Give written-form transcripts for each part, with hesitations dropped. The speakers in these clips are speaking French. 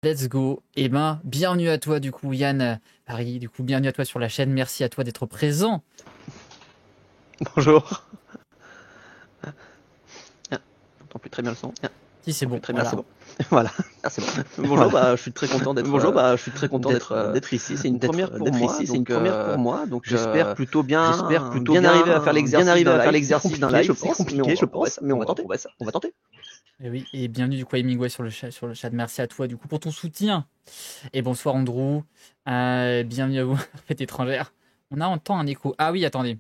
Let's go. Eh ben, bienvenue à toi, du coup, Yann Paris. Du coup, bienvenue à toi sur la chaîne. Merci à toi d'être présent. Bonjour. Ah, j'entends plus très bien le son. Ah, Si, c'est j'entends plus bon. très bien. Ah, c'est Voilà. bon. Voilà. Ah, c'est bon. Bonjour, Voilà. bah, je suis très content Bonjour, bah, je suis très content d'être ici. C'est une première pour d'être moi, ici. C'est une donc première pour moi. Donc, j'espère plutôt bien arriver à faire bien l'exercice arriver d'un à faire live. C'est l'exercice d'un compliqué, je live. C'est pense, mais compliqué, je on va, pense, mais on va tenter. on va tenter. Et oui, et bienvenue du coup à Hemingway sur le chat. Merci à toi du coup pour ton soutien. Et bonsoir Andrew. Bienvenue à vous, fête étrangère. On entend un écho. Ah oui, attendez.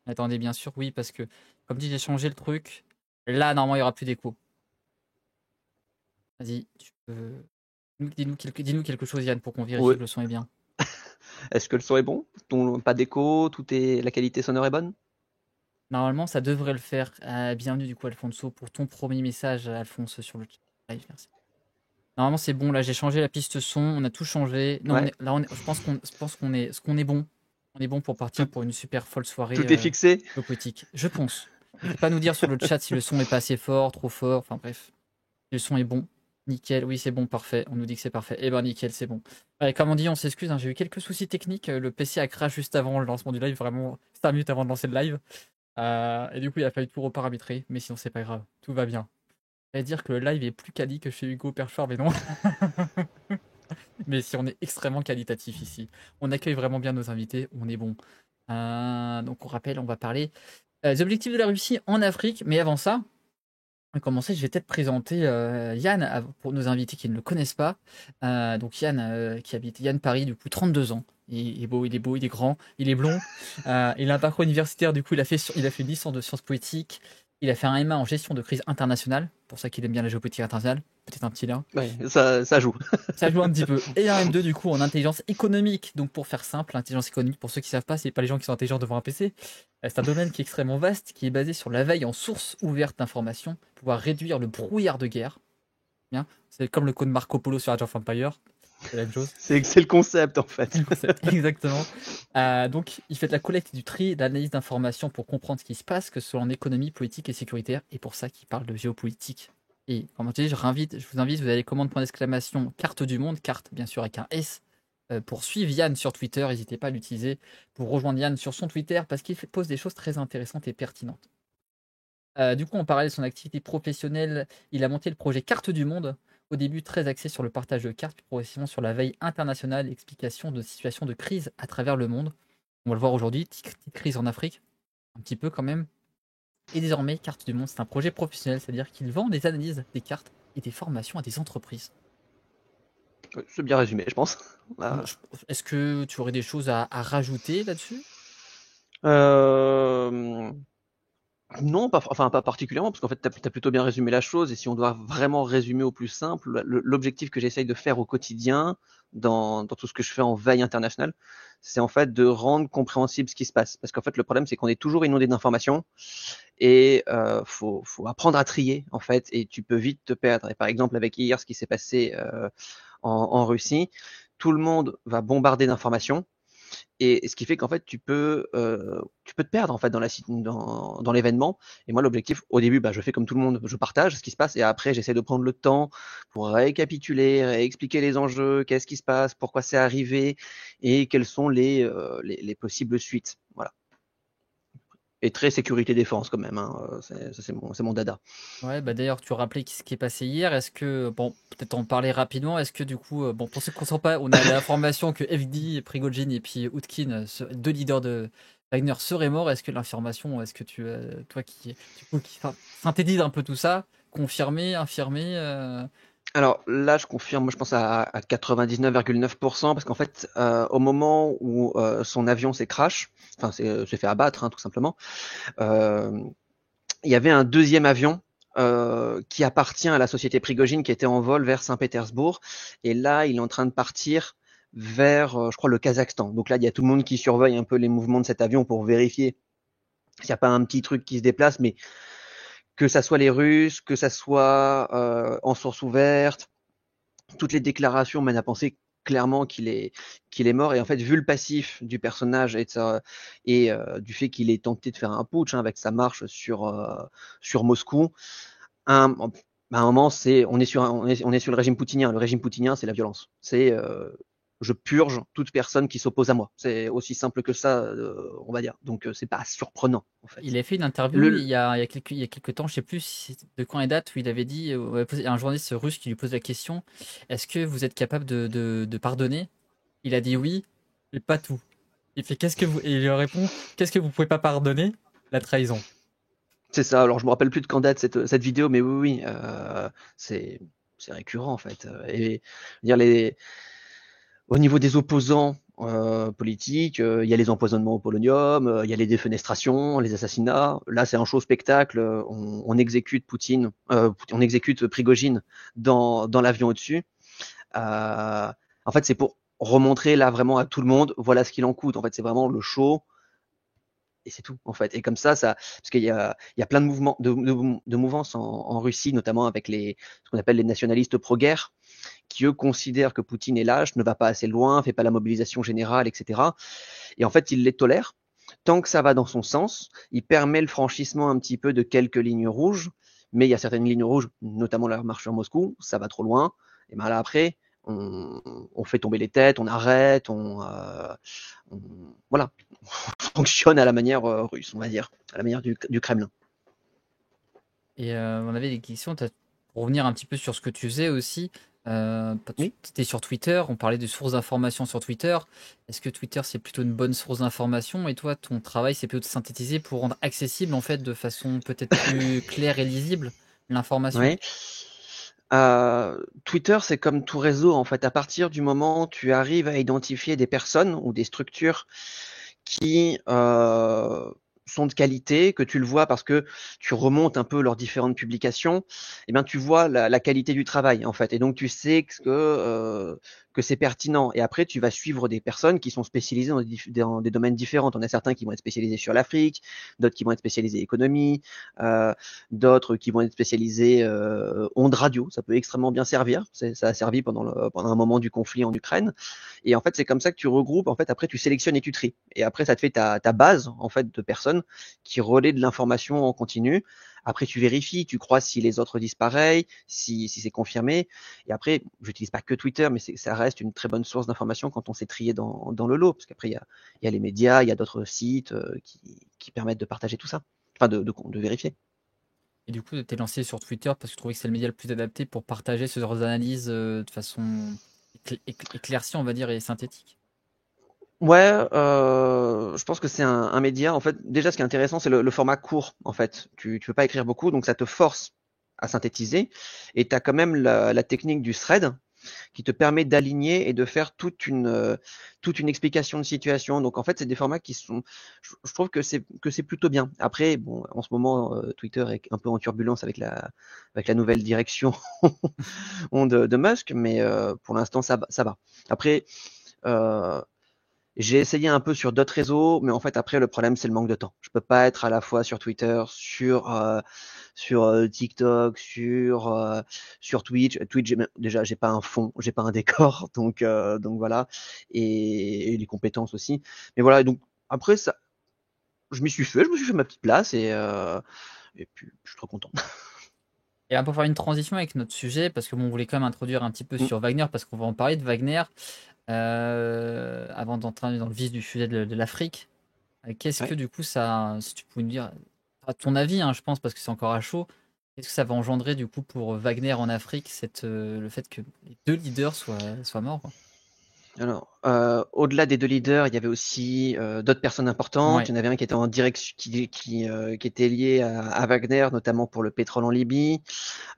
Attendez, bien sûr, oui, parce que comme dit, j'ai changé le truc. Là, normalement, il n'y aura plus d'écho. Vas-y, tu peux. Dis-nous quelque chose, Yann, pour qu'on vérifie Ouais. que le son est bien. Est-ce que le son est bon? Pas d'écho, la qualité sonore est bonne? Normalement, ça devrait le faire. Bienvenue du coup, Alfonso, pour ton premier message, Alphonse, sur le chat. Live, merci. Normalement, c'est bon. Là, j'ai changé la piste son. On a tout changé. Non, Ouais. je pense qu'on est bon. On est bon pour partir Tout, pour une super folle soirée tout est fixé? poétique. Je pense. N'hésitez pas à nous dire sur le chat si le son est pas assez fort, trop fort. Enfin bref, si le son est bon. Nickel. Oui, c'est bon, parfait. On nous dit que c'est parfait. Eh ben, nickel, c'est bon. Ouais, comme on dit, on s'excuse, hein, j'ai eu quelques soucis techniques. Le PC a crash juste avant le lancement du live, vraiment 5 minutes avant de lancer le live. Et du coup, il a fallu tout reparamétrer. Mais sinon, c'est pas grave. Tout va bien. À dire que le live est plus quali que chez Hugo Perchoir, mais non. Mais si on est extrêmement qualitatif ici. On accueille vraiment bien nos invités, on est bon. Donc on rappelle, on va parler des objectifs de la Russie en Afrique. Mais avant ça, on va commencer, je vais peut-être présenter Yann pour nos invités qui ne le connaissent pas. Donc Yann qui habite Yann Paris, du coup 32 ans. Il est beau, il est grand, il est blond. Il a un parcours universitaire, du coup il a fait une licence de sciences poétiques. Il a fait un MA en gestion de crise internationale, pour ça qu'il aime bien la géopolitique internationale. Peut-être un petit lien. Ouais, ça joue. Ça joue un petit peu. Et un M2 du coup en intelligence économique. Donc pour faire simple, l'intelligence économique, pour ceux qui ne savent pas, c'est pas les gens qui sont intelligents devant un PC. C'est un domaine qui est extrêmement vaste, qui est basé sur la veille en source ouverte d'informations, pour pouvoir réduire le brouillard de guerre. Bien. C'est comme le code Marco Polo sur Age of Empire. C'est la même chose. C'est le concept en C'est fait. le concept, exactement. Donc il fait de la collecte, du tri, de l'analyse d'informations pour comprendre ce qui se passe, que ce soit en économie, politique et sécuritaire. Et pour ça qu'il parle de géopolitique. Et comme je dis, je vous invite, vous allez commande point d'exclamation carte du monde, carte bien sûr avec un S, pour suivre Yann sur Twitter. N'hésitez pas à l'utiliser pour rejoindre Yann sur son Twitter parce qu'il pose des choses très intéressantes et pertinentes. Du coup, en parallèle de son activité professionnelle, il a monté le projet Carte du Monde. Au début, très axé sur le partage de cartes, puis progressivement sur la veille internationale, explication de situations de crise à travers le monde. On va le voir aujourd'hui, petite crise en Afrique, un petit peu quand même. Et désormais, Carte du Monde, c'est un projet professionnel, c'est-à-dire qu'il vend des analyses des cartes et des formations à des entreprises. C'est bien résumé, je pense. Là. Est-ce que tu aurais des choses à rajouter là-dessus? Euh, Non, pas particulièrement, parce qu'en fait, tu as plutôt bien résumé la chose. Et si on doit vraiment résumer au plus simple, l'objectif que j'essaye de faire au quotidien, dans tout ce que je fais en veille internationale, c'est en fait de rendre compréhensible ce qui se passe. Parce qu'en fait, le problème, c'est qu'on est toujours inondé d'informations et faut apprendre à trier, en fait, et tu peux vite te perdre. Et par exemple, avec hier, ce qui s'est passé en Russie, tout le monde va bombarder d'informations et ce qui fait qu'en fait, tu peux te perdre en fait dans l'événement. Et moi, l'objectif, au début, bah, je fais comme tout le monde, je partage ce qui se passe, et après, j'essaie de prendre le temps pour récapituler, réexpliquer les enjeux, qu'est-ce qui se passe, pourquoi c'est arrivé, et quelles sont les possibles suites. Voilà. Et très sécurité défense quand même. Hein. C'est mon dada. Ouais, bah d'ailleurs, tu rappelais ce qui est passé hier. Est-ce que, bon, peut-être en parler rapidement. Est-ce que du coup, bon, pour ceux qui ne sont pas, on a l'information que FD, Prigojine et puis Utkin, deux leaders de Wagner, seraient morts. Est-ce que l'information, est-ce que toi qui synthétise un peu tout ça, confirmé, infirmé Alors là, je confirme, moi je pense à 99,9%, parce qu'en fait, au moment où son avion s'est crash, enfin s'est fait abattre, hein, tout simplement, euh, il y avait un deuxième avion qui appartient à la société Prigogine qui était en vol vers Saint-Pétersbourg. Et là, il est en train de partir vers, je crois, le Kazakhstan. Donc là, il y a tout le monde qui surveille un peu les mouvements de cet avion pour vérifier s'il n'y a pas un petit truc qui se déplace. Mais que ça soit les Russes, que ça soit en source ouverte, toutes les déclarations mènent à penser clairement qu'il est mort. Et en fait, vu le passif du personnage et du fait qu'il ait tenté de faire un putsch, hein, avec sa marche sur Moscou, un, à un moment, on est sur le régime poutinien. Le régime poutinien, c'est la violence. Je purge toute personne qui s'oppose à moi. C'est aussi simple que ça, on va dire. Donc, c'est pas surprenant, en Il fait. a fait une interview Le, il y a quelques temps, je sais plus de quand est date, où il avait dit, un journaliste russe qui lui pose la question, est-ce que vous êtes capable de pardonner? Il a dit oui, mais pas tout. Et il lui répond, qu'est-ce que vous pouvez pas pardonner? La trahison. c'est ça. Alors, je me rappelle plus de quand date cette vidéo, mais oui, oui, c'est, c'est récurrent, en fait. Et dire au niveau des opposants politiques, il y a les empoisonnements au polonium, il y a les défenestrations, les assassinats. Là, c'est un show spectacle. On exécute Poutine, on exécute Prigogine dans l'avion au-dessus. En fait, c'est pour remontrer là vraiment à tout le monde, voilà ce qu'il en coûte. En fait, c'est vraiment le show et c'est tout en fait. Et comme ça, parce qu'il y a plein de mouvements, de mouvances en Russie, notamment avec ce qu'on appelle les nationalistes pro-guerre, qui eux considèrent que Poutine est lâche, ne va pas assez loin, fait pas la mobilisation générale, etc. Et en fait, ils les tolèrent tant que ça va dans son sens. Il permet le franchissement un petit peu de quelques lignes rouges, mais il y a certaines lignes rouges, notamment la marche sur Moscou, ça va trop loin. Et ben là après, on fait tomber les têtes, on arrête, on voilà, on fonctionne à la manière russe, on va dire, à la manière du Kremlin. Et on avait des questions, pour revenir un petit peu sur ce que tu faisais aussi, tu Oui. étais sur Twitter, on parlait de sources d'informations sur Twitter. Est-ce que Twitter, c'est plutôt une bonne source d'information? Et toi, ton travail, c'est plutôt de synthétiser pour rendre accessible, en fait, de façon peut-être plus claire et lisible, l'information? Ouais. Twitter, c'est comme tout réseau, en fait. À partir du moment où tu arrives à identifier des personnes ou des structures qui sont de qualité, que tu le vois parce que tu remontes un peu leurs différentes publications, et bien tu vois la qualité du travail en fait, et donc tu sais que c'est pertinent. Et après, tu vas suivre des personnes qui sont spécialisées dans des domaines différents. On a certains qui vont être spécialisés sur l'Afrique, d'autres qui vont être spécialisés économie, euh, d'autres qui vont être spécialisés ondes radio. Ça peut extrêmement bien servir. Ça a servi pendant un moment du conflit en Ukraine. Et en fait, c'est comme ça que tu regroupes. En fait, après, tu sélectionnes et tu tries. Et après, ça te fait ta base en fait de personnes qui relaient de l'information en continu. Après, tu vérifies, tu crois si les autres disent pareil, si c'est confirmé. Et après, j'utilise pas que Twitter, mais ça reste une très bonne source d'information quand on s'est trié dans le lot. Parce qu'après, il y a les médias, il y a d'autres sites qui permettent de partager tout ça. Enfin, de vérifier. Et du coup, tu t'es lancé sur Twitter parce que tu trouvais que c'est le média le plus adapté pour partager ce genre d'analyse de façon éclaircie, on va dire, et synthétique. Ouais, je pense que c'est un média. En fait, déjà, ce qui est intéressant, c'est le format court. En fait, tu peux pas écrire beaucoup, donc ça te force à synthétiser. Et tu as quand même la technique du thread qui te permet d'aligner et de faire toute une explication de situation. Donc, en fait, c'est des formats qui sont. Je trouve que c'est plutôt bien. Après, bon, en ce moment, Twitter est un peu en turbulence avec la nouvelle direction de Musk, mais pour l'instant, ça va. Après. Euh, j'ai essayé un peu sur d'autres réseaux, mais en fait après le problème c'est le manque de temps. Je peux pas être à la fois sur Twitter, sur TikTok, sur Twitch. Twitch déjà j'ai pas un fond, j'ai pas un décor, donc voilà, et les compétences aussi. Mais voilà, donc après ça, je me suis fait ma petite place et puis je suis trop content. Et on peut faire une transition avec notre sujet, parce que bon, on voulait quand même introduire un petit peu Mm, sur Wagner, parce qu'on va en parler de Wagner, avant d'entrer dans le vif du sujet de l'Afrique. Qu'est-ce que ouais. du coup ça, si tu pouvais nous dire, à ton avis, hein, je pense, parce que c'est encore à chaud, qu'est-ce que ça va engendrer du coup pour Wagner en Afrique, le fait que les deux leaders soient morts, quoi. Alors, au-delà des deux leaders, il y avait aussi d'autres personnes importantes. Ouais, Il y en avait un qui était en direct, qui était lié à Wagner, notamment pour le pétrole en Libye,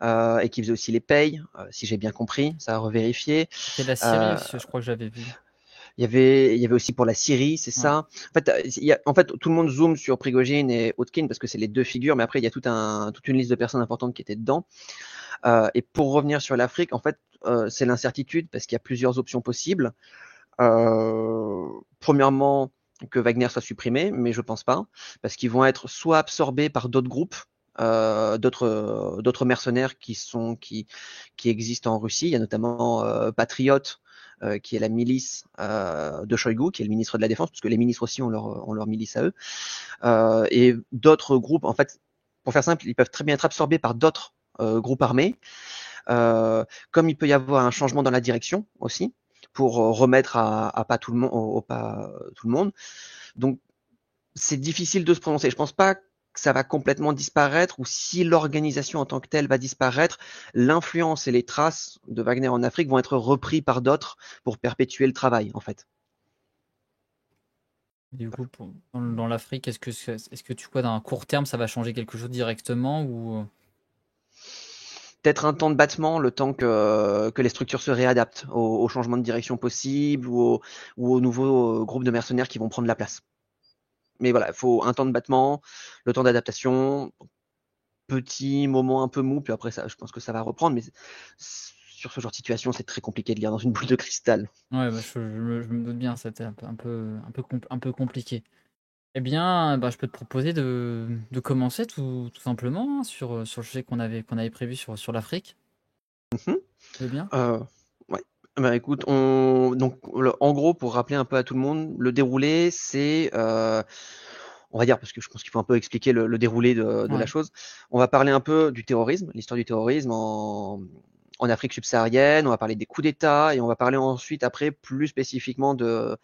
et qui faisait aussi les payes, si j'ai bien compris, ça a revérifié. c'était la Syrie Euh, aussi, je crois que j'avais vu. il y avait aussi pour la Syrie, c'est Ouais. ça. En fait, tout le monde zoome sur Prigogine et Hodkin parce que c'est les deux figures, mais après, il y a toute une liste de personnes importantes qui étaient dedans. Et pour revenir sur l'Afrique, en fait, c'est l'incertitude parce qu'il y a plusieurs options possibles. Premièrement, que Wagner soit supprimé, mais je pense pas, parce qu'ils vont être soit absorbés par d'autres groupes, d'autres mercenaires qui existent en Russie. Il y a notamment Patriot, qui est la milice de Shoigu, qui est le ministre de la Défense, parce que les ministres aussi ont leur milice à eux. Et d'autres groupes, en fait, pour faire simple, ils peuvent très bien être absorbés par d'autres groupe armé, comme il peut y avoir un changement dans la direction aussi, pour remettre à pas tout le monde, au pas tout le monde. Donc c'est difficile de se prononcer. Je pense pas que ça va complètement disparaître, ou si l'organisation en tant que telle va disparaître, l'influence et les traces de Wagner en Afrique vont être repris par d'autres pour perpétuer le travail, en fait. Du coup, dans l'Afrique, est-ce que tu crois dans un court terme, ça va changer quelque chose directement ou... Peut-être un temps de battement, le temps que les structures se réadaptent au changement de direction possible, ou aux nouveaux groupes de mercenaires qui vont prendre la place. Mais voilà, il faut un temps de battement, le temps d'adaptation, petit moment un peu mou, puis après ça, je pense que ça va reprendre. Mais sur ce genre de situation, c'est très compliqué de lire dans une boule de cristal. Ouais, bah, je me doute bien, c'était un peu compliqué. Eh bien, bah, je peux te proposer de commencer tout simplement, hein, sur le sujet qu'on avait prévu sur l'Afrique. Mhm. Tu veux bien? Ouais. Bah écoute, donc en gros, pour rappeler un peu à tout le monde, le déroulé, c'est, on va dire, parce que je pense qu'il faut un peu expliquer le déroulé de la Ouais. chose. On va parler un peu du terrorisme, l'histoire du terrorisme en Afrique subsaharienne. On va parler des coups d'État, et on va parler ensuite, après, plus spécifiquement de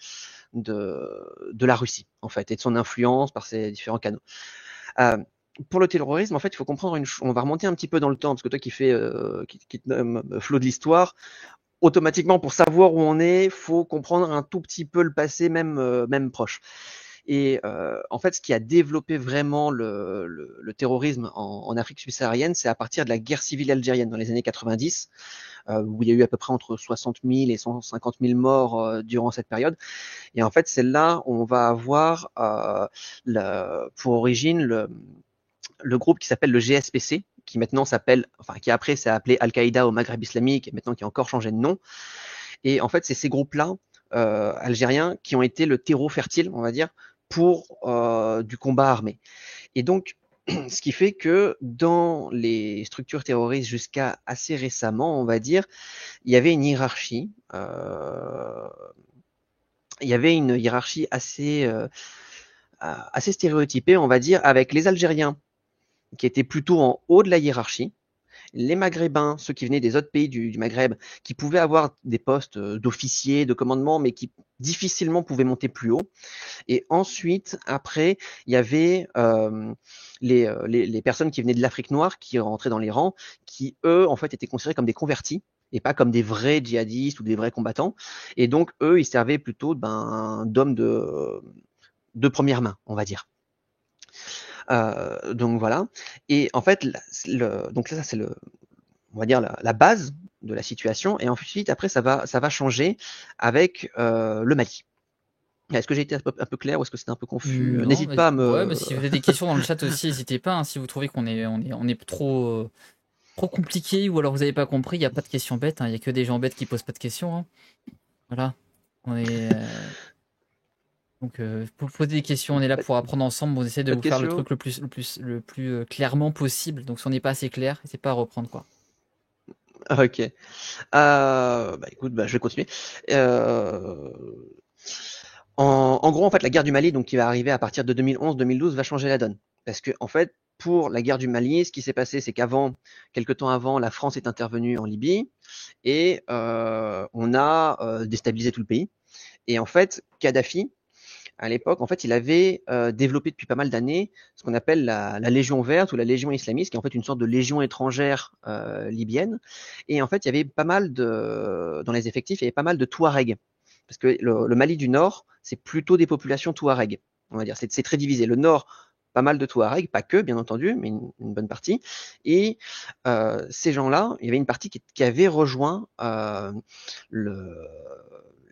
la Russie, en fait, et de son influence par ces différents canaux. Euh, pour le terrorisme, en fait, il faut comprendre on va remonter un petit peu dans le temps, parce que toi qui te nomme Flo de l'histoire, automatiquement, pour savoir où on est, faut comprendre un tout petit peu le passé, même proche. Et en fait, ce qui a développé vraiment le terrorisme en Afrique subsaharienne, c'est à partir de la guerre civile algérienne dans les années 90, où il y a eu à peu près entre 60 000 et 150 000 morts durant cette période. Et en fait, c'est là où on va avoir pour origine le groupe qui s'appelle le GSPC, qui maintenant s'appelle, enfin qui après s'est appelé Al-Qaïda au Maghreb islamique, et maintenant qui a encore changé de nom. Et en fait, c'est ces groupes-là algériens qui ont été le terreau fertile, on va dire, pour du combat armé. Et donc, ce qui fait que dans les structures terroristes jusqu'à assez récemment, on va dire, il y avait une hiérarchie. Il y avait une hiérarchie assez stéréotypée, on va dire, avec les Algériens qui étaient plutôt en haut de la hiérarchie, les Maghrébins, ceux qui venaient des autres pays du Maghreb, qui pouvaient avoir des postes d'officiers, de commandement, mais qui difficilement pouvaient monter plus haut. Et ensuite, après, il y avait les personnes qui venaient de l'Afrique noire, qui rentraient dans les rangs, qui, eux, en fait, étaient considérés comme des convertis, et pas comme des vrais djihadistes ou des vrais combattants. Et donc, eux, ils servaient plutôt d'hommes de première main, on va dire. Donc voilà. Et en fait, donc ça c'est on va dire la base de la situation. Et ensuite, après, ça va changer avec le Mali. Est-ce que j'ai été un peu clair, ou est-ce que c'était un peu confus? Non, N'hésite pas à ouais, me. mais si vous avez des questions dans le chat aussi, n'hésitez pas, hein, si vous trouvez on est trop compliqué, ou alors vous n'avez pas compris, il n'y a pas de questions bêtes, hein, il n'y a que des gens bêtes qui posent pas de questions, hein. Voilà. On est, donc, pour poser des questions, on est là Pas, pour apprendre ensemble. On essaie de pas de vous faire le questions? truc le plus clairement possible. Donc, si on n'est pas assez clair, n'hésitez pas à reprendre, quoi. Ok. Bah écoute, bah, je vais continuer. Euh, en gros, en fait, la guerre du Mali, donc qui va arriver à partir de 2011-2012, va changer la donne. Parce que, en fait, pour la guerre du Mali, ce qui s'est passé, c'est qu'avant, quelques temps avant, la France est intervenue en Libye, et on a déstabilisé tout le pays. Et en fait, Kadhafi, à l'époque, en fait, il avait développé depuis pas mal d'années ce qu'on appelle la Légion verte, ou la Légion islamiste, qui est en fait une sorte de légion étrangère libyenne. Et en fait, il y avait pas mal dans les effectifs, il y avait pas mal de Touaregs. Parce que le Mali du Nord, c'est plutôt des populations Touaregs. On va dire, c'est très divisé. Le Nord, pas mal de Touaregs, pas que, bien entendu, mais une bonne partie. Et ces gens-là, il y avait une partie qui avait rejoint la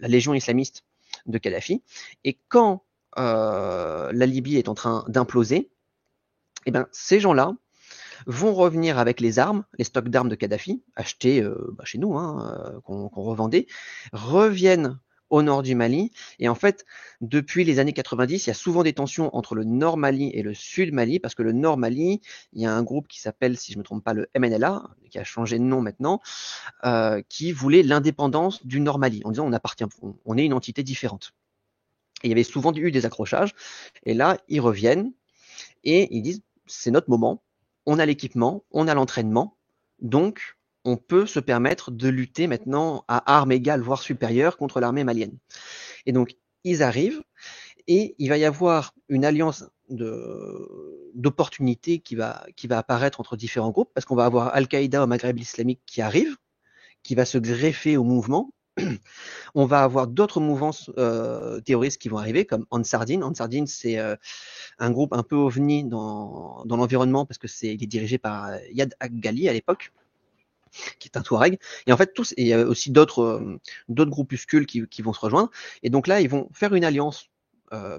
Légion islamiste de Kadhafi. Et quand la Libye est en train d'imploser, eh ben, ces gens-là vont revenir avec les armes, les stocks d'armes de Kadhafi, achetés chez nous, hein, qu'on revendait, reviennent au nord du Mali. Et en fait, depuis les années 90, il y a souvent des tensions entre le nord Mali et le sud Mali, parce que le nord Mali, il y a un groupe qui s'appelle, si je ne me trompe pas, le MNLA, qui a changé de nom maintenant, qui voulait l'indépendance du nord Mali, en disant on est une entité différente. Et il y avait souvent eu des accrochages. Et là, ils reviennent et ils disent, c'est notre moment, on a l'équipement, on a l'entraînement, Donc, on peut se permettre de lutter maintenant à armes égales, voire supérieures, contre l'armée malienne. Et donc, ils arrivent, et il va y avoir une alliance d'opportunités qui va apparaître entre différents groupes, parce qu'on va avoir Al-Qaïda au Maghreb islamique qui arrive, qui va se greffer au mouvement. On va avoir d'autres mouvances terroristes qui vont arriver, comme Ansardine. Ansardine, c'est un groupe un peu ovni dans l'environnement, parce que il est dirigé par Yad Ag-Ghali à l'époque, qui est un Touareg. Et en fait, il y a aussi d'autres groupuscules qui vont se rejoindre. Et donc là, ils vont faire une alliance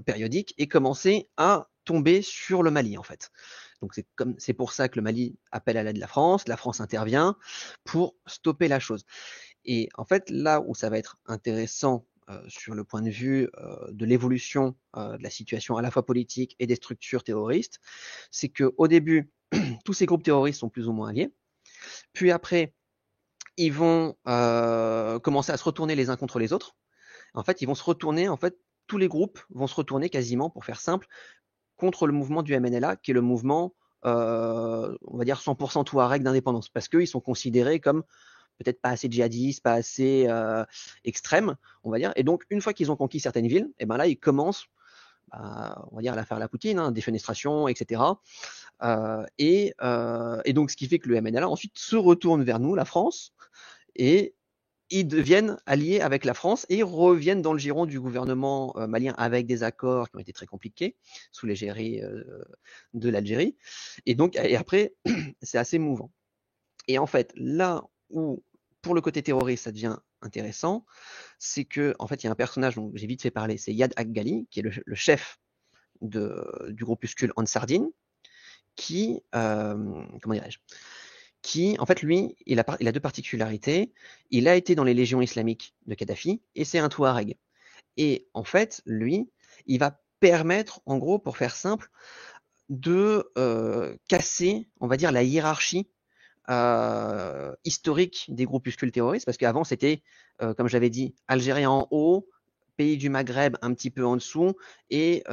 périodique et commencer à tomber sur le Mali, en fait. Donc c'est pour ça que le Mali appelle à l'aide de la France intervient pour stopper la chose. Et en fait, là où ça va être intéressant sur le point de vue de l'évolution de la situation à la fois politique et des structures terroristes, c'est qu'au début, tous ces groupes terroristes sont plus ou moins alliés. Puis après, ils vont commencer à se retourner les uns contre les autres. En fait, ils vont se retourner, en fait, tous les groupes vont se retourner quasiment, pour faire simple, contre le mouvement du MNLA, qui est le mouvement, on va dire 100% Touareg d'indépendance, parce qu'ils sont considérés comme peut-être pas assez djihadistes, pas assez extrêmes, on va dire. Et donc, une fois qu'ils ont conquis certaines villes, et ben là, ils commencent, on va dire, à la faire la Poutine, hein, défenestration, etc. Et donc, ce qui fait que le MNLA ensuite se retourne vers nous, la France, et ils deviennent alliés avec la France et ils reviennent dans le giron du gouvernement malien avec des accords qui ont été très compliqués sous l'égérie de l'Algérie. Et donc, et après, c'est assez mouvant. Et en fait, là où, pour le côté terroriste, ça devient intéressant, c'est que, en fait, il y a un personnage dont j'ai vite fait parler, c'est Yad Ag-Ghali, qui est le chef du groupuscule Ansardine, qui, comment dirais-je, qui, en fait, lui, il a deux particularités. Il a été dans les légions islamiques de Kadhafi et c'est un Touareg. Et en fait, lui, il va permettre, en gros, pour faire simple, de casser, on va dire, la hiérarchie historique des groupuscules terroristes, parce qu'avant, c'était, comme j'avais dit, Algérie en haut, pays du Maghreb un petit peu en dessous, et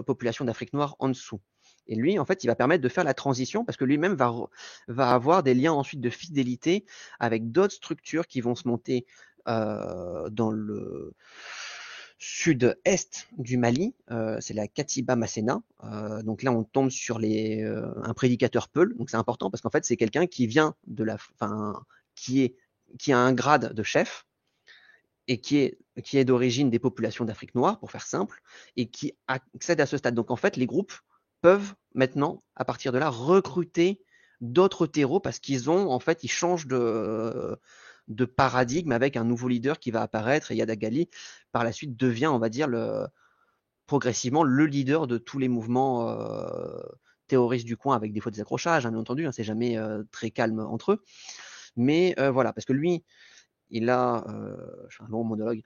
population d'Afrique noire en dessous. Et lui, en fait, il va permettre de faire la transition parce que lui-même va avoir des liens ensuite de fidélité avec d'autres structures qui vont se monter dans le sud-est du Mali. C'est la Katiba Masséna. Donc là, on tombe sur un prédicateur Peul. Donc c'est important parce qu'en fait, c'est quelqu'un qui vient qui a un grade de chef et qui est d'origine des populations d'Afrique noire, pour faire simple, et qui accède à ce stade. Donc en fait, les groupes peuvent maintenant, à partir de là, recruter d'autres terreaux parce ils changent de paradigme avec un nouveau leader qui va apparaître, et Yad Ag-Ghali, par la suite, devient, on va dire, progressivement le leader de tous les mouvements terroristes du coin, avec des fois des accrochages, hein, bien entendu, hein, c'est jamais très calme entre eux. Mais voilà, parce que lui, il a. Je fais un long monologue.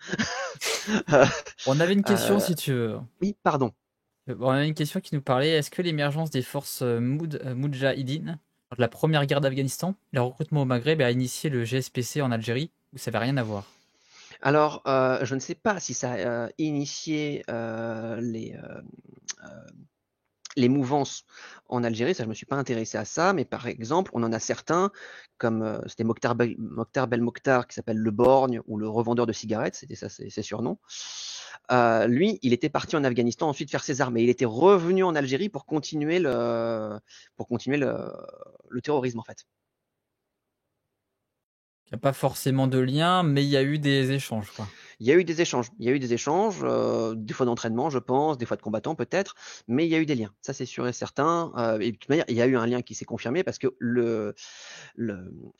On avait une question si tu veux. Oui, pardon. On a une question qui nous parlait, est-ce que l'émergence des forces Moudjahidine lors de la première guerre d'Afghanistan, le recrutement au Maghreb a initié le GSPC en Algérie, ou ça n'avait rien à voir? Alors, je ne sais pas si ça a initié les mouvances en Algérie, ça je me suis pas intéressé à ça, mais par exemple, on en a certains, comme c'était Mokhtar Belmokhtar, qui s'appelle le Borgne, ou le revendeur de cigarettes, c'était ça ses surnoms. Lui, il était parti en Afghanistan ensuite faire ses armes, et il était revenu en Algérie pour continuer le terrorisme, en fait. Il n'y a pas forcément de lien, mais il y a eu des échanges, quoi. Il y a eu des échanges, des fois d'entraînement, je pense, des fois de combattants peut-être, mais il y a eu des liens, ça c'est sûr et certain. Et de toute manière, il y a eu un lien qui s'est confirmé parce que le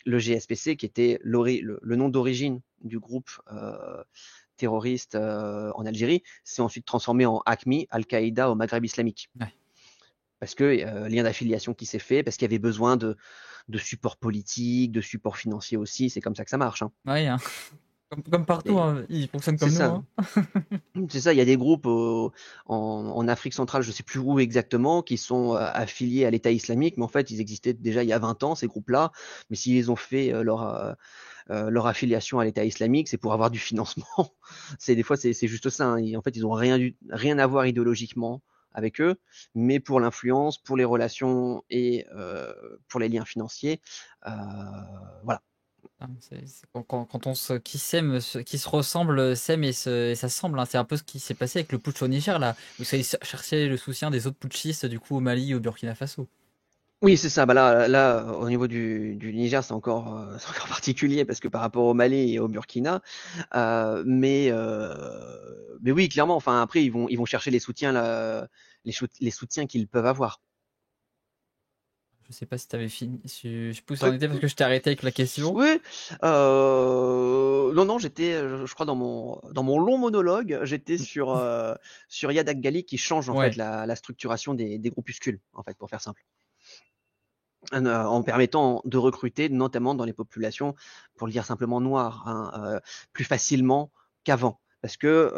GSPC, qui était le nom d'origine du groupe terroriste en Algérie, s'est ensuite transformé en AQMI, Al-Qaïda au Maghreb islamique. Ouais. Parce que lien d'affiliation qui s'est fait, parce qu'il y avait besoin de support politique, de support financier aussi, c'est comme ça que ça marche. Hein. Ouais, hein. Comme partout, Et hein, ils fonctionnent c'est comme nous. ça. Hein. C'est ça, il y a des groupes en Afrique centrale, je ne sais plus où exactement, qui sont affiliés à l'État islamique, mais en fait, ils existaient déjà il y a 20 ans, ces groupes-là. Mais s'ils ont fait leur affiliation à l'État islamique, c'est pour avoir du financement. Des fois, c'est juste ça. Hein. En fait, ils n'ont rien à voir idéologiquement avec eux, mais pour l'influence, pour les relations et pour les liens financiers. Voilà. Quand qui s'aime, qui se ressemble, s'aime et s'assemble, hein. C'est un peu ce qui s'est passé avec le putsch au Niger, là. Vous savez chercher le soutien des autres putschistes, du coup, au Mali et au Burkina Faso. Oui, c'est ça. Bah là, au niveau du Niger, c'est encore particulier parce que par rapport au Mali et au Burkina, mais oui, clairement. Enfin, après, ils vont chercher les soutiens là, les soutiens qu'ils peuvent avoir. Je sais pas si t'avais fini. Je pousse en été parce que je t'ai arrêté avec la question. Oui, non, non, j'étais, je crois dans mon long monologue, j'étais sur Yadak Gali qui change en fait Ouais. la structuration des groupuscules, en fait, pour faire simple. En permettant de recruter, notamment dans les populations, pour le dire simplement noires, hein, plus facilement qu'avant. Parce que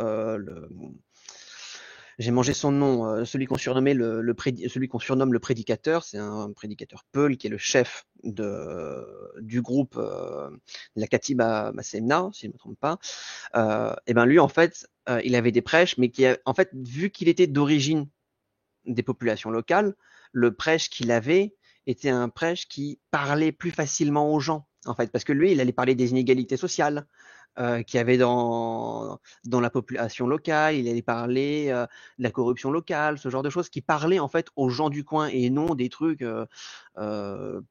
j'ai mangé son nom, celui qu'on surnommait celui qu'on surnomme le prédicateur, c'est un prédicateur Peul qui est le chef du groupe la Katiba Massemna, si je ne me trompe pas. Et ben lui en fait, il avait des prêches, mais en fait vu qu'il était d'origine des populations locales, le prêche qu'il avait était un prêche qui parlait plus facilement aux gens, en fait, parce que lui, il allait parler des inégalités sociales qu'il y avait dans la population locale, il allait parler de la corruption locale, ce genre de choses qui parlaient en fait aux gens du coin et non des trucs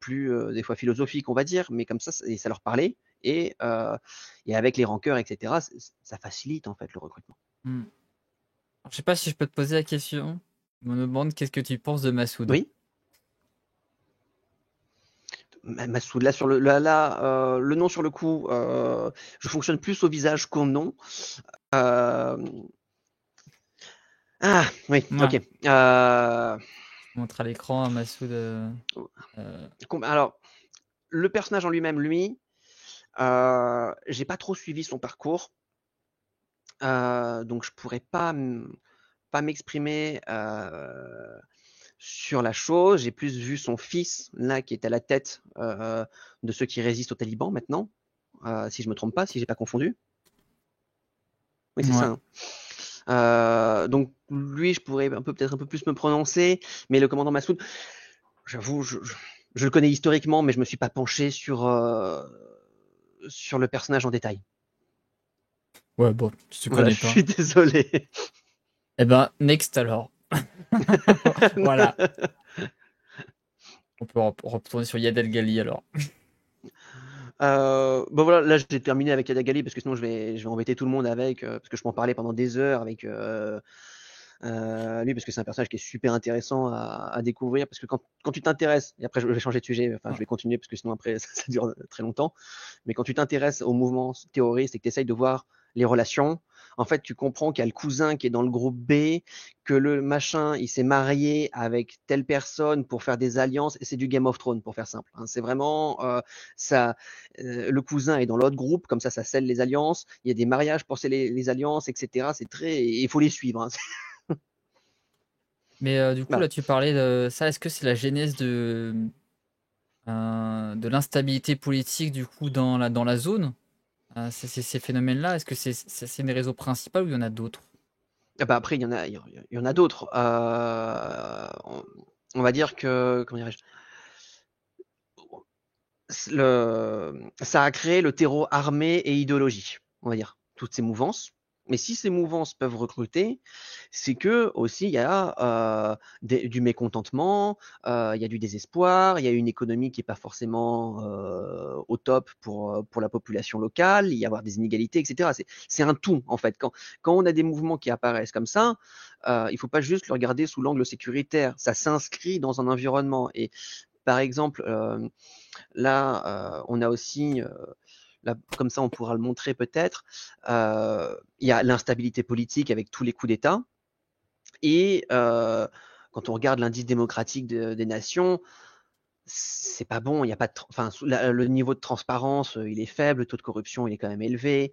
plus des fois philosophiques, on va dire, mais comme ça, ça leur parlait et avec les rancœurs, etc., ça facilite en fait le recrutement. Hmm. Alors, je sais pas si je peux te poser la question. On me demande qu'est-ce que tu penses de Massoud. Oui. Massoud, là, le nom sur le coup, je fonctionne plus au visage qu'au nom. Euh, Ah, oui, Ouais. ok. Je montre à l'écran à Massoud. Alors, le personnage en lui-même, j'ai pas trop suivi son parcours, donc je pourrais pas m'exprimer sur la chose. J'ai plus vu son fils, là, qui est à la tête de ceux qui résistent aux talibans maintenant, si je me trompe pas, si j'ai pas confondu. Oui, c'est Ouais. ça, hein. Donc lui, je pourrais peut-être un peu plus me prononcer, mais le commandant Massoud, j'avoue, je le connais historiquement, mais je me suis pas penché sur le personnage en détail. Ouais, bon, tu Voilà, connais je pas. suis désolé. Eh ben, next alors. Voilà. On peut retourner sur Yad El Ghali alors. Bon voilà, là j'ai terminé avec Yadagali parce que sinon je vais embêter tout le monde avec, parce que je peux en parler pendant des heures avec lui parce que c'est un personnage qui est super intéressant à découvrir parce que quand tu t'intéresses, et après je vais changer de sujet, enfin je vais continuer parce que sinon après ça dure très longtemps, mais quand tu t'intéresses au mouvement terroriste et que tu essayes de voir les relations, en fait tu comprends qu'il y a le cousin qui est dans le groupe B, que le machin il s'est marié avec telle personne pour faire des alliances, et c'est du Game of Thrones pour faire simple, hein. C'est vraiment ça, le cousin est dans l'autre groupe, comme ça scelle les alliances, il y a des mariages pour sceller les alliances, etc. C'est très, il faut les suivre, hein. Mais du coup, Voilà. là, tu parlais de ça. Est-ce que c'est la genèse de l'instabilité politique, du coup, dans la zone? Ces phénomènes-là, est-ce que c'est une des raisons principales ou il y en a d'autres? Ah bah après, il y en a d'autres. On va dire que, comment dirais-je, ça a créé le terreau armé et idéologie, on va dire, toutes ces mouvances. Mais si ces mouvances peuvent recruter, c'est que aussi il y a du mécontentement, il y a du désespoir, il y a une économie qui est pas forcément au top pour la population locale, il y a avoir des inégalités, etc. C'est un tout en fait. Quand on a des mouvements qui apparaissent comme ça, il faut pas juste le regarder sous l'angle sécuritaire. Ça s'inscrit dans un environnement. Et par exemple, là, on a aussi, là, comme ça on pourra le montrer peut-être, il y a l'instabilité politique avec tous les coups d'État. Et quand on regarde l'indice démocratique des nations, c'est pas bon. Il y a pas de, enfin, le niveau de transparence, il est faible, le taux de corruption, il est quand même élevé.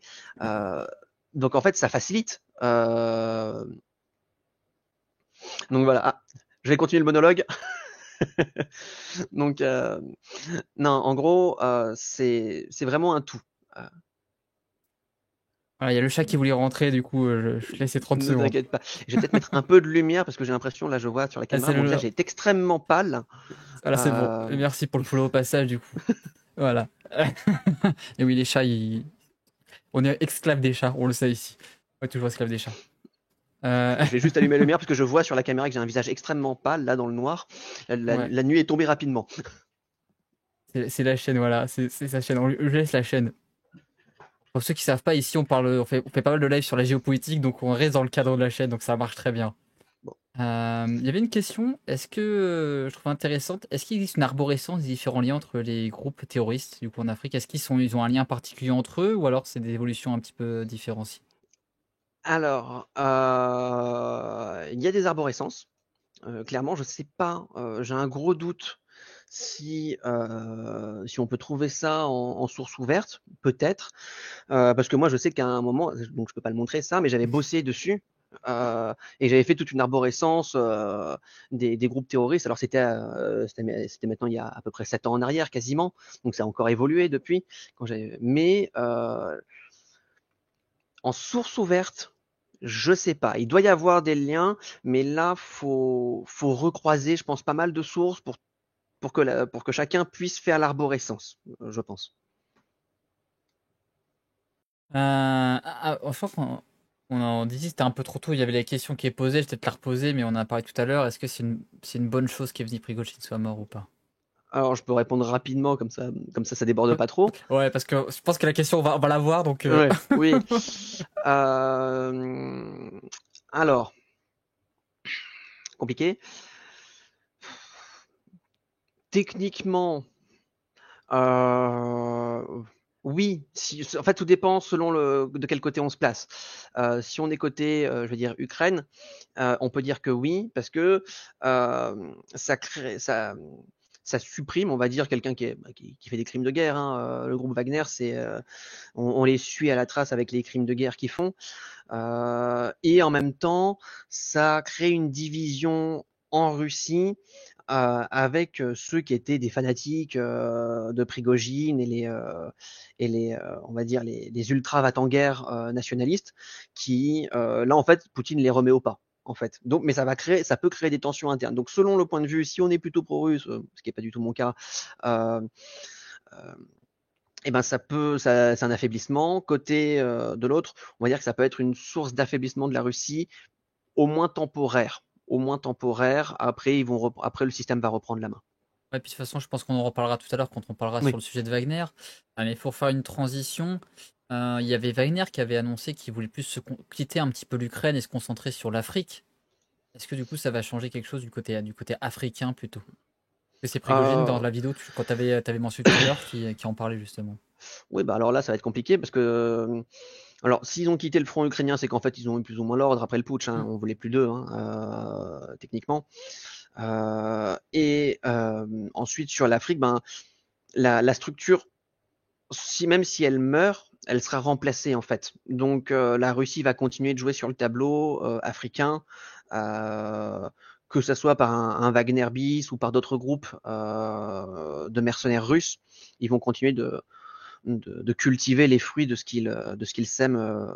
Donc en fait, ça facilite. Donc voilà. Ah, je vais continuer le monologue. Donc non, en gros, c'est vraiment un tout. Euh, Voilà, il y a le chat qui voulait rentrer, du coup, je laissais 30 Ne secondes. t'inquiète pas. Je vais peut-être mettre un peu de lumière parce que j'ai l'impression, là, je vois sur la Ah, caméra, mon visage est extrêmement pâle. voilà, c'est bon. Euh, Merci pour le follow au passage, du coup. Voilà. Et oui, les chats, on est esclave des chats, on le sait ici. On est toujours esclave des chats. je vais juste allumer la lumière parce que je vois sur la caméra que j'ai un visage extrêmement pâle, là, dans le noir. Ouais, La nuit est tombée rapidement. c'est la chaîne, voilà. C'est sa chaîne. Je laisse la chaîne. Pour ceux qui savent pas, ici, on fait pas mal de live sur la géopolitique, donc on reste dans le cadre de la chaîne, donc ça marche très bien. Bon. Il y avait une question, est-ce que je trouve intéressante, est-ce qu'il existe une arborescence des différents liens entre les groupes terroristes du coup en Afrique? Est-ce ils ont un lien particulier entre eux ou alors c'est des évolutions un petit peu différenciées? Alors, il y a des arborescences. Clairement, je sais pas, j'ai un gros doute si on peut trouver ça en source ouverte, peut-être. Parce que moi, je sais qu'à un moment, donc je peux pas le montrer ça, mais j'avais bossé dessus. Et j'avais fait toute une arborescence des groupes terroristes. Alors c'était maintenant il y a à peu près 7 ans en arrière, quasiment. Donc ça a encore évolué depuis. Mais en source ouverte, je sais pas. Il doit y avoir des liens, mais là, faut recroiser, je pense, pas mal de sources pour que chacun puisse faire l'arborescence, je pense. Je pense qu'on en dit c'était un peu trop tôt, il y avait la question qui est posée, je vais peut-être la reposer, mais on en a parlé tout à l'heure, est-ce que c'est une bonne chose qu'Evgeny Prigojine soit mort ou pas? Alors, je peux répondre rapidement, ça déborde pas trop. Ouais, parce que je pense que la question, on va la voir, donc... Ouais, oui. Euh, alors, compliqué. Techniquement, euh, oui. En fait, tout dépend selon de quel côté on se place. Si on est côté, je veux dire, Ukraine, on peut dire que oui, parce que ça crée, ça supprime, on va dire, quelqu'un qui fait des crimes de guerre. Hein. Le groupe Wagner, on les suit à la trace avec les crimes de guerre qu'ils font. Et en même temps, ça crée une division en Russie avec ceux qui étaient des fanatiques de Prigojine on va dire les ultra va-t-en-guerre nationalistes qui là en fait Poutine les remet au pas en fait. Donc mais ça peut créer des tensions internes. Donc selon le point de vue, si on est plutôt pro-russe, ce qui est pas du tout mon cas, euh, euh, et ben c'est un affaiblissement. Côté de l'autre, on va dire que ça peut être une source d'affaiblissement de la Russie, au moins temporaire. Au moins temporaire. Après, après le système va reprendre la main. Ouais, puis de toute façon, je pense qu'on en reparlera tout à l'heure quand on parlera sur Oui. le sujet de Wagner. Mais pour faire une transition, il y avait Wagner qui avait annoncé qu'il voulait plus quitter un petit peu l'Ukraine et se concentrer sur l'Afrique. Est-ce que du coup, ça va changer quelque chose du côté africain plutôt? Parce que c'est Prigojine dans Euh, la vidéo, quand tu avais mentionné tout à l'heure, qui en parlait justement. oui, bah alors là, ça va être compliqué parce que alors s'ils ont quitté le front ukrainien, c'est qu'en fait ils ont eu plus ou moins l'ordre après le putsch. Hein, Mm. on voulait plus d'eux, hein, techniquement. Ensuite sur l'Afrique, ben la structure, même si elle meurt, elle sera remplacée en fait. Donc la Russie va continuer de jouer sur le tableau africain, euh, que ce soit par un Wagner bis ou par d'autres groupes de mercenaires russes. Ils vont continuer de cultiver les fruits de ce qu'ils sèment,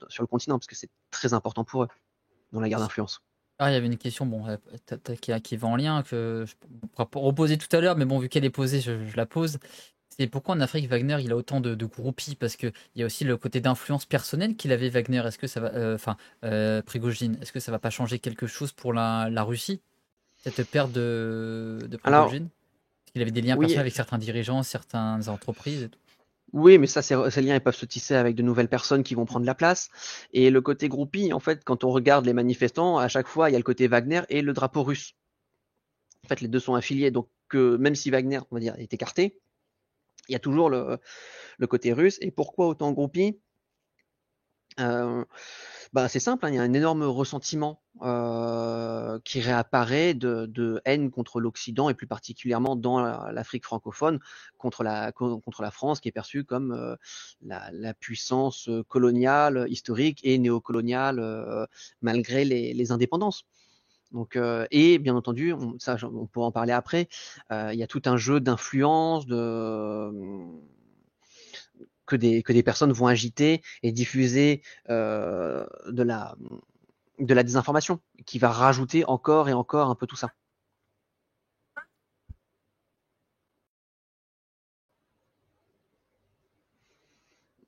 sur le continent, parce que c'est très important pour eux dans la guerre d'influence. Ah, il y avait une question bon, qui va en lien, que je pourrais pas reposer tout à l'heure, mais bon, vu qu'elle est posée, je la pose. C'est pourquoi en Afrique, Wagner, il a autant de groupies, parce qu'il y a aussi le côté d'influence personnelle qu'il avait, Wagner. Est-ce que ça va, Prigojine, est-ce que ça va pas changer quelque chose pour la Russie, cette perte de Alors, Prigojine? Parce qu'il avait des liens oui, personnels avec certains dirigeants, certaines entreprises et tout. oui, mais ça, ces liens, ils peuvent se tisser avec de nouvelles personnes qui vont prendre la place. Et le côté groupie, en fait, quand on regarde les manifestants, à chaque fois, il y a le côté Wagner et le drapeau russe. En fait, les deux sont affiliés, donc même si Wagner, on va dire, est écarté, il y a toujours le côté russe. Et pourquoi autant groupie? Euh, Bah, c'est simple, hein, il y a un énorme ressentiment qui réapparaît de haine contre l'Occident et plus particulièrement dans l'Afrique francophone contre la France qui est perçue comme la puissance coloniale, historique et néocoloniale malgré les indépendances. Donc, et bien entendu, on pourra en parler après, il y a tout un jeu d'influence, que des personnes vont agiter et diffuser de la désinformation, qui va rajouter encore et encore un peu tout ça.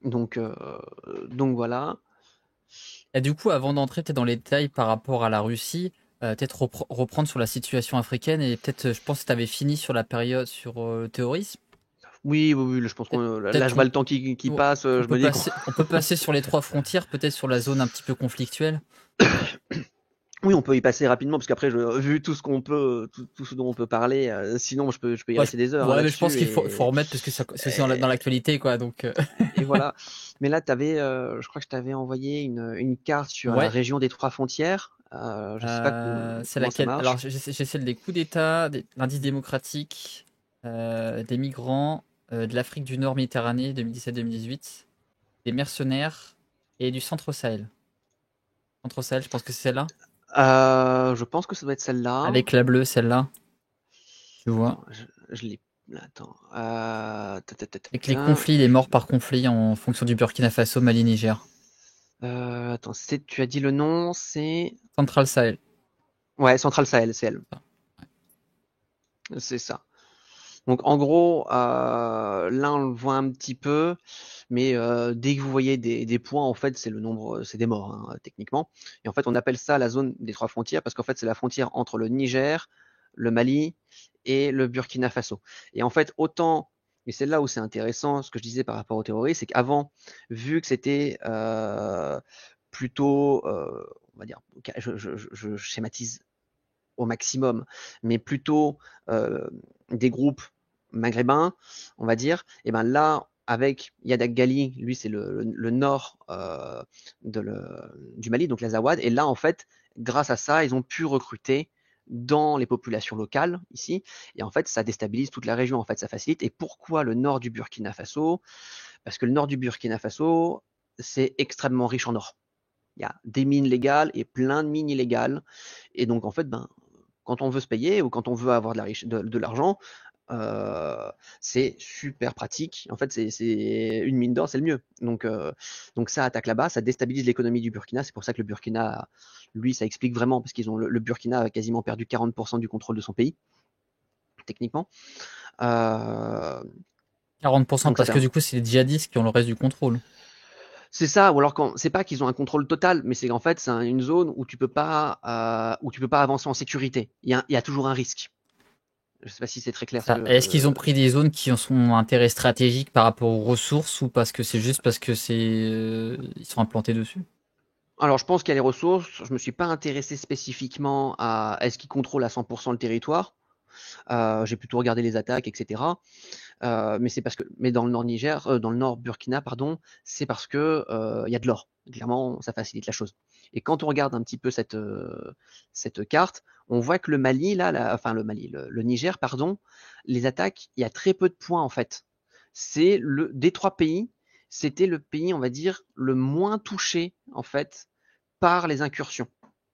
Donc voilà. Et du coup, avant d'entrer peut-être dans les détails par rapport à la Russie, peut-être reprendre sur la situation africaine et peut-être, je pense que tu avais fini sur la période sur le terrorisme. Oui, oui, oui, je pense Peut-être que là, je peut-être vois le temps qui passe, je me dis qu'on... on peut passer sur les trois frontières, peut-être sur la zone un petit peu conflictuelle. Oui, on peut y passer rapidement, parce qu'après, vu tout ce qu'on peut, tout ce dont on peut parler, sinon je peux y Ouais, rester des heures, hein, ouais, mais je pense là-dessus. qu'il faut remettre parce que c'est aussi dans l'actualité, quoi. Donc, Et voilà. Mais là, je crois que je t'avais envoyé une carte sur la ouais. région des trois frontières. Je sais pas C'est comment ça laquelle? Alors, marche. j'ai celle des coups d'État, l'indice démocratique, des migrants, de l'Afrique du Nord Méditerranée 2017-2018, des mercenaires et du Centre Sahel. Centre Sahel, je pense que c'est celle-là. Je pense que ça doit être celle-là. Avec la bleue, celle-là, tu vois. Attends, je l'ai. Attends. Avec les conflits, les morts par conflit en fonction du Burkina Faso, Mali, Niger. Attends, tu as dit le nom, c'est... Central Sahel. Ouais, Central Sahel, c'est elle. C'est ça. Donc en gros, là on le voit un petit peu, mais dès que vous voyez des points, en fait, c'est le nombre, c'est des morts, hein, techniquement. Et en fait, on appelle ça la zone des trois frontières parce qu'en fait, c'est la frontière entre le Niger, le Mali et le Burkina Faso. Et en fait, autant, et c'est là où c'est intéressant, ce que je disais par rapport aux terroristes, c'est qu'avant, vu que c'était plutôt, on va dire, je schématise au maximum, mais plutôt des groupes maghrébins, on va dire, et ben là, avec Yadak Gali, lui c'est le nord du Mali, donc l'Azawad, et là en fait, grâce à ça, ils ont pu recruter dans les populations locales ici, et en fait ça déstabilise toute la région, en fait ça facilite. Et pourquoi le nord du Burkina Faso? Parce que le nord du Burkina Faso, c'est extrêmement riche en or. Il y a des mines légales et plein de mines illégales, et donc en fait, ben, quand on veut se payer ou quand on veut avoir de l'argent, c'est super pratique. En fait, c'est une mine d'or, c'est le mieux. Donc ça attaque là-bas, ça déstabilise l'économie du Burkina. C'est pour ça que le Burkina, lui, ça explique vraiment, parce qu'ils ont le Burkina a quasiment perdu 40% du contrôle de son pays, techniquement. 40% Donc ça parce fait que du coup, c'est les djihadistes qui ont le reste du contrôle. C'est ça, ou alors c'est pas qu'ils ont un contrôle total, mais c'est qu'en fait c'est une zone où tu peux pas avancer en sécurité. Il y a toujours un risque. Je sais pas si c'est très clair ce Ça. que. Est-ce qu'ils ont pris des zones qui en sont un intérêt stratégique par rapport aux ressources ou parce que c'est juste parce que ils sont implantés dessus? Alors je pense qu'il y a les ressources. Je me suis pas intéressé spécifiquement à est-ce qu'ils contrôlent à 100% le territoire. J'ai plutôt regardé les attaques, etc. Mais c'est parce que, mais dans le nord Niger, dans le nord Burkina, pardon, c'est parce que il y a de l'or. Clairement, ça facilite la chose. Et quand on regarde un petit peu cette carte, on voit que le Mali, là, enfin le Mali, le Niger, pardon, les attaques, il y a très peu de points en fait. C'est des trois pays, c'était le pays, on va dire, le moins touché en fait par les incursions,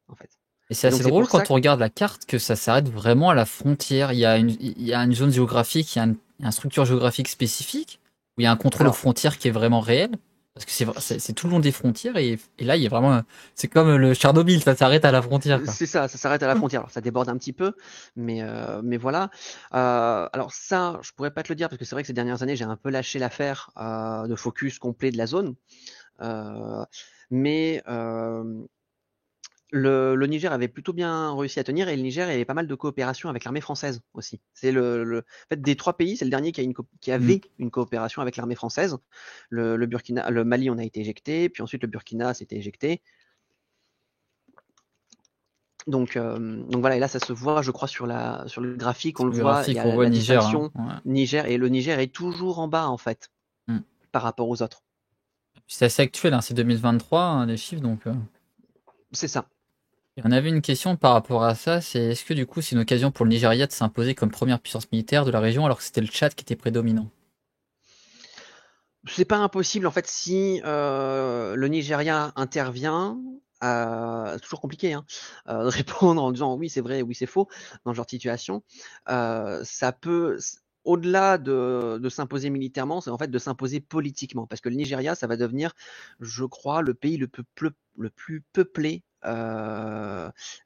en fait. Et c'est Et donc assez c'est drôle pour ça. quand on regarde la carte que ça s'arrête vraiment à la frontière. Il y a une zone géographique, il y a une structure géographique spécifique où il y a un contrôle aux Alors frontières qui est vraiment réel. Parce que c'est tout le long des frontières et là, il y a vraiment. C'est comme le Tchernobyl, ça s'arrête à la frontière, quoi. c'est ça s'arrête à la frontière. Alors ça déborde un petit peu, mais voilà. Alors ça, je pourrais pas te le dire parce que c'est vrai que ces dernières années, j'ai un peu lâché l'affaire de focus complet de la zone. Euh, mais le Niger avait plutôt bien réussi à tenir, et le Niger avait pas mal de coopération avec l'armée française aussi. C'est en fait, des trois pays, c'est le dernier qui Mm. avait une coopération avec l'armée française. Le Mali, on a été éjecté, puis ensuite le Burkina s'était éjecté. Donc voilà, et là ça se voit, je crois, sur le graphique, on Sur le le voit, il y graphique, on a voit la Niger, hein. distinction Ouais. Niger, et le Niger est toujours en bas en fait, Mm. par rapport aux autres. C'est assez actuel, hein, c'est 2023, hein, les chiffres, donc. C'est ça. Et on avait une question par rapport à ça, c'est est-ce que du coup c'est une occasion pour le Nigeria de s'imposer comme première puissance militaire de la région alors que c'était le Tchad qui était prédominant? C'est pas impossible en fait si le Nigeria intervient. C'est toujours compliqué, hein, de répondre en disant oui c'est vrai, oui c'est faux dans ce genre de situation. Ça peut, au-delà de s'imposer militairement, c'est en fait de s'imposer politiquement. Parce que le Nigeria, ça va devenir, je crois, le pays le plus peuplé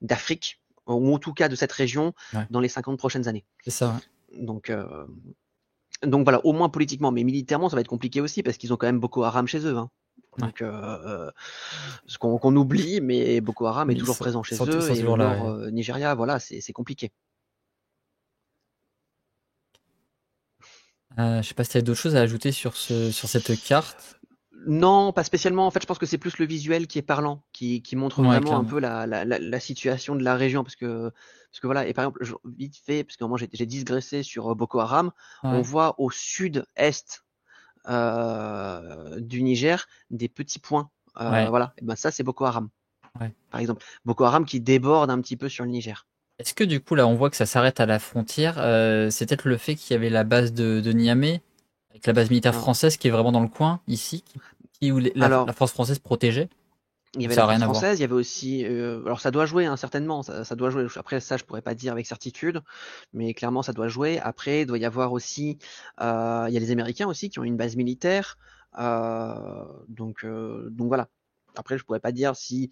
d'Afrique, ou en tout cas de cette région, Ouais, dans les 50 prochaines années. c'est ça. Ouais. Donc, euh, donc voilà, au moins politiquement, mais militairement, ça va être compliqué aussi, parce qu'ils ont quand même Boko Haram chez eux. Hein. Ouais. Donc, ce qu'on oublie, mais Boko Haram est Mais toujours présent ils chez sont, ils eux, sont et le toujours là. nord Ouais. Nigeria, voilà, c'est compliqué. Je sais pas si tu as d'autres choses à ajouter sur cette carte. Non, pas spécialement. En fait, je pense que c'est plus le visuel qui est parlant, qui montre Ouais, vraiment un clairement. peu la situation de la région. Parce que voilà, et par exemple, vite fait, parce que moi j'ai digressé sur Boko Haram, on Ouais, voit au sud-est du Niger des petits points. ouais, Voilà, et ben ça c'est Boko Haram, ouais. par exemple. Boko Haram qui déborde un petit peu sur le Niger. Est-ce que du coup, là, on voit que ça s'arrête à la frontière? C'est peut-être le fait qu'il y avait la base de Niamey, avec la base militaire Alors, française qui est vraiment dans le coin, ici, où la alors force française protégeait, il y ou avait ça la n'a force rien à voir? française, il y avait aussi, alors ça doit jouer, hein, certainement, ça doit jouer. Après ça, je pourrais pas dire avec certitude, mais clairement ça doit jouer. Après, il doit y avoir aussi, il y a les Américains aussi qui ont une base militaire, donc voilà. Après, je pourrais pas dire si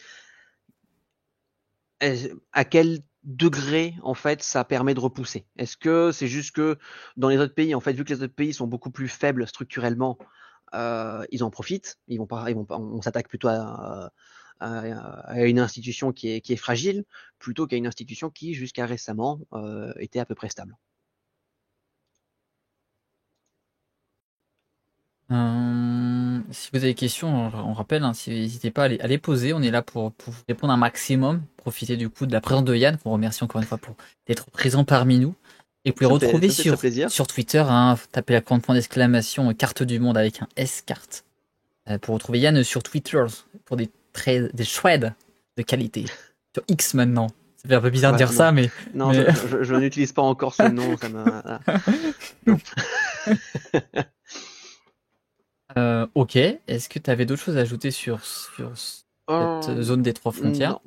à quel degré en fait ça permet de repousser. Est-ce que c'est juste que dans les autres pays, en fait, vu que les autres pays sont beaucoup plus faibles structurellement, ils en profitent, ils vont pas, on s'attaque plutôt à une institution qui est fragile, plutôt qu'à une institution qui, jusqu'à récemment, était à peu près stable. Si vous avez des questions, on rappelle, hein, n'hésitez pas à les poser. On est là pour vous répondre un maximum. Profitez du coup de la présence de Yann, qu'on remercie encore une fois pour d'être présent parmi nous. Et vous pouvez retrouver Ça me fait très plaisir. sur Twitter, hein, tapez la grande point d'exclamation carte du monde avec un S carte. Pour retrouver Yann sur Twitter pour des threads de qualité. Sur X maintenant. Ça fait un peu bizarre de Ouais, dire ça, non, mais... je n'utilise pas encore ce nom, ça me, non. Ok. Est-ce que tu avais d'autres choses à ajouter sur cette zone des trois frontières? Non.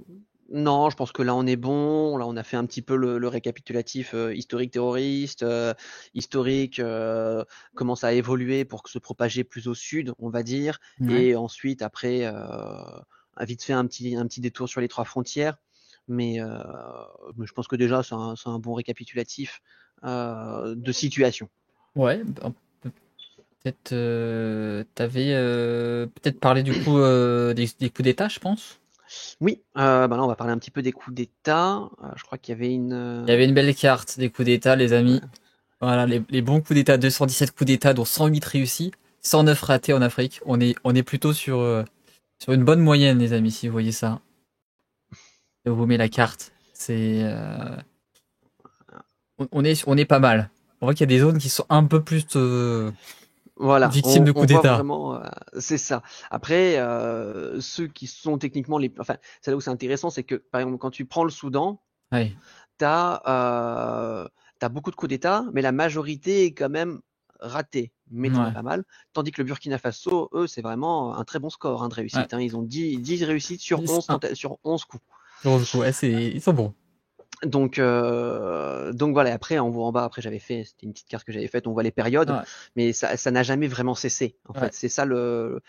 Non, je pense que là on est bon. Là on a fait un petit peu le récapitulatif historique terroriste, historique, comment ça a évolué pour se propager plus au sud, on va dire. Ouais. Et ensuite, après, vite fait un petit détour sur les trois frontières. Mais je pense que déjà c'est un bon récapitulatif de situation. Ouais, bah, peut-être t'avais peut-être parlé du coup des coups d'État, je pense. Oui, bah là on va parler un petit peu des coups d'État. Je crois qu'il y avait une. Il y avait une belle carte des coups d'État, les amis. Ouais. Voilà, les bons coups d'État, 217 coups d'État, dont 108 réussis, 109 ratés en Afrique. On est plutôt sur une bonne moyenne, les amis, si vous voyez ça. Et on vous met la carte. On est pas mal. On voit qu'il y a des zones qui sont un peu plus Voilà, victimes de on coups voit d'État. vraiment, c'est ça. Après, ceux qui sont techniquement enfin, c'est là où c'est intéressant, c'est que, par exemple, quand tu prends le Soudan, Ouais, t'as as beaucoup de coups d'État, mais la majorité est quand même ratée, mais t'en as ouais, pas mal. Tandis que le Burkina Faso, eux, c'est vraiment un très bon score, hein, de ouais. réussite, hein. Ils ont 10 réussites sur 11 1. sur 11 coups. Sur le coup, ouais, ils sont bons. Donc voilà, après, on voit en bas, après c'était une petite carte que j'avais faite, on voit les périodes, Ouais, mais ça n'a jamais vraiment cessé. En ouais. fait, c'est ça le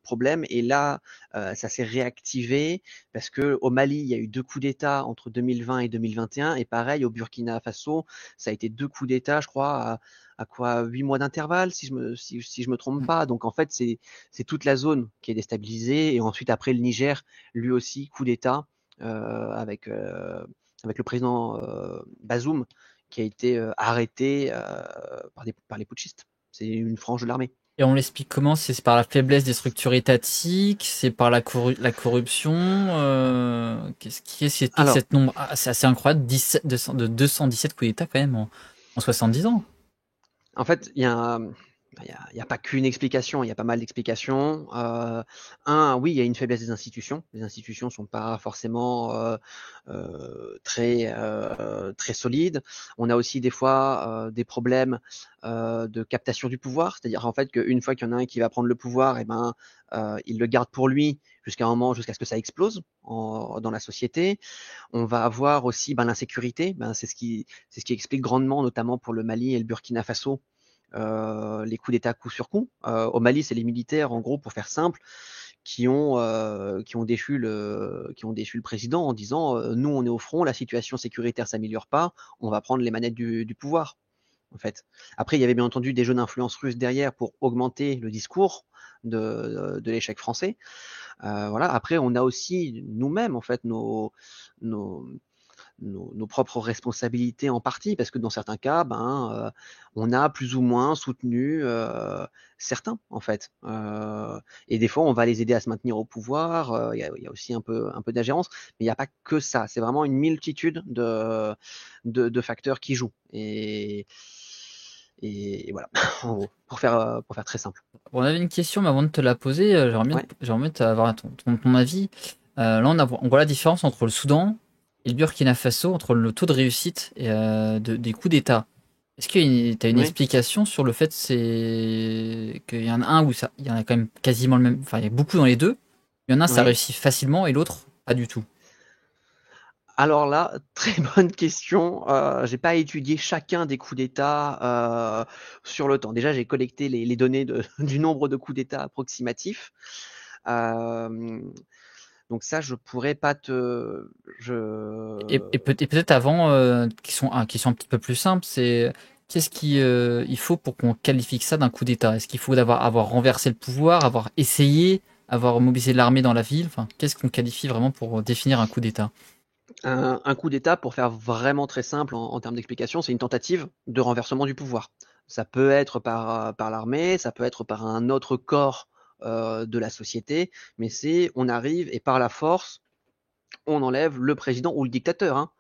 problème. Et là, ça s'est réactivé parce que au Mali, il y a eu deux coups d'État entre 2020 et 2021, et pareil, au Burkina Faso, ça a été deux coups d'État, je crois, à quoi 8 mois d'intervalle, si je me trompe Mm. pas. Donc en fait, c'est toute la zone qui est déstabilisée, et ensuite après le Niger, lui aussi, coup d'État avec le président Bazoum qui a été arrêté par les putschistes. C'est une frange de l'armée. Et on l'explique comment? C'est par la faiblesse des structures étatiques, c'est par la corruption. Qu'est-ce qui explique Alors, cette nombre? Ah, c'est assez incroyable, 217 coups d'État quand même en 70 ans. en fait, il y a Il y a pas qu'une explication, il y a pas mal d'explications. Oui, il y a une faiblesse des institutions. Les institutions sont pas forcément très solides. On a aussi des fois des problèmes de captation du pouvoir, c'est-à-dire en fait qu'une fois qu'il y en a un qui va prendre le pouvoir, il le garde pour lui jusqu'à un moment, jusqu'à ce que ça explose dans la société. On va avoir aussi l'insécurité. C'est ce qui explique grandement, notamment pour le Mali et le Burkina Faso, les coups d'État coup sur coup. Au Mali, c'est les militaires, en gros, pour faire simple, qui ont déchu le président en disant nous, on est au front, la situation sécuritaire s'améliore pas, on va prendre les manettes du pouvoir. En fait. Après, il y avait bien entendu des jeux d'influence russe derrière pour augmenter le discours de l'échec français. Voilà. Après, on a aussi nous-mêmes, en fait, nos, nos propres responsabilités en partie, parce que dans certains cas, on a plus ou moins soutenu certains, en fait. Et des fois, on va les aider à se maintenir au pouvoir. Il y a aussi un peu d'ingérence, mais il n'y a pas que ça. C'est vraiment une multitude de facteurs qui jouent. Et voilà, en gros, pour faire très simple. On avait une question, mais avant de te la poser, j'aimerais bien avoir ton avis. Là, on voit la différence entre le Soudan et le Burkina Faso, entre le taux de réussite et, des coups d'État. Est-ce que tu as une Oui. explication sur le fait qu'il y en a un où il y en a quand même quasiment le même, enfin il y a beaucoup dans les deux. Il y en a un, ça Oui. réussit facilement et l'autre, pas du tout. Alors là, très bonne question. J'ai pas étudié chacun des coups d'État sur le temps. Déjà, j'ai collecté les données du nombre de coups d'État approximatifs. Donc ça, je pourrais pas te. Et peut-être avant, qui sont un petit peu plus simples, c'est qu'est-ce il faut pour qu'on qualifie ça d'un coup d'État? Est-ce qu'il faut avoir renversé le pouvoir, avoir essayé, avoir mobilisé l'armée dans la ville? Enfin, qu'est-ce qu'on qualifie vraiment pour définir un coup d'État? Un coup d'État, pour faire vraiment très simple en termes d'explication, c'est une tentative de renversement du pouvoir. Ça peut être par l'armée, ça peut être par un autre corps de la société, mais on arrive et par la force, on enlève le président ou le dictateur. Hein.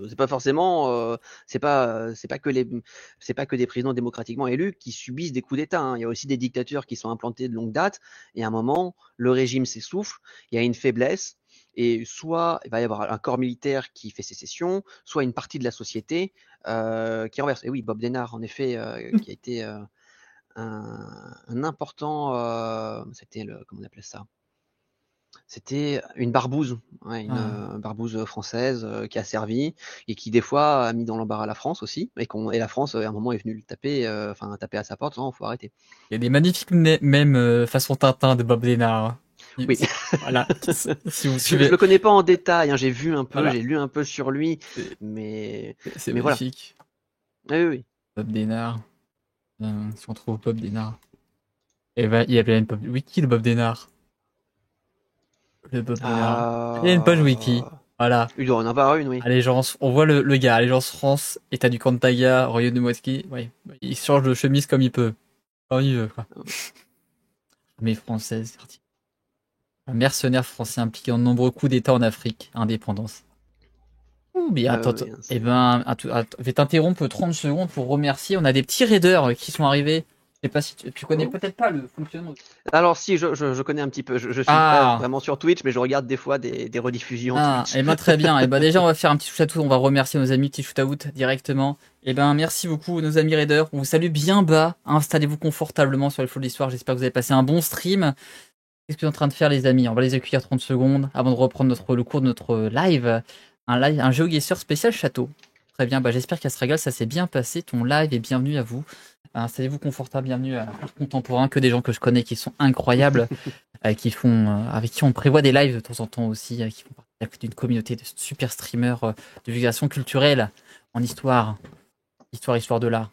C'est pas forcément, c'est pas que des présidents démocratiquement élus qui subissent des coups d'État. Hein. Il y a aussi des dictatures qui sont implantées de longue date, et à un moment, le régime s'essouffle, il y a une faiblesse, et soit il va y avoir un corps militaire qui fait sécession, soit une partie de la société qui renverse. Et oui, Bob Denard, en effet, qui a été un important, c'était comment on appelait ça? C'était une barbouze, ouais, une Ah. barbouze française qui a servi et qui des fois a mis dans l'embarras la France aussi, et la France à un moment est venue le taper, taper à sa porte, non, faut arrêter. Il y a des magnifiques mèmes façon Tintin de Bob Denard. Oui, Voilà, si vous je suivez, le connais pas en détail, hein, j'ai vu un peu, voilà, j'ai lu un peu sur lui, c'est mais c'est voilà. magnifique. Oui, oui, oui. Bob Denard, si on trouve Bob Denard. Et ben, il y avait une wiki de Bob Denard. Le Bob Denard. Il y a une page wiki. Voilà. Il doit en avoir une, oui. Allégeance, on voit le gars, Allégeance France, État du Cantaga, Royaume de Moisky. Ouais, il change de chemise comme il peut. Comme il veut, quoi. Armée française. Un mercenaire français impliqué dans de nombreux coups d'État en Afrique. Indépendance. Ouh, mais attends, Oui, hein, eh ben, je vais t'interrompre 30 secondes pour remercier. On a des petits raiders qui sont arrivés. Je sais pas si tu connais Oh. peut-être pas le fonctionnement. Alors si, je connais un petit peu, je suis pas Ah, vraiment sur Twitch, mais je regarde des fois des rediffusions ah, Twitch. eh ben très bien. Eh ben déjà, on va faire un petit shoot-out. On va remercier nos amis petit shoot-out directement. Eh ben merci beaucoup nos amis raiders. On vous salue bien bas. Installez-vous confortablement sur les flots de l'histoire. J'espère que vous avez passé un bon stream. Qu'est-ce que vous êtes en train de faire les amis? On va les accueillir 30 secondes avant de reprendre le cours de notre live. Un GeoGuessr spécial château. Très bien, j'espère qu'Astragal, ça s'est bien passé. Ton live et bienvenue à vous. Installez-vous confortable, bienvenue à l'art contemporain, que des gens que je connais qui sont incroyables, avec qui on prévoit des lives de temps en temps aussi, qui font partie d'une communauté de super streamers de vulgarisation culturelle en histoire de l'art.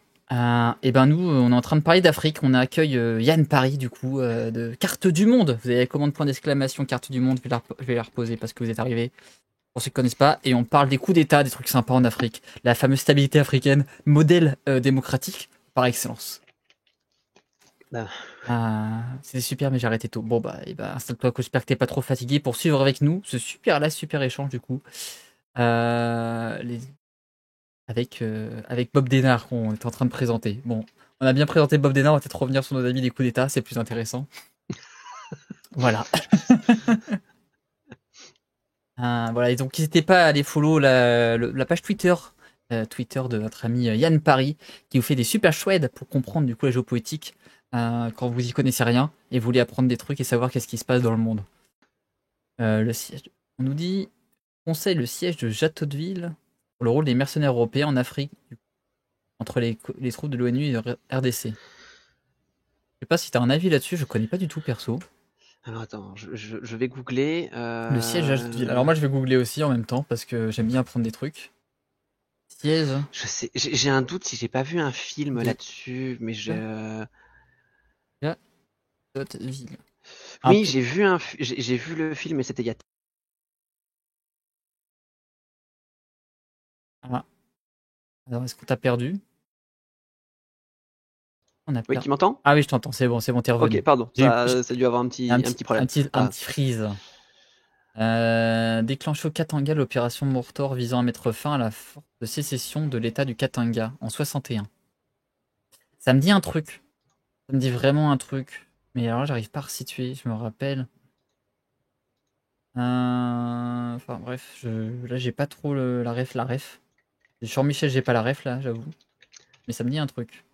Et ben nous, on est en train de parler d'Afrique. On accueille Yann Paris, du coup, de Carte du Monde. Vous avez combien de points d'exclamation Carte du Monde? Je vais la reposer parce que vous êtes arrivés. Pour ceux qui ne connaissent pas, et on parle des coups d'État, des trucs sympas en Afrique. La fameuse stabilité africaine, modèle démocratique par excellence. C'était super, mais j'ai arrêté tôt. Bon, installe-toi, j'espère que t'es pas trop fatigué pour suivre avec nous ce super échange, du coup. Avec Bob Denard qu'on est en train de présenter. Bon, On a bien présenté Bob Denard, on va peut-être revenir sur nos amis des coups d'État, c'est plus intéressant. Voilà. Voilà, et donc n'hésitez pas à aller follow la page Twitter, Twitter de notre ami Yann Paris, qui vous fait des super chouettes pour comprendre du coup la géopolitique quand vous y connaissez rien et vous voulez apprendre des trucs et savoir qu'est-ce qui se passe dans le monde. Le siège, on nous dit conseille le siège de Jadotville pour le rôle des mercenaires européens en Afrique, entre les troupes de l'ONU et de RDC. Je sais pas si tu as un avis là-dessus, je connais pas du tout perso. Alors attends, je vais googler. Le siège de Jadotville. Alors moi je vais googler aussi en même temps parce que j'aime bien apprendre des trucs. Siège Je sais, j'ai un doute si j'ai pas vu un film de là-dessus, mais je. Jadotville. Oui, j'ai vu le film, mais c'était il y a. Ah. Alors est-ce qu'on t'a perdu? On a Oui, perdu. tu m'entends? Ah oui, je t'entends, c'est bon, t'es Ok, revenu. pardon, J'ai eu ça a dû avoir un petit problème. un Ah, petit freeze. Déclenché au Katanga l'opération Mortor visant à mettre fin à la forte sécession de l'État du Katanga en 61. Ça me dit un truc. Ça me dit vraiment un truc. Mais alors j'arrive pas à resituer, je me rappelle. Enfin bref, là j'ai pas trop la ref. Sur Michel, j'ai pas la ref là, j'avoue. Mais ça me dit un truc.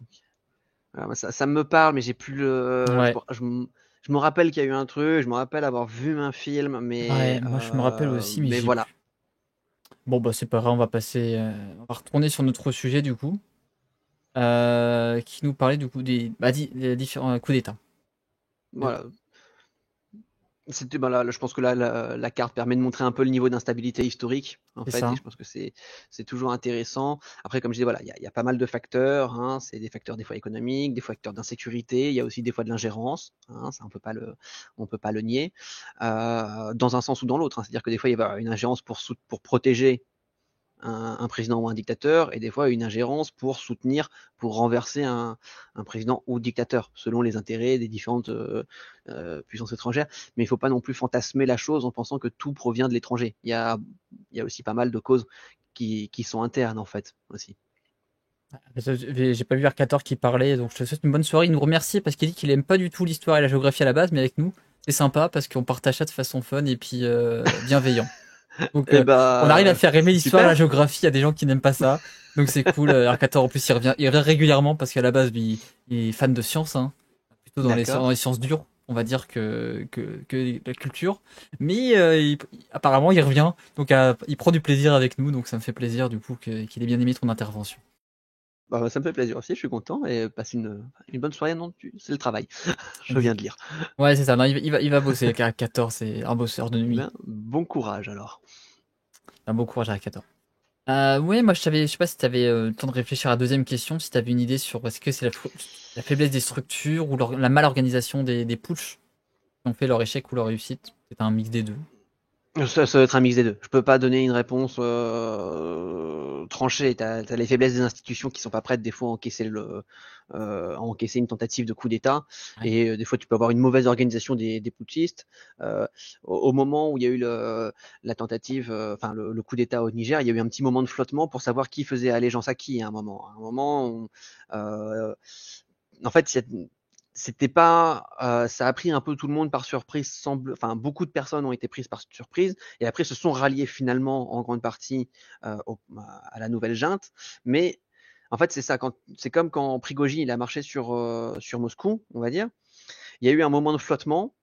ça me parle, mais j'ai plus le. Ouais. Je me rappelle qu'il y a eu un truc, je me rappelle avoir vu un film, Ouais, moi je me rappelle aussi, mais mais j'ai voilà. plus. Bon bah c'est pas grave, on va passer. On va retourner sur notre sujet du coup. Qui nous parlait du coup des différents coups d'État. Euh, Voilà. C'était, bah là, je pense que là, la carte permet de montrer un peu le niveau d'instabilité historique, en C'est fait, et ça. je pense que c'est toujours intéressant. Après, comme je disais, voilà, il y a pas mal de facteurs, hein, c'est des facteurs des fois économiques, des facteurs d'insécurité, il y a aussi des fois de l'ingérence, hein, ça on peut pas le nier, dans un sens ou dans l'autre, hein. C'est-à-dire que des fois, il y a une ingérence pour protéger un président ou un dictateur, et des fois une ingérence pour soutenir, pour renverser un président ou dictateur, selon les intérêts des différentes puissances étrangères. Mais il ne faut pas non plus fantasmer la chose en pensant que tout provient de l'étranger. Il y a aussi pas mal de causes qui sont internes, en fait, aussi. J'ai pas vu R14 qui parlait, donc je te souhaite une bonne soirée. Il nous remercie parce qu'il dit qu'il aime pas du tout l'histoire et la géographie à la base, mais avec nous, c'est sympa parce qu'on partage ça de façon fun et puis bienveillant. Donc Eh on arrive à ben, faire aimer l'histoire et la super. géographie à des gens qui n'aiment pas ça. Donc c'est cool. R14 en plus il revient régulièrement parce qu'à la base il est fan de sciences, hein, plutôt dans D'accord. les sciences dures, on va dire que la culture. Mais apparemment il revient, donc il prend du plaisir avec nous, donc ça me fait plaisir du coup qu'il ait bien aimé ton intervention. Bah, ça me fait plaisir aussi, je suis content, et passe une bonne soirée. Non, c'est le travail. Je viens de lire. Ouais, c'est ça. Non, il va bosser. Car 14, c'est un bosseur de Eh nuit. ben, bon courage alors. Un bon courage à 14. Ouais, moi, je sais pas si tu avais le temps de réfléchir à la deuxième question, si tu avais une idée sur est-ce que c'est la faiblesse des structures ou la mal-organisation des putsch qui ont fait leur échec ou leur réussite. C'est un mix des deux. Ça va être un mix des deux. Je peux pas donner une réponse tranchée. T'as les faiblesses des institutions qui sont pas prêtes des fois à encaisser une tentative de coup d'État, Ouais. et des fois tu peux avoir une mauvaise organisation des putschistes. Au moment où il y a eu la tentative, enfin le coup d'État au Niger, il y a eu un petit moment de flottement pour savoir qui faisait allégeance à qui à un moment. À un moment, en fait, c'était pas, ça a pris un peu tout le monde par surprise, enfin beaucoup de personnes ont été prises par surprise, et après se sont ralliées finalement en grande partie à la nouvelle junte. Mais en fait, c'est ça, c'est comme quand Prigogine il a marché sur Moscou, on va dire. Il y a eu un moment de flottement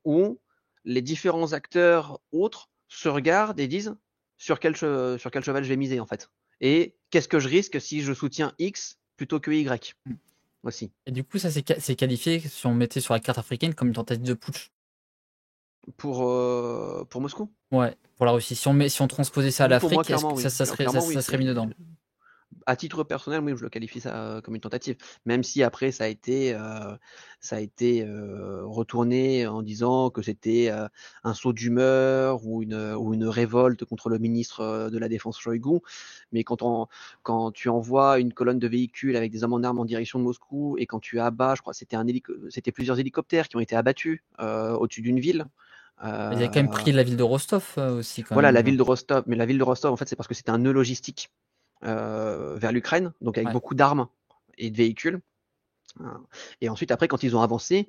où les différents acteurs autres se regardent et disent sur quel cheval je vais miser en fait, et qu'est-ce que je risque si je soutiens X plutôt que Y aussi. Et du coup, ça c'est qualifié, si on mettait sur la carte africaine, comme une tentative de putsch. Pour Moscou. Ouais, pour la Russie. Si on transposait ça à Oui, pour moi, l'Afrique, est-ce clairement, que oui. Clairement, oui. ça serait mis dedans? À titre personnel, oui, je le qualifie ça comme une tentative. Même si après, ça a été retourné en disant que c'était un saut d'humeur ou une révolte contre le ministre de la Défense Shoigu. Mais quand tu envoies une colonne de véhicules avec des hommes en armes en direction de Moscou, et quand tu abats, je crois que c'était plusieurs hélicoptères qui ont été abattus au-dessus d'une ville. Ils avaient quand même pris la ville de Rostov aussi, quand Voilà, même. la ville de Rostov. Mais la ville de Rostov, en fait, c'est parce que c'était un nœud logistique vers l'Ukraine, donc avec Ouais. beaucoup d'armes et de véhicules. Voilà. Et ensuite, après, quand ils ont avancé,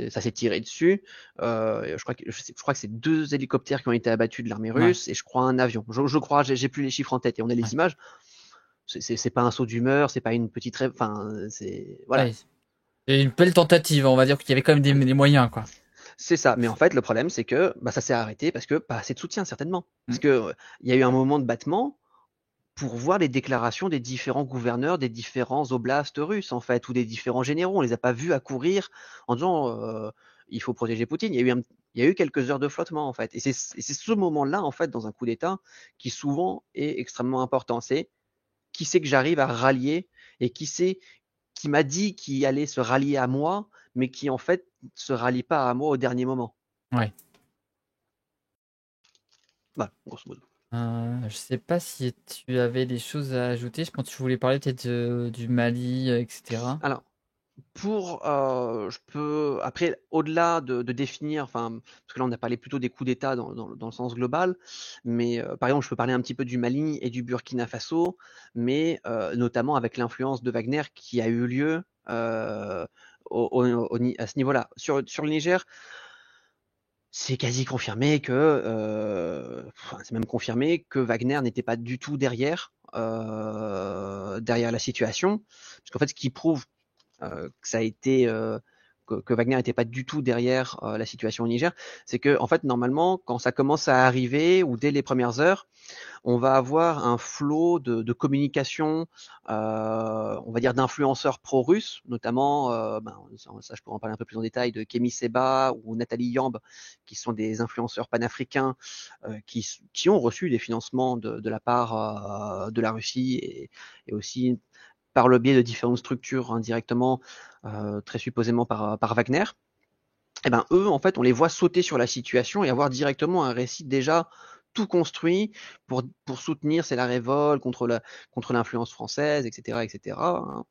ça s'est tiré dessus. Je crois que c'est 2 hélicoptères qui ont été abattus de l'armée Ouais, russe et je crois un avion. Je crois, j'ai plus les chiffres en tête et on a ouais. les images. C'est pas un saut d'humeur, c'est pas une petite rêve. Enfin, c'est voilà, Ouais. Et une belle tentative, on va dire qu'il y avait quand même des moyens, quoi. c'est ça. Mais en fait, le problème, c'est que bah, ça s'est arrêté parce que pas assez de soutien, certainement. Parce Mm. que il y a eu un moment de battement pour voir les déclarations des différents gouverneurs des différents oblasts russes, en fait, ou des différents généraux. On les a pas vus accourir en disant il faut protéger Poutine. Il y a eu quelques heures de flottement, en fait. Et c'est ce moment-là, en fait, dans un coup d'État, qui souvent est extrêmement important. C'est qui c'est que j'arrive à rallier et qui c'est qui m'a dit qu'il allait se rallier à moi, mais qui, en fait, se rallie pas à moi au dernier moment. Ouais. Voilà, grosso modo. Je sais pas si tu avais des choses à ajouter. Je pense que tu voulais parler peut-être du Mali, etc. Alors, je peux après au-delà de définir, enfin, parce que là on a parlé plutôt des coups d'État dans le sens global, mais par exemple je peux parler un petit peu du Mali et du Burkina Faso, mais notamment avec l'influence de Wagner qui a eu lieu à ce niveau-là. Sur le Niger, c'est quasi confirmé que, enfin, c'est même confirmé que Wagner n'était pas du tout derrière la situation, parce qu'en fait ce qui prouve que ça a été que Wagner n'était pas du tout derrière la situation au Niger, c'est que en fait normalement quand ça commence à arriver ou dès les premières heures, on va avoir un flot de communication, on va dire d'influenceurs pro-russes, notamment, ça je pourrais en parler un peu plus en détail, de Kemi Seba ou Nathalie Yamb, qui sont des influenceurs panafricains qui ont reçu des financements de la part de la Russie et aussi par le biais de différentes structures indirectement, très supposément par Wagner. Et ben eux, en fait, on les voit sauter sur la situation et avoir directement un récit déjà tout construit pour soutenir c'est la révolte contre l'influence française, etc., etc. Hein.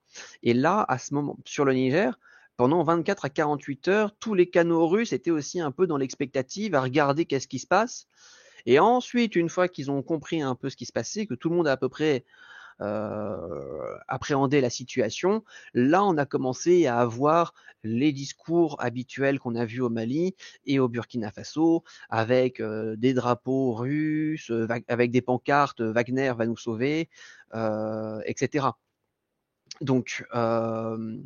Et là, à ce moment, sur le Niger, pendant 24 à 48 heures, tous les canaux russes étaient aussi un peu dans l'expectative à regarder qu'est-ce qui se passe. Et ensuite, une fois qu'ils ont compris un peu ce qui se passait, que tout le monde a à peu près appréhender la situation. Là, on a commencé à avoir les discours habituels qu'on a vus au Mali et au Burkina Faso, avec des drapeaux russes, avec des pancartes Wagner va nous sauver, etc. Donc, On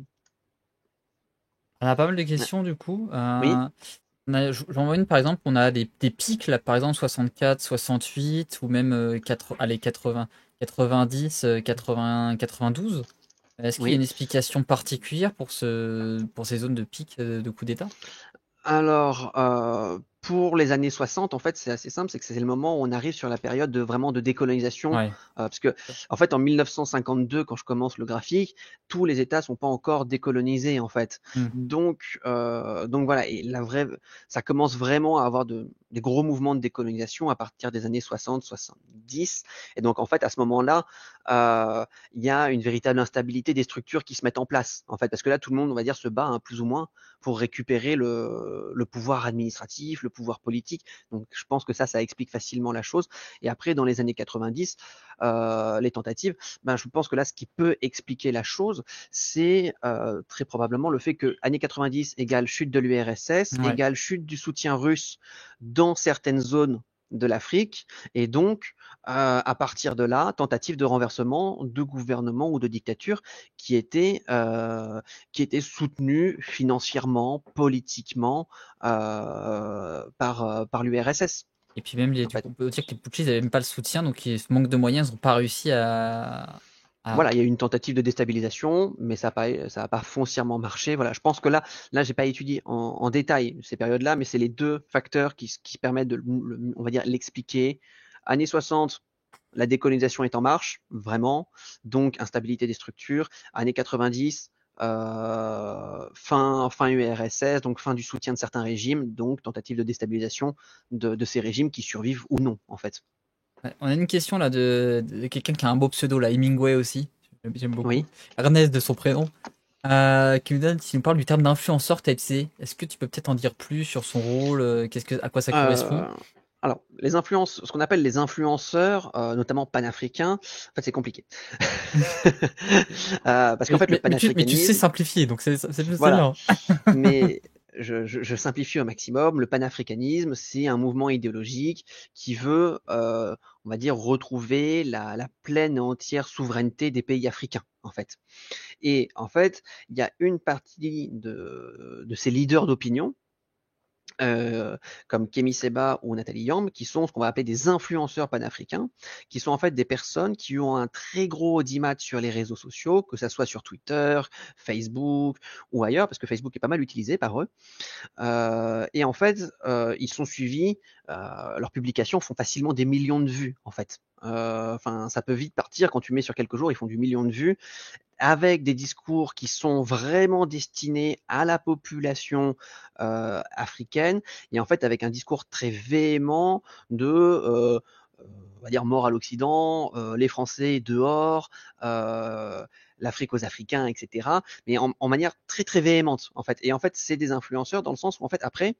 a pas mal de questions du coup. oui, J'en vois une par exemple, on a des pics là, par exemple 64, 68 ou même allez, 80, 90, 80, 92. Est-ce qu'il y a oui. une explication particulière pour ces zones de pic de coup d'État? Alors, pour les années 60, en fait, c'est assez simple, c'est que c'est le moment où on arrive sur la période vraiment de décolonisation, Ouais. parce que, en fait, en 1952, quand je commence le graphique, tous les États sont pas encore décolonisés, en fait. Hmm. Donc voilà, et ça commence vraiment à avoir des gros mouvements de décolonisation à partir des années 60, 70. Et donc, en fait, à ce moment-là, il y a une véritable instabilité des structures qui se mettent en place, en fait, parce que là, tout le monde, on va dire, se bat, hein, plus ou moins pour récupérer le pouvoir administratif, le pouvoir politique. Donc je pense que ça explique facilement la chose. Et après, dans les années 90, les tentatives, je pense que là, ce qui peut expliquer la chose, c'est très probablement le fait que années 90 égale chute de l'URSS, Ouais. égale chute du soutien russe dans certaines zones de l'Afrique, et donc à partir de là, tentative de renversement de gouvernement ou de dictature qui était soutenu financièrement, politiquement par l'URSS. Et puis même, En fait. on peut dire que les putschistes n'avaient même pas le soutien, donc ce manque de moyens, ils n'ont pas réussi à- Voilà, il y a eu une tentative de déstabilisation, mais ça a pas foncièrement marché. Voilà, je pense que là, j'ai pas étudié en détail ces périodes-là, mais c'est les deux facteurs qui permettent on va dire, l'expliquer. Années 60, la décolonisation est en marche, vraiment, donc instabilité des structures. Années 90, fin URSS, donc fin du soutien de certains régimes, donc tentative de déstabilisation de ces régimes qui survivent ou non, en fait. Ouais. On a une question là de quelqu'un qui a un beau pseudo, là, Hemingway aussi. J'aime beaucoup. Oui. Ernest de son prénom. Qui nous parle du terme d'influenceur type C. Est-ce que tu peux peut-être en dire plus sur son rôle, à quoi ça correspond? Euh, Alors, ce qu'on appelle les influenceurs, notamment panafricains, en fait, c'est compliqué. Parce qu'en fait, le Mais tu sais panafricanisme, simplifier, donc c'est voilà. bien. Mais je simplifie au maximum. Le panafricanisme, c'est un mouvement idéologique qui veut, on va dire, retrouver la pleine et entière souveraineté des pays africains, en fait. Et en fait, il y a une partie de ces leaders d'opinion comme Kemi Seba ou Nathalie Yamb, qui sont ce qu'on va appeler des influenceurs panafricains, qui sont en fait des personnes qui ont un très gros audimat sur les réseaux sociaux, que ça soit sur Twitter, Facebook ou ailleurs, parce que Facebook est pas mal utilisé par eux. Et en fait, ils sont suivis, leurs publications font facilement des millions de vues, en fait. Enfin, ça peut vite partir quand tu mets sur quelques jours, ils font du million de vues avec des discours qui sont vraiment destinés à la population africaine, et en fait avec un discours très véhément de on va dire mort à l'Occident, les Français dehors, l'Afrique aux Africains, etc. Mais en manière très très véhémente en fait. Et en fait c'est des influenceurs dans le sens où en fait après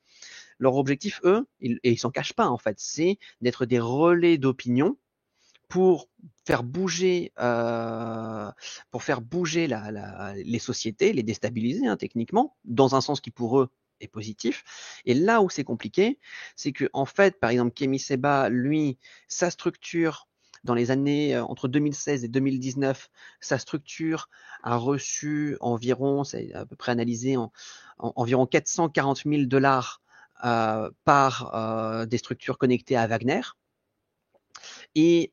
leur objectif eux, et ils s'en cachent pas en fait, c'est d'être des relais d'opinion pour faire bouger, les sociétés, les déstabiliser hein, techniquement, dans un sens qui pour eux est positif. Et là où c'est compliqué, c'est que en fait, par exemple, Kemi Seba, lui, sa structure dans les années entre 2016 et 2019, sa structure a reçu environ, c'est à peu près analysé environ 440 000 dollars par des structures connectées à Wagner. Et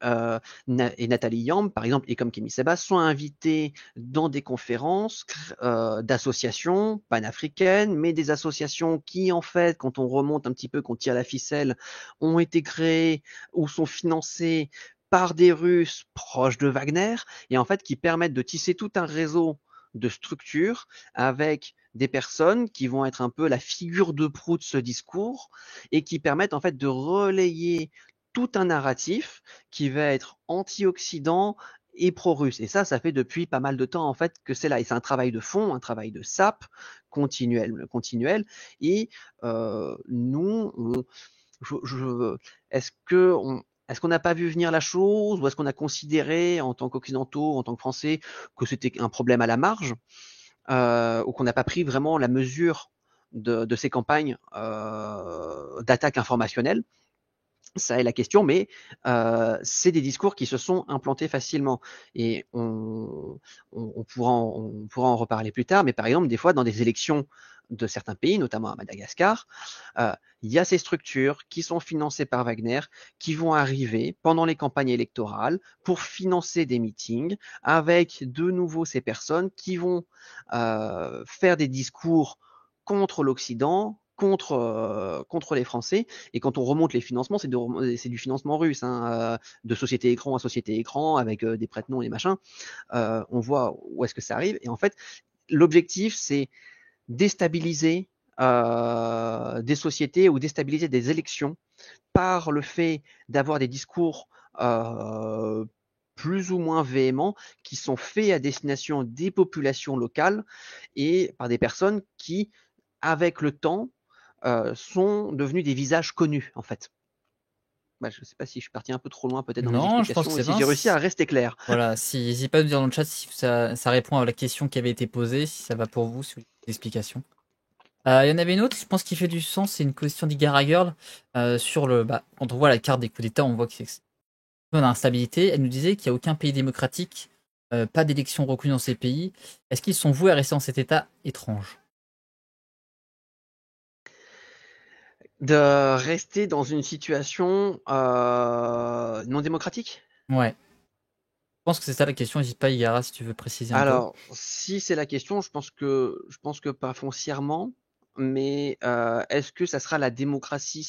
Nathalie Yamb, par exemple, et comme Kémy Seba, sont invités dans des conférences d'associations panafricaines, mais des associations qui, en fait, quand on remonte un petit peu, qu'on tire la ficelle, ont été créées ou sont financées par des Russes proches de Wagner, et en fait qui permettent de tisser tout un réseau de structures avec des personnes qui vont être un peu la figure de proue de ce discours et qui permettent en fait de relayer tout un narratif qui va être anti-occident et pro-russe. Et ça fait depuis pas mal de temps en fait que c'est là. Et c'est un travail de fond, un travail de sape continuel. Et nous, est-ce que est-ce qu'on n'a pas vu venir la chose ou est-ce qu'on a considéré en tant qu'occidentaux, en tant que Français, que c'était un problème à la marge ou qu'on n'a pas pris vraiment la mesure de ces campagnes d'attaque informationnelle? Ça est la question, mais c'est des discours qui se sont implantés facilement. Et on pourra en reparler plus tard, mais par exemple, des fois, dans des élections de certains pays, notamment à Madagascar, il y a ces structures qui sont financées par Wagner, qui vont arriver pendant les campagnes électorales pour financer des meetings, avec de nouveau ces personnes qui vont faire des discours contre l'Occident, contre les Français. Et quand on remonte les financements, c'est du financement russe, hein, de société écran à société écran, avec des prête-noms et machin. On voit où est-ce que ça arrive. Et en fait, l'objectif, c'est déstabiliser des sociétés ou déstabiliser des élections par le fait d'avoir des discours plus ou moins véhéments qui sont faits à destination des populations locales et par des personnes qui, avec le temps, sont devenus des visages connus, en fait. Bah, je ne sais pas si je suis parti un peu trop loin peut-être dans mes Non, je pense que explications et c'est si bien. j'ai réussi à rester clair. Voilà, n'hésitez pas à nous dire dans le chat si ça répond à la question qui avait été posée, si ça va pour vous, si vous avez des explications. Il y en avait une autre, je pense qui fait du sens, c'est une question d'Igara Girl sur le. Bah, quand on voit la carte des coups d'État, on voit qu'il y a une instabilité. Elle nous disait qu'il n'y a aucun pays démocratique, pas d'élection reconnue dans ces pays. Est-ce qu'ils sont voués à rester dans cet État étrange? De rester dans une situation non démocratique. Ouais. Je pense que c'est ça la question. N'hésite pas, Igara, si tu veux préciser un peu. Alors, si c'est la question, je pense que pas foncièrement, mais est-ce que ça sera la démocratie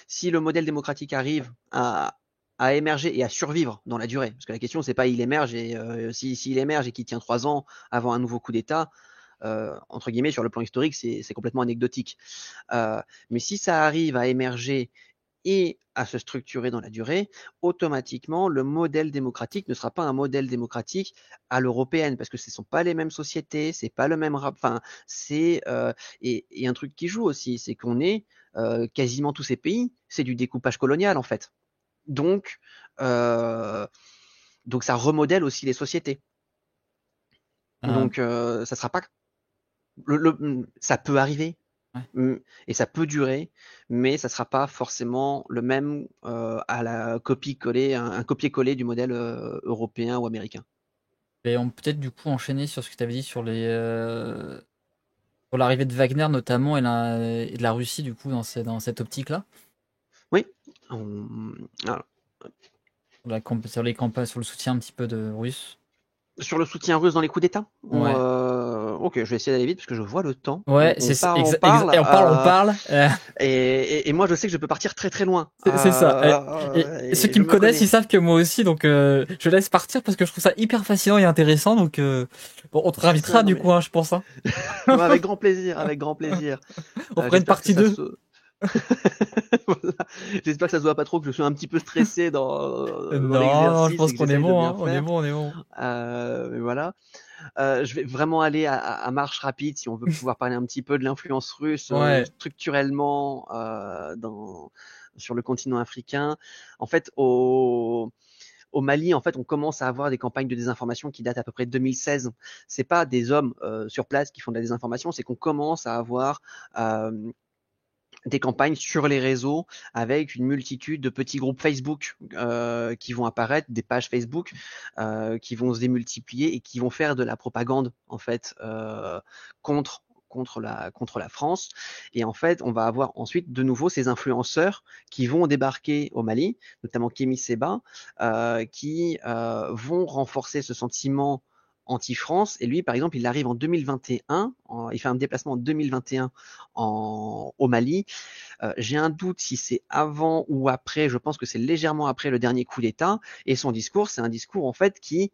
si le modèle démocratique arrive à émerger et à survivre dans la durée? Parce que la question, c'est pas il émerge et s'il émerge et qu'il tient 3 ans avant un nouveau coup d'État, entre guillemets, sur le plan historique, c'est complètement anecdotique. Mais si ça arrive à émerger et à se structurer dans la durée, automatiquement, le modèle démocratique ne sera pas un modèle démocratique à l'européenne, parce que ce ne sont pas les mêmes sociétés, c'est pas le même rap, enfin, c'est et un truc qui joue aussi, c'est qu'on est quasiment tous ces pays, c'est du découpage colonial en fait. Donc, euh, donc ça remodèle aussi les sociétés. Euh, Donc ça sera pas ça peut arriver, ouais. et ça peut durer, mais ça sera pas forcément le même à la copie-coller, un copier-coller du modèle européen ou américain. Et on peut peut-être du coup enchaîner sur ce que tu avais dit sur l'arrivée de Wagner notamment et de la Russie du coup dans cette optique-là. Oui. On- alors, Sur les campagnes, sur le soutien un petit peu de russe. sur le soutien russe dans les coups d'État, Ouais. ok, je vais essayer d'aller vite parce que je vois le temps. Ouais, On parle, on et parle, on parle. et moi je sais que je peux partir très très loin. C'est ça. Et ceux Et qui je me me connaissent, ils connais. savent que moi aussi, donc je laisse partir parce que je trouve ça hyper fascinant et intéressant. Donc bon, on te C'est ça, réinvitera non du coup, mais hein, je pense, hein. avec grand plaisir, avec grand plaisir. On fera une J'espère que partie ça 2. se voilà. J'espère que ça se voit pas trop, que je suis un petit peu stressé dans Non, non, je l'exercice pense et que qu'on est j'essaye de bon, bien hein. On est faire. bon, on est bon. Mais voilà. Je vais vraiment aller à marche rapide si on veut pouvoir parler un petit peu de l'influence russe Ouais. structurellement sur le continent africain. En fait, au Mali, en fait, on commence à avoir des campagnes de désinformation qui datent à peu près de 2016. C'est pas des hommes sur place qui font de la désinformation, c'est qu'on commence à avoir euh, des campagnes sur les réseaux avec une multitude de petits groupes Facebook qui vont apparaître, des pages Facebook qui vont se démultiplier et qui vont faire de la propagande en fait contre contre la France. Et en fait, on va avoir ensuite de nouveau ces influenceurs qui vont débarquer au Mali, notamment Kémy Seba, qui vont renforcer ce sentiment anti-France. Et lui, par exemple, il arrive en 2021, il fait un déplacement en 2021 au Mali. J'ai un doute si c'est avant ou après, je pense que c'est légèrement après le dernier coup d'État, et son discours, c'est un discours en fait qui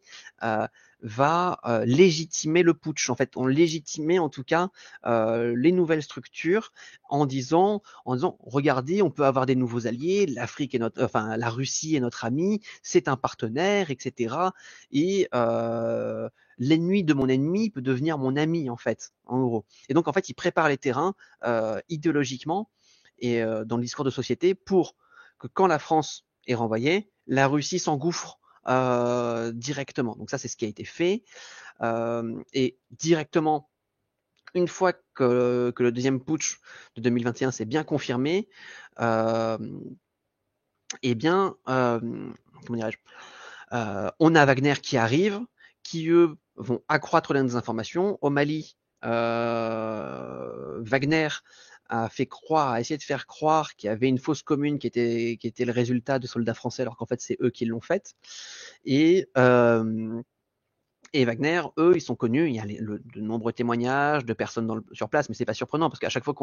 va légitimer le putsch. En fait, on légitimait en tout cas les nouvelles structures en disant, regardez, on peut avoir des nouveaux alliés, l'Afrique est notre, enfin la Russie est notre ami, c'est un partenaire, etc. Et l'ennemi de mon ennemi peut devenir mon ami en fait, en gros. Et donc en fait, il prépare les terrains idéologiquement et dans le discours de société pour que quand la France est renvoyée, la Russie s'engouffre directement. Donc ça, c'est ce qui a été fait. Et directement, une fois que le deuxième putsch de 2021 s'est bien confirmé, euh, eh bien, comment dirais-je, on a Wagner qui arrive, qui eux vont accroître la désinformation. Au Mali, Wagner a essayé de faire croire qu'il y avait une fausse commune qui était le résultat de soldats français, alors qu'en fait c'est eux qui l'ont faite. Et et Wagner, eux, ils sont connus. Il y a de nombreux témoignages de personnes sur place, mais c'est pas surprenant parce qu'à chaque fois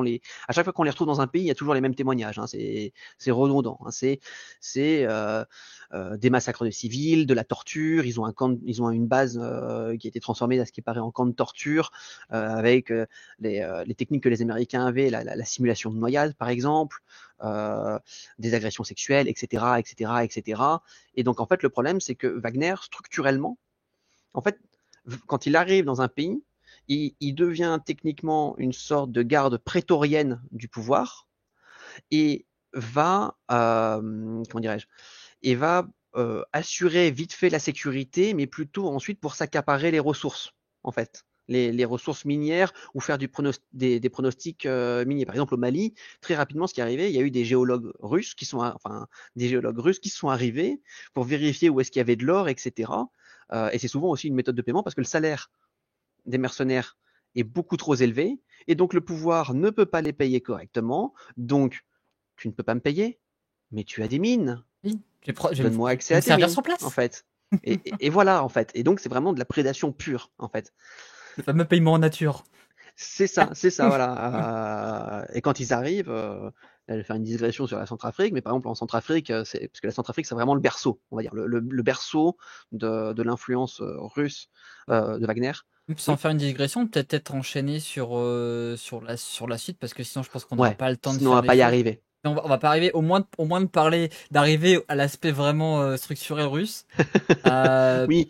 à chaque fois qu'on les retrouve dans un pays, il y a toujours les mêmes témoignages. Hein, c'est redondant. Hein, c'est des massacres de civils, de la torture. Ils ont une base qui a été transformée à ce qui paraît en camp de torture avec les techniques que les Américains avaient, la simulation de noyade, par exemple, des agressions sexuelles, etc., etc., etc. Et donc en fait, le problème, c'est que Wagner, structurellement, en fait, quand il arrive dans un pays, il devient techniquement une sorte de garde prétorienne du pouvoir et va, comment dirais-je, et va assurer vite fait la sécurité, mais plutôt ensuite pour s'accaparer les ressources, en fait. Les ressources minières ou faire des pronostics miniers. Par exemple, au Mali, très rapidement, ce qui est arrivé, il y a eu des géologues russes qui sont, enfin, des géologues russes qui sont arrivés pour vérifier où est-ce qu'il y avait de l'or, etc. Et c'est souvent aussi une méthode de paiement parce que le salaire des mercenaires est beaucoup trop élevé et donc le pouvoir ne peut pas les payer correctement. Donc, tu ne peux pas me payer, mais tu as des mines. Oui, Donne-moi je accès vais me à tes servir mines, sur en place. fait. Et voilà, en fait. Et donc, c'est vraiment de la prédation pure, en fait. Le fameux paiement en nature. C'est ça, voilà. Et quand ils arrivent, je vais faire une digression sur la Centrafrique, mais par exemple en Centrafrique, parce que la Centrafrique c'est vraiment le berceau, on va dire, le berceau de l'influence russe de Wagner. Sans Oui, faire une digression, peut-être enchaîner sur la suite, parce que sinon je pense qu'on n'aura ouais. pas le temps de Sinon on faire va les pas y choses. arriver. On va pas arriver, au moins de parler, d'arriver à l'aspect vraiment structurel russe. Euh, Oui,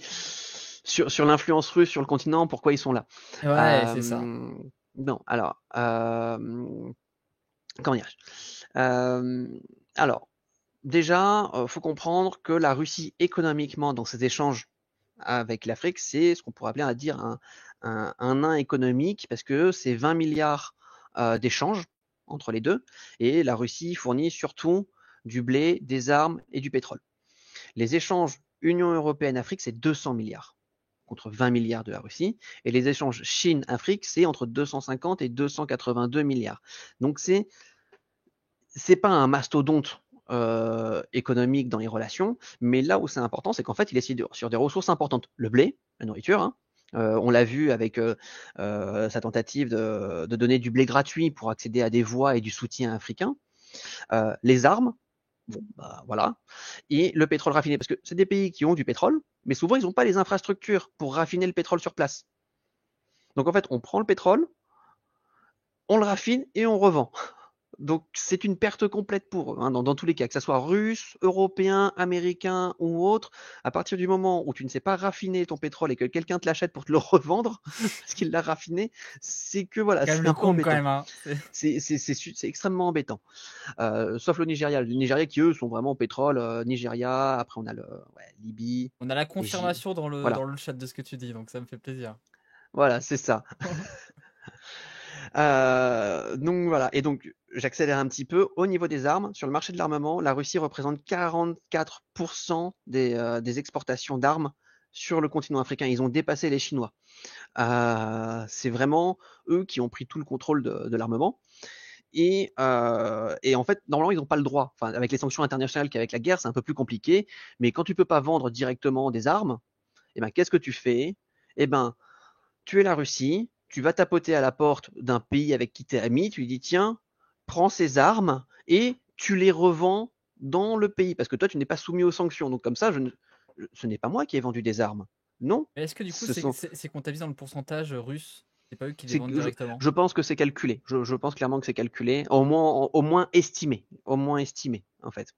sur l'influence russe sur le continent, pourquoi ils sont là. ouais, c'est ça. Non, alors, comment dirais-je Alors, déjà, faut comprendre que la Russie, économiquement, dans ses échanges avec l'Afrique, c'est ce qu'on pourrait appeler, à dire, un nain économique, parce que c'est 20 milliards d'échanges entre les deux, et la Russie fournit surtout du blé, des armes et du pétrole. Les échanges Union européenne-Afrique, c'est 200 milliards contre 20 milliards de la Russie, et les échanges Chine-Afrique, c'est entre 250 et 282 milliards. Donc c'est pas un mastodonte économique dans les relations, mais là où c'est important, c'est qu'en fait, il est sur des ressources importantes. Le blé, la nourriture, hein. On l'a vu avec sa tentative de donner du blé gratuit pour accéder à des voies et du soutien africain. Les armes, bon, bah, voilà. Et le pétrole raffiné, parce que c'est des pays qui ont du pétrole, mais souvent, ils n'ont pas les infrastructures pour raffiner le pétrole sur place. Donc en fait, on prend le pétrole, on le raffine et on revend. Donc c'est une perte complète pour eux, hein, dans tous les cas, que ça soit russe, européen, américain ou autre. À partir du moment où tu ne sais pas raffiner ton pétrole et que quelqu'un te l'achète pour te le revendre, parce qu'il l'a raffiné, c'est que voilà, Quand même c'est le un peu comble quand embêtant. même, hein. C'est extrêmement embêtant. Sauf le Nigeria. Le Nigeria qui, eux, sont vraiment au pétrole. Nigeria, après on a Libye, On a la Égypte. confirmation dans Voilà, le chat de ce que tu dis, donc ça me fait plaisir. voilà, c'est ça. Donc voilà, et donc j'accélère un petit peu. Au niveau des armes, sur le marché de l'armement, la Russie représente 44% des exportations d'armes sur le continent africain. Ils ont dépassé les Chinois. C'est vraiment eux qui ont pris tout le contrôle de l'armement. Et en fait, normalement, ils n'ont pas le droit. Enfin, avec les sanctions internationales qu'avec la guerre, c'est un peu plus compliqué. Mais quand tu peux pas vendre directement des armes, eh ben, qu'est-ce que tu fais? Eh ben, tu es la Russie, tu vas tapoter à la porte d'un pays avec qui tu es ami, tu lui dis tiens, prends ces armes et tu les revends dans le pays, parce que toi tu n'es pas soumis aux sanctions. Donc comme ça, ce n'est pas moi qui ai vendu des armes. Non, Mais est-ce que du coup, ce sont, c'est comptabilisé dans le pourcentage russe? C'est pas eux qui les c'est, vendent directement? je pense que c'est calculé. Je pense clairement que c'est calculé, au moins estimé, en fait.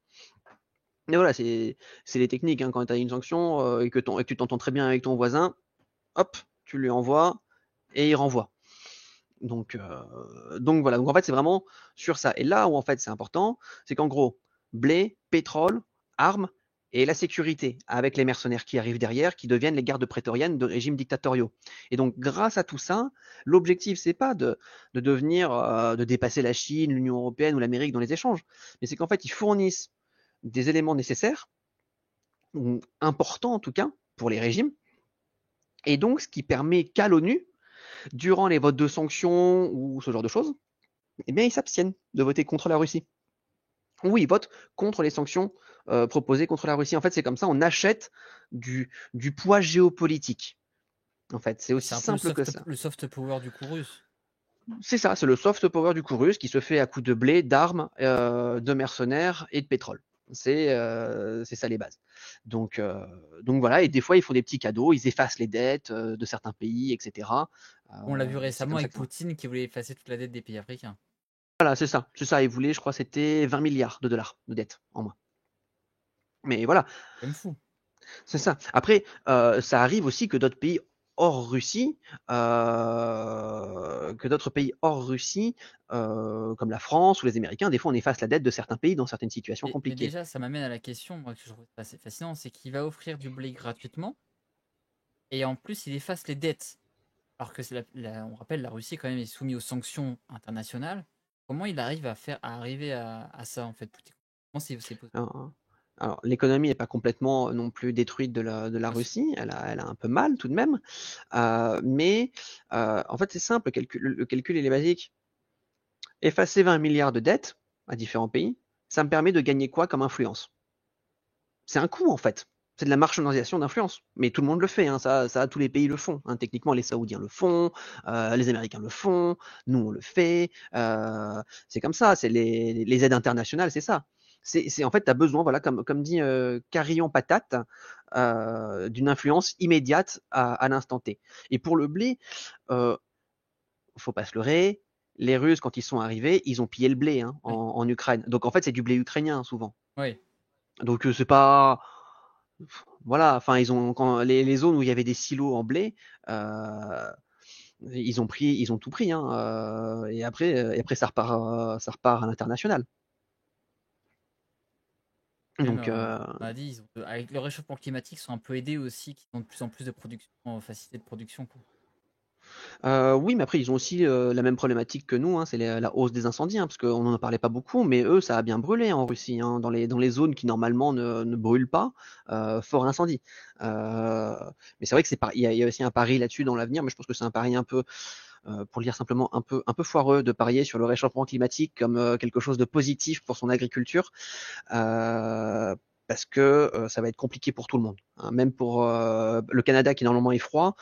Mais voilà, c'est les techniques, hein, quand tu as une sanction et que tu t'entends très bien avec ton voisin, hop, tu lui envoies et il renvoie. Donc voilà, donc en fait c'est vraiment sur ça. Et là où en fait c'est important, c'est qu'en gros, blé, pétrole, armes et la sécurité avec les mercenaires qui arrivent derrière, qui deviennent les gardes prétoriennes de régimes dictatoriaux. Et donc grâce à tout ça, l'objectif c'est pas de devenir, de dépasser la Chine, l'Union européenne ou l'Amérique dans les échanges, mais c'est qu'en fait ils fournissent des éléments nécessaires, ou importants en tout cas, pour les régimes, et donc ce qui permet qu'à l'ONU, durant les votes de sanctions ou ce genre de choses, eh bien, ils s'abstiennent de voter contre la Russie. Ou ils votent contre les sanctions proposées contre la Russie. En fait, c'est comme ça, on achète du poids géopolitique. En fait, c'est C'est aussi un peu simple que ça. le soft power du coup russe. C'est ça, c'est le soft power du coup russe qui se fait à coups de blé, d'armes, de mercenaires et de pétrole. C'est ça les bases. Donc voilà, et des fois ils font des petits cadeaux, ils effacent les dettes de certains pays, etc. On l'a vu C'est récemment comme ça avec que ça. Poutine qui voulait effacer toute la dette des pays africains. Voilà, c'est ça. Ils voulaient, je crois, c'était 20 milliards de dollars de dettes en moins. Mais voilà, C'est même fou. c'est ça. Après, ça arrive aussi que d'autres pays hors Russie, comme la France ou les Américains, des fois on efface la dette de certains pays dans certaines situations Mais compliquées. déjà, ça m'amène à la question, moi, que je trouve assez fascinant, c'est qu'il va offrir du blé gratuitement et en plus il efface les dettes. Alors que on rappelle, la Russie quand même est soumise aux sanctions internationales. Comment il arrive à arriver à ça en fait, Poutine? Comment c'est possible? Alors, alors, l'économie n'est pas complètement non plus détruite de la Bien sûr. Russie, elle a un peu mal tout de même, mais en fait c'est simple, le calcul il est basique. Effacer 20 milliards de dettes à différents pays, ça me permet de gagner quoi comme influence? C'est un coût en fait. C'est de la marchandisation d'influence. Mais tout le monde le fait, hein. Ça, tous les pays le font, hein. Techniquement, les Saoudiens le font, les Américains le font, nous on le fait. C'est comme ça, c'est les aides internationales, c'est ça. En fait, tu as besoin, voilà, comme dit Carillon Patate, d'une influence immédiate à l'instant T. Et pour le blé, euh, faut pas se leurrer, les Russes, quand ils sont arrivés, ils ont pillé le blé, hein, Oui. en Ukraine. Donc en fait, c'est du blé ukrainien souvent. Oui. Donc c'est pas, voilà, enfin ils ont, quand les zones où il y avait des silos en blé, euh, Ils ont tout pris, hein, et après ça repart à l'international. Même, Donc, on a dit, avec le réchauffement climatique, ils sont un peu aidés aussi, qui ont de plus en plus de production, facilité de production, quoi. Oui, mais après ils ont aussi la même problématique que nous, hein, c'est la hausse des incendies, hein, parce qu'on n'en parlait pas beaucoup, mais eux, ça a bien brûlé en Russie, hein, dans les zones qui normalement ne brûlent pas, fort incendie. Mais c'est vrai que il y a aussi un pari là-dessus dans l'avenir, mais je pense que c'est un pari un peu, pour le dire simplement, un peu foireux de parier sur le réchauffement climatique comme quelque chose de positif pour son agriculture. Parce que ça va être compliqué pour tout le monde, hein. Même pour le Canada qui normalement est froid,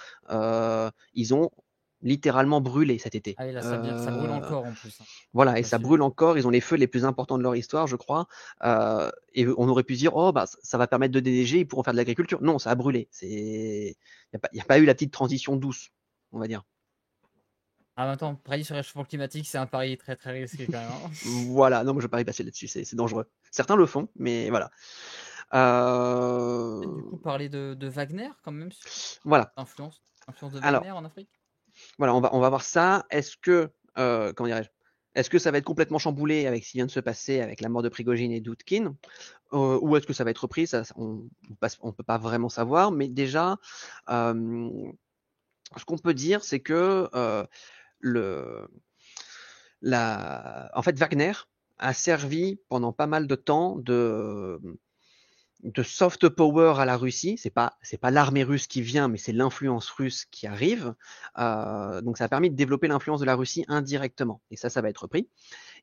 ils ont littéralement brûlé cet été. Ah oui, là, ça brûle encore en plus, hein. Voilà, et Ça ça suffit. brûle encore. Ils ont les feux les plus importants de leur histoire, je crois. Et on aurait pu se dire, oh, bah, ça va permettre de déneiger, ils pourront faire de l'agriculture. Non, ça a brûlé. Il n'y a pas eu la petite transition douce, on va dire. En même temps, parier sur le réchauffement climatique, c'est un pari très très risqué quand même, hein. Voilà, non, moi je parie passer là-dessus, c'est dangereux. Certains le font, mais voilà. Du coup, parler de Wagner quand même, sur Voilà. l'influence de Alors, Wagner en Afrique. voilà, on va voir ça. Est-ce que, comment dirais-je, est-ce que ça va être complètement chamboulé avec ce qui vient de se passer avec la mort de Prigogine et d'Outkin, ou est-ce que ça va être repris? On peut pas vraiment savoir, mais déjà, ce qu'on peut dire, c'est que le, en fait, Wagner a servi pendant pas mal de temps de soft power à la Russie. C'est pas l'armée russe qui vient, mais c'est l'influence russe qui arrive. Donc ça a permis de développer l'influence de la Russie indirectement. Et ça va être repris.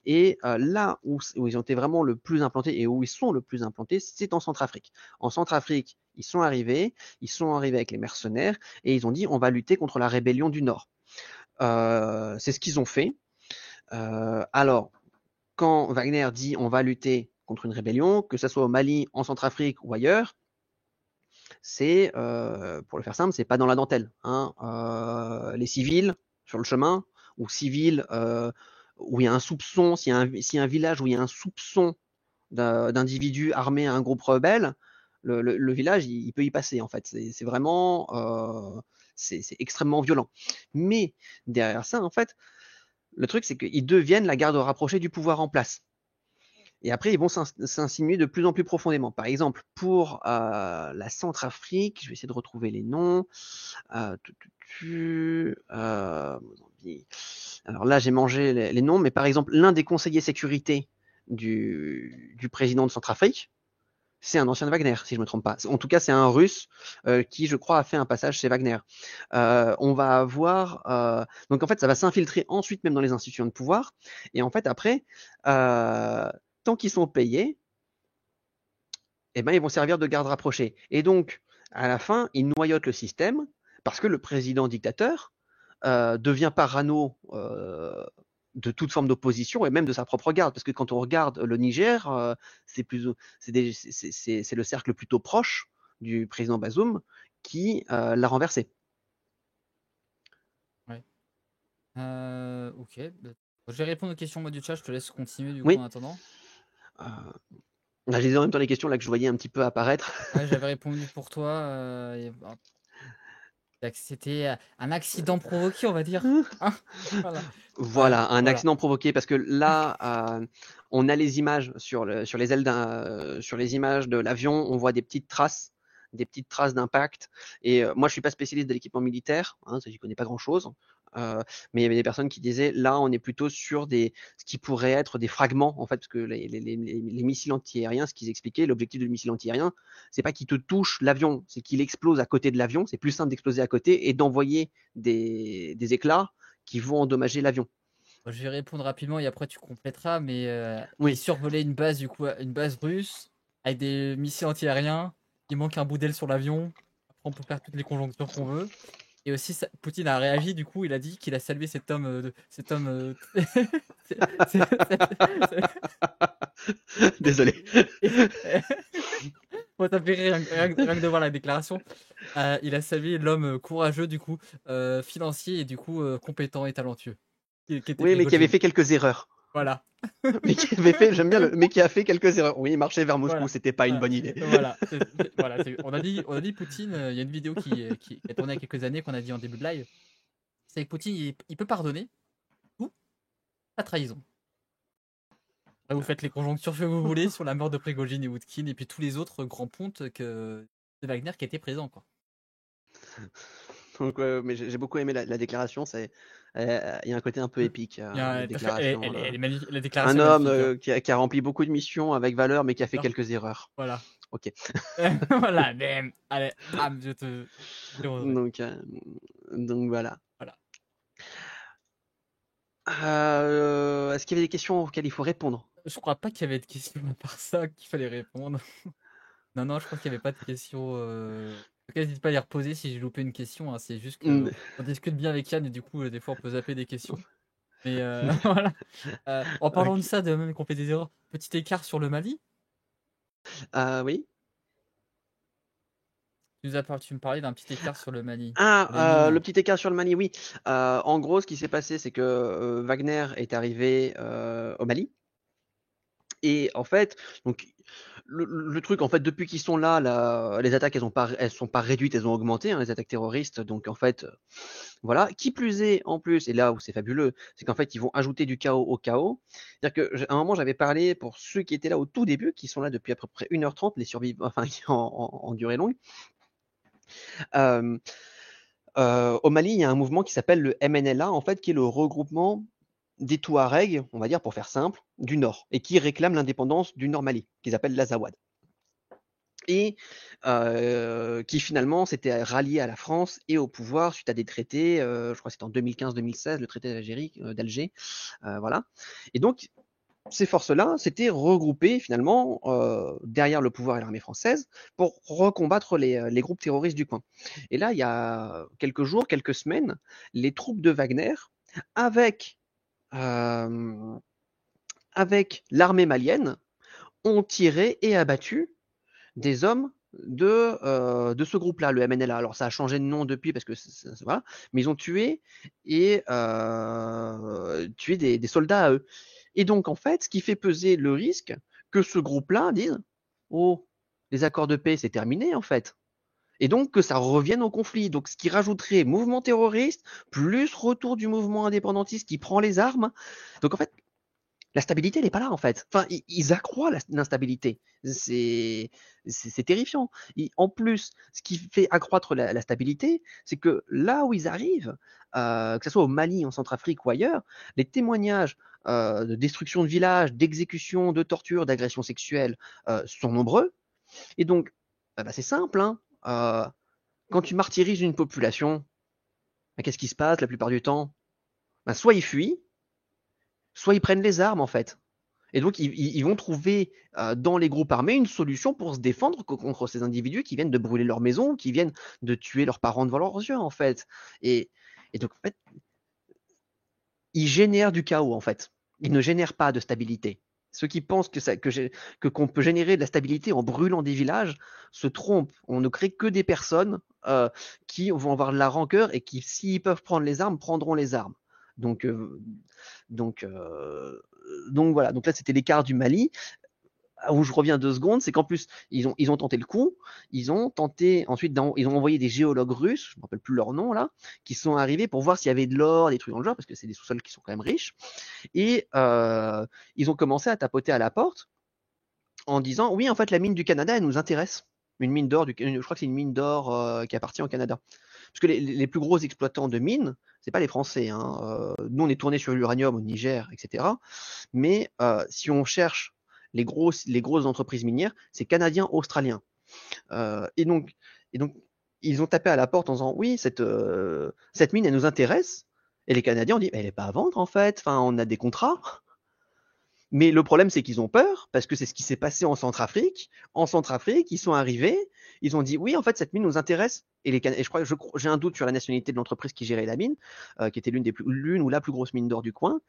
Et là où ils ont été vraiment le plus implantés et où ils sont le plus implantés, c'est en Centrafrique. En Centrafrique, ils sont arrivés avec les mercenaires et ils ont dit on va lutter contre la rébellion du Nord. C'est ce qu'ils ont fait. Alors, quand Wagner dit on va lutter contre une rébellion, que ce soit au Mali, en Centrafrique ou ailleurs, c'est, pour le faire simple, c'est pas dans la dentelle, hein. Les civils sur le chemin, ou civils où il y a un soupçon, s'il y a un village où il y a un soupçon d'individus armés à un groupe rebelle, le village, il peut y passer en fait. C'est vraiment, c'est extrêmement violent. Mais derrière ça, en fait, le truc, c'est qu'ils deviennent la garde rapprochée du pouvoir en place. Et après, ils vont s'insinuer de plus en plus profondément. Par exemple, pour la Centrafrique, je vais essayer de retrouver les noms. Alors là, j'ai mangé les noms, mais par exemple, l'un des conseillers sécurité du président de Centrafrique, c'est un ancien de Wagner, si je ne me trompe pas. En tout cas, c'est un Russe qui, je crois, a fait un passage chez Wagner. On va avoir... donc en fait, ça va s'infiltrer ensuite même dans les institutions de pouvoir. Et en fait, après, tant qu'ils sont payés, eh ben, ils vont servir de garde rapprochée. Et donc, à la fin, ils noyautent le système parce que le président dictateur devient parano de toute forme d'opposition et même de sa propre garde. Parce que quand on regarde le Niger, c'est le cercle plutôt proche du président Bazoum qui l'a renversé. Ouais. Ok. Je vais répondre aux questions moi du chat. Je te laisse continuer du coup en Oui. attendant. Je lisais en même temps les questions là que je voyais un petit peu apparaître. Ouais, j'avais répondu pour toi. C'était un accident provoqué, on va dire. Hein. Voilà. Voilà, un Voilà. accident provoqué parce que là, on a les images sur les ailes sur les images de l'avion, on voit des petites traces d'impact. Et moi, je suis pas spécialiste de l'équipement militaire, hein, j'y connais pas grand-chose. Mais il y avait des personnes qui disaient là, on est plutôt sur ce qui pourrait être des fragments en fait, parce que les missiles antiaériens, ce qu'ils expliquaient, l'objectif du missile antiaérien, c'est pas qu'il te touche l'avion, c'est qu'il explose à côté de l'avion. C'est plus simple d'exploser à côté et d'envoyer des éclats qui vont endommager l'avion. Je vais répondre rapidement et après tu compléteras. Mais il Oui. survolait une base, du coup, une base russe avec des missiles antiaériens. Il manque un bout d'aile sur l'avion. Après, on peut faire toutes les conjonctures qu'on veut. Et aussi, Poutine a réagi, du coup, il a dit qu'il a salué cet homme. Désolé. Bon, ça fait rire, rien que de voir la déclaration. Il a salué l'homme courageux, du coup, financier et du coup compétent et talentueux. Qui était Oui, mais qui avait Prigogine. fait quelques erreurs. Voilà. Mais qui avait fait, j'aime bien mais qui a fait quelques erreurs. Oui, marcher vers Moscou, Voilà. c'était pas une bonne idée. Voilà. Voilà. On a dit Poutine. Il y a une vidéo qui a tourné il y a quelques années qu'on a dit en début de live. c'est que Poutine, il peut pardonner ou la trahison. Là, vous faites les conjonctures que vous voulez sur la mort de Prigogine et Woodkin et puis tous les autres grands pontes de Wagner qui étaient présents, quoi. Donc, mais j'ai beaucoup aimé la déclaration. Il y a un côté un peu épique Il y à a- notre elle, déclaration. elle- elle est magnifique. La Un déclaration est homme magnifique, hein. qui a rempli beaucoup de missions avec valeur, mais qui a fait Alors, quelques erreurs. voilà. Ok. Voilà, bam. Allez, bam, je te déroserai. Donc voilà. Voilà. Est-ce qu'il y avait des questions auxquelles il faut répondre? Je crois pas qu'il y avait de questions à part ça qu'il fallait répondre. Non, non, je crois qu'il n'y avait pas de questions. En tout cas, n'hésite pas à les reposer si j'ai loupé une question, hein. C'est juste Mm. que on discute bien avec Yann et du coup, des fois, on peut zapper des questions. Mais voilà. En parlant de Ok. ça, de même qu'on fait des erreurs, petit écart sur le Mali. Oui. Tu me parlais d'un petit écart sur le Mali. Sur les Le mines. petit écart sur le Mali, oui. En gros, ce qui s'est passé, c'est que Wagner est arrivé au Mali. Et en fait, donc le truc, en fait, depuis qu'ils sont là, les attaques, elles sont pas réduites, elles ont augmenté, hein, les attaques terroristes. Donc en fait, voilà. Qui plus est, en plus, et là où c'est fabuleux, c'est qu'en fait, ils vont ajouter du chaos au chaos. C'est-à-dire qu'à un moment, j'avais parlé pour ceux qui étaient là au tout début, qui sont là depuis à peu près 1h30, les survivants, enfin, en durée longue. Euh, Au Mali, il y a un mouvement qui s'appelle le MNLA, en fait, qui est le regroupement des Touaregs, on va dire pour faire simple, du Nord, et qui réclament l'indépendance du Nord Mali, qu'ils appellent l'Azawad. Et qui finalement s'était rallié à la France et au pouvoir suite à des traités, je crois que c'était en 2015-2016, le traité d'Alger, voilà. Et donc, ces forces-là s'étaient regroupées finalement derrière le pouvoir et l'armée française pour recombattre les groupes terroristes du coin. Et là, il y a quelques jours, quelques semaines, les troupes de Wagner, avec, euh, avec l'armée malienne, ont tiré et abattu des hommes de ce groupe-là, le MNLA. Alors ça a changé de nom depuis parce que voilà, mais ils ont tué et tué des soldats à eux. Et donc en fait, ce qui fait peser le risque que ce groupe-là dise oh, les accords de paix c'est terminé en fait. Et donc que ça revienne au conflit. Donc ce qui rajouterait mouvement terroriste plus retour du mouvement indépendantiste qui prend les armes. Donc en fait, la stabilité, elle n'est pas là en fait. Enfin, ils accroissent l'instabilité. C'est terrifiant. En plus, ce qui fait accroître la stabilité, c'est que là où ils arrivent, que ce soit au Mali, en Centrafrique ou ailleurs, les témoignages de destruction de villages, d'exécution, de torture, d'agressions sexuelles sont nombreux. Et donc, c'est simple. Hein, quand tu martyrises une population, qu'est-ce qui se passe la plupart du temps? Soit ils fuient, soit ils prennent les armes en fait. Et donc, ils vont trouver dans les groupes armés une solution pour se défendre contre ces individus qui viennent de brûler leur maison, qui viennent de tuer leurs parents devant leurs yeux, en fait. Et donc, en fait, ils génèrent du chaos, en fait. Ils ne génèrent pas de stabilité. Ceux qui pensent qu'on peut générer de la stabilité en brûlant des villages se trompent. On ne crée que des personnes qui vont avoir de la rancœur et qui, s'ils peuvent prendre les armes, prendront les armes. Donc, donc, euh, donc voilà. Donc là, c'était l'écart du Mali. Où je reviens 2 secondes, c'est qu'en plus, ils ont tenté le coup. Ils ont tenté, ensuite, ils ont envoyé des géologues russes, je ne me rappelle plus leur nom là, qui sont arrivés pour voir s'il y avait de l'or, des trucs dans le genre, parce que c'est des sous-sols qui sont quand même riches. Et ils ont commencé à tapoter à la porte en disant oui, en fait, la mine du Canada, elle nous intéresse. Une mine d'or, je crois que c'est une mine d'or qui appartient au Canada. Parce que les plus gros exploitants de mines, c'est pas les Français. Hein. Nous, on est tourné sur l'uranium au Niger, etc. Mais si on cherche les grosses entreprises minières, c'est canadien, australien. Et donc, ils ont tapé à la porte en disant oui, cette mine, elle nous intéresse. Et les Canadiens ont dit, elle n'est pas à vendre en fait. Enfin, on a des contrats. Mais le problème, c'est qu'ils ont peur, parce que c'est ce qui s'est passé en Centrafrique. En Centrafrique, ils sont arrivés, ils ont dit oui, en fait, cette mine nous intéresse. Et je crois, j'ai un doute sur la nationalité de l'entreprise qui gérait la mine, qui était l'une ou la plus grosse mine d'or du coin.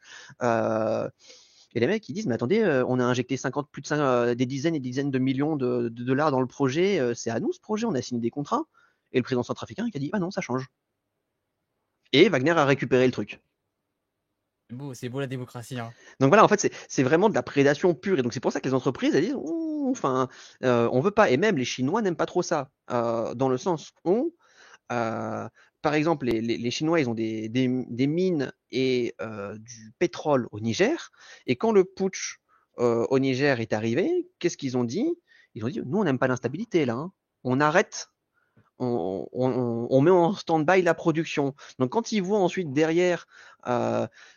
Et les mecs, ils disent, mais attendez, on a injecté des dizaines et des dizaines de millions de dollars dans le projet, c'est à nous ce projet, on a signé des contrats. Et le président centrafricain qui a dit, ah non, ça change. Et Wagner a récupéré le truc. C'est beau la démocratie, hein. Donc voilà, en fait, c'est vraiment de la prédation pure. Et donc c'est pour ça que les entreprises, elles disent, enfin, on veut pas. Et même les Chinois n'aiment pas trop ça, dans le sens où par exemple, les Chinois, ils ont des mines et du pétrole au Niger. Et quand le putsch au Niger est arrivé, qu'est-ce qu'ils ont dit? Ils ont dit, nous, on n'aime pas l'instabilité, là, hein. On arrête, on met en stand-by la production. Donc quand ils voient ensuite derrière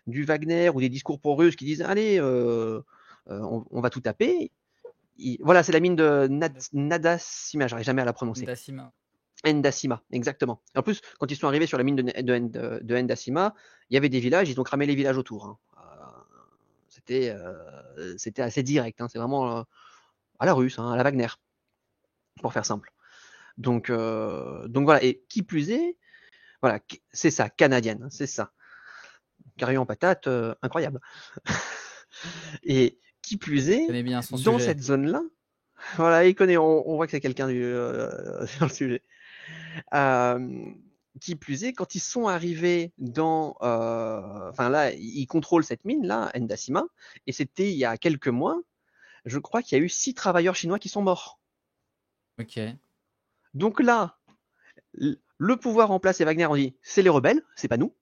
du Wagner ou des discours pro-russes qui disent, allez, on va tout taper, voilà, c'est la mine de Nadasima, j'arrive jamais à la prononcer. Ndasima. Ndasima, exactement. En plus, quand ils sont arrivés sur la mine de Ndasima, il y avait des villages, ils ont cramé les villages autour, hein. C'était assez direct, hein. C'est vraiment à la russe, hein, à la Wagner, pour faire simple. Donc voilà, et qui plus est, voilà, c'est ça, canadienne, c'est ça. Carillon en patate, incroyable. Et qui plus est, Connais bien son dans sujet. cette zone-là, voilà, il connaît, on voit que c'est quelqu'un sur le sujet. Qui plus est, quand ils sont arrivés dans, enfin là, ils contrôlent cette mine là, Ndasima, et c'était il y a quelques mois. Je crois qu'il y a eu 6 travailleurs chinois qui sont morts. Ok. Donc là, le pouvoir en place et Wagner ont dit c'est les rebelles, c'est pas nous.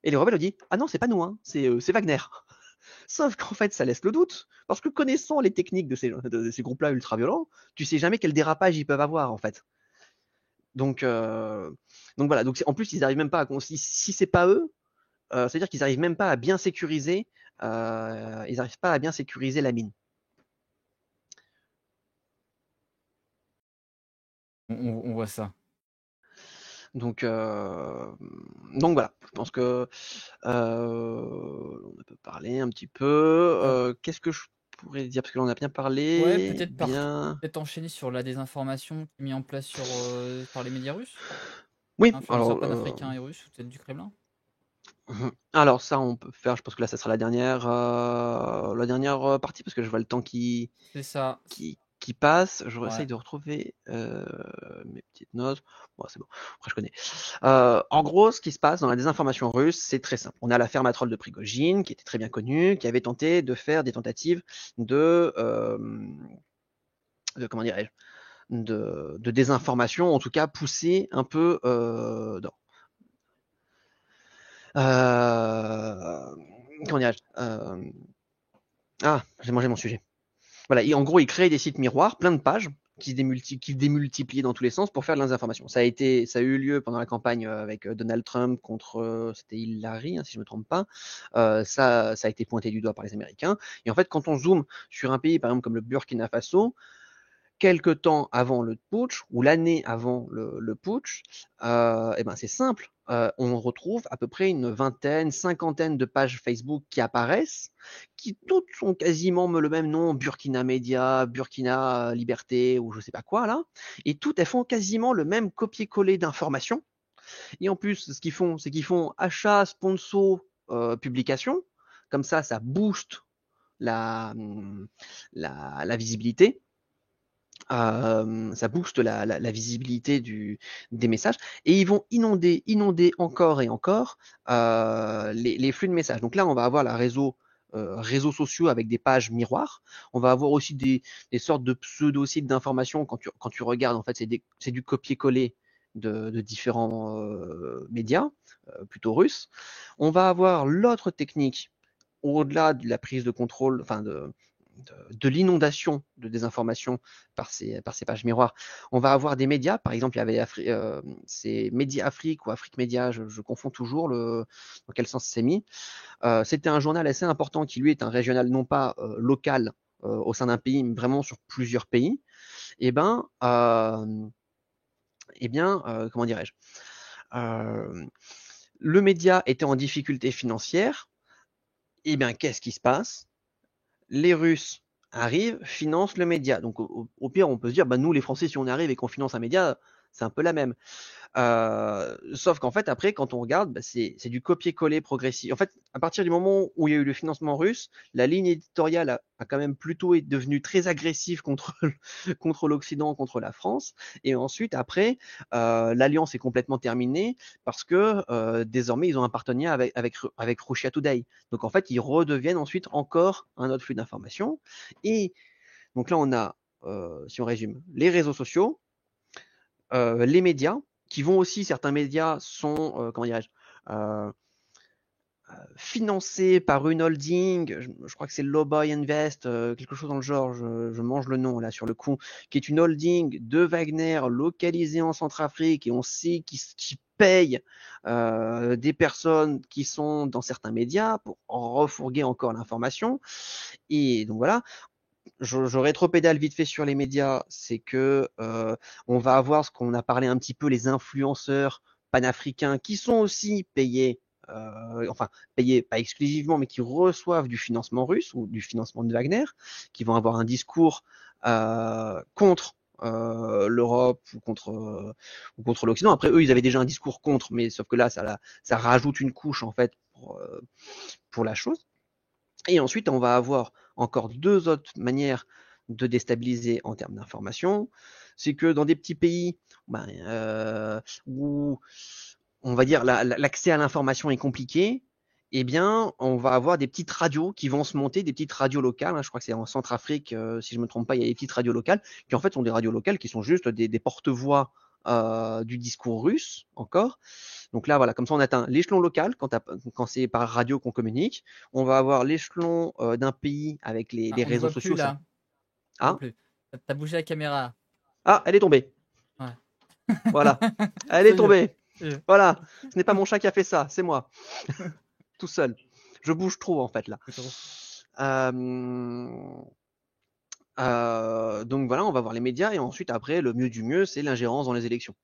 Et les rebelles ont dit ah non, c'est pas nous, hein, c'est Wagner. Sauf qu'en fait, ça laisse le doute, parce que connaissant les techniques de ces groupes-là ultra-violents, tu sais jamais quel dérapage ils peuvent avoir, en fait. Donc voilà. Donc en plus, ils n'arrivent même pas à si c'est pas eux, c'est-à-dire qu'ils n'arrivent même pas à bien sécuriser. Ils n'arrivent pas à bien sécuriser la mine. On voit ça. Donc voilà. Je pense que on peut parler un petit peu. Qu'est-ce que je pourrais dire parce que là on a bien Ouais, parlé, peut-être bien. peut-être enchaîner sur la désinformation qui est mise en place par les médias russes, Oui. hein, fournisseurs Alors panafricains et russes, ou peut-être du Kremlin. alors ça on peut faire. Je pense que là ça sera la dernière partie parce que je vois le temps C'est ça. qui passe. Je Ouais. essaye de retrouver mes petites notes. Bon, c'est bon. Après, je connais. En gros, ce qui se passe dans la désinformation russe, c'est très simple. On a la fermatrole de Prigojine, qui était très bien connue, qui avait tenté de faire des tentatives de comment dirais-je, de désinformation, en tout cas pousser un peu dans. Comment dirais-je j'ai mangé mon sujet. Voilà, et en gros, ils créaient des sites miroirs, plein de pages, qui démultipliaient dans tous les sens pour faire de l'information. Ça a eu lieu pendant la campagne avec Donald Trump contre, c'était Hillary, hein, si je ne me trompe pas. Ça a été pointé du doigt par les Américains. Et en fait, quand on zoome sur un pays, par exemple, comme le Burkina Faso, quelque temps avant le putsch, ou l'année avant le putsch, et ben c'est simple. On retrouve à peu près une vingtaine, cinquantaine de pages Facebook qui apparaissent, qui toutes ont quasiment le même nom, Burkina Média, Burkina Liberté, ou je sais pas quoi là, et toutes elles font quasiment le même copier-coller d'informations. Et en plus, ce qu'ils font, c'est qu'ils font achat, sponsor, publication. Comme ça booste la, la visibilité. Ça booste la visibilité des messages et ils vont inonder encore et encore les flux de messages. Donc là, on va avoir réseaux sociaux avec des pages miroirs. On va avoir aussi des sortes de pseudo-sites d'information quand tu regardes. En fait, c'est du copier-coller de différents médias, plutôt russes. On va avoir l'autre technique au-delà de la prise de contrôle, enfin de l'inondation de désinformation par ces pages miroirs. On va avoir des médias, par exemple, il y avait c'est Média Afrique ou Afrique Média, je confonds toujours dans quel sens c'est mis. C'était un journal assez important qui, lui, est un régional non pas local au sein d'un pays, mais vraiment sur plusieurs pays. Et comment dirais-je le média était en difficulté financière. Et bien, qu'est-ce qui se passe? Les Russes arrivent, financent le média. Donc au pire, on peut se dire, bah, nous les Français, si on arrive et qu'on finance un média, c'est un peu la même. Sauf qu'en fait, après, quand on regarde, bah, c'est du copier-coller progressif. En fait, à partir du moment où il y a eu le financement russe, la ligne éditoriale a quand même plutôt est devenue très agressive contre l'Occident, contre la France. Et ensuite, après, l'alliance est complètement terminée parce que désormais, ils ont un partenariat avec Russia Today. Donc en fait, ils redeviennent ensuite encore un autre flux d'informations. Et donc là, on a, si on résume, les réseaux sociaux, les médias, qui vont aussi, certains médias sont, comment dirais-je, financés par une holding, je crois que c'est Lowboy Invest, quelque chose dans le genre, je mange le nom là sur le coup, qui est une holding de Wagner localisée en Centrafrique, et on sait qu'ils payent des personnes qui sont dans certains médias pour refourguer encore l'information. Et donc voilà, je rétropédale vite fait sur les médias, c'est que on va avoir ce qu'on a parlé un petit peu, les influenceurs panafricains qui sont aussi payés, enfin payés pas exclusivement, mais qui reçoivent du financement russe ou du financement de Wagner, qui vont avoir un discours contre l'Europe ou contre l'Occident. Après, eux, ils avaient déjà un discours contre, mais sauf que là, ça rajoute une couche en fait pour la chose. Et ensuite, on va avoir encore deux autres manières de déstabiliser en termes d'information. C'est que dans des petits pays où on va dire l'accès à l'information est compliqué, eh bien, on va avoir des petites radios qui vont se monter, des petites radios locales. Je crois que c'est en Centrafrique, si je ne me trompe pas, il y a des petites radios locales qui en fait sont des radios locales qui sont juste des porte-voix du discours russe encore. Donc là, voilà, comme ça, on atteint l'échelon local quand c'est par radio qu'on communique. On va avoir l'échelon d'un pays avec Ah, les on ne réseaux voit plus sociaux. Ça. là. On voit Ah, plus. T'as bougé la caméra. ah, elle est tombée. Ouais. Voilà, elle est C'est mieux. tombée. Voilà, ce n'est pas mon chat qui a fait ça, c'est moi, tout seul. Je bouge trop en fait là. Donc voilà, on va voir les médias, et ensuite après, le mieux du mieux, c'est l'ingérence dans les élections.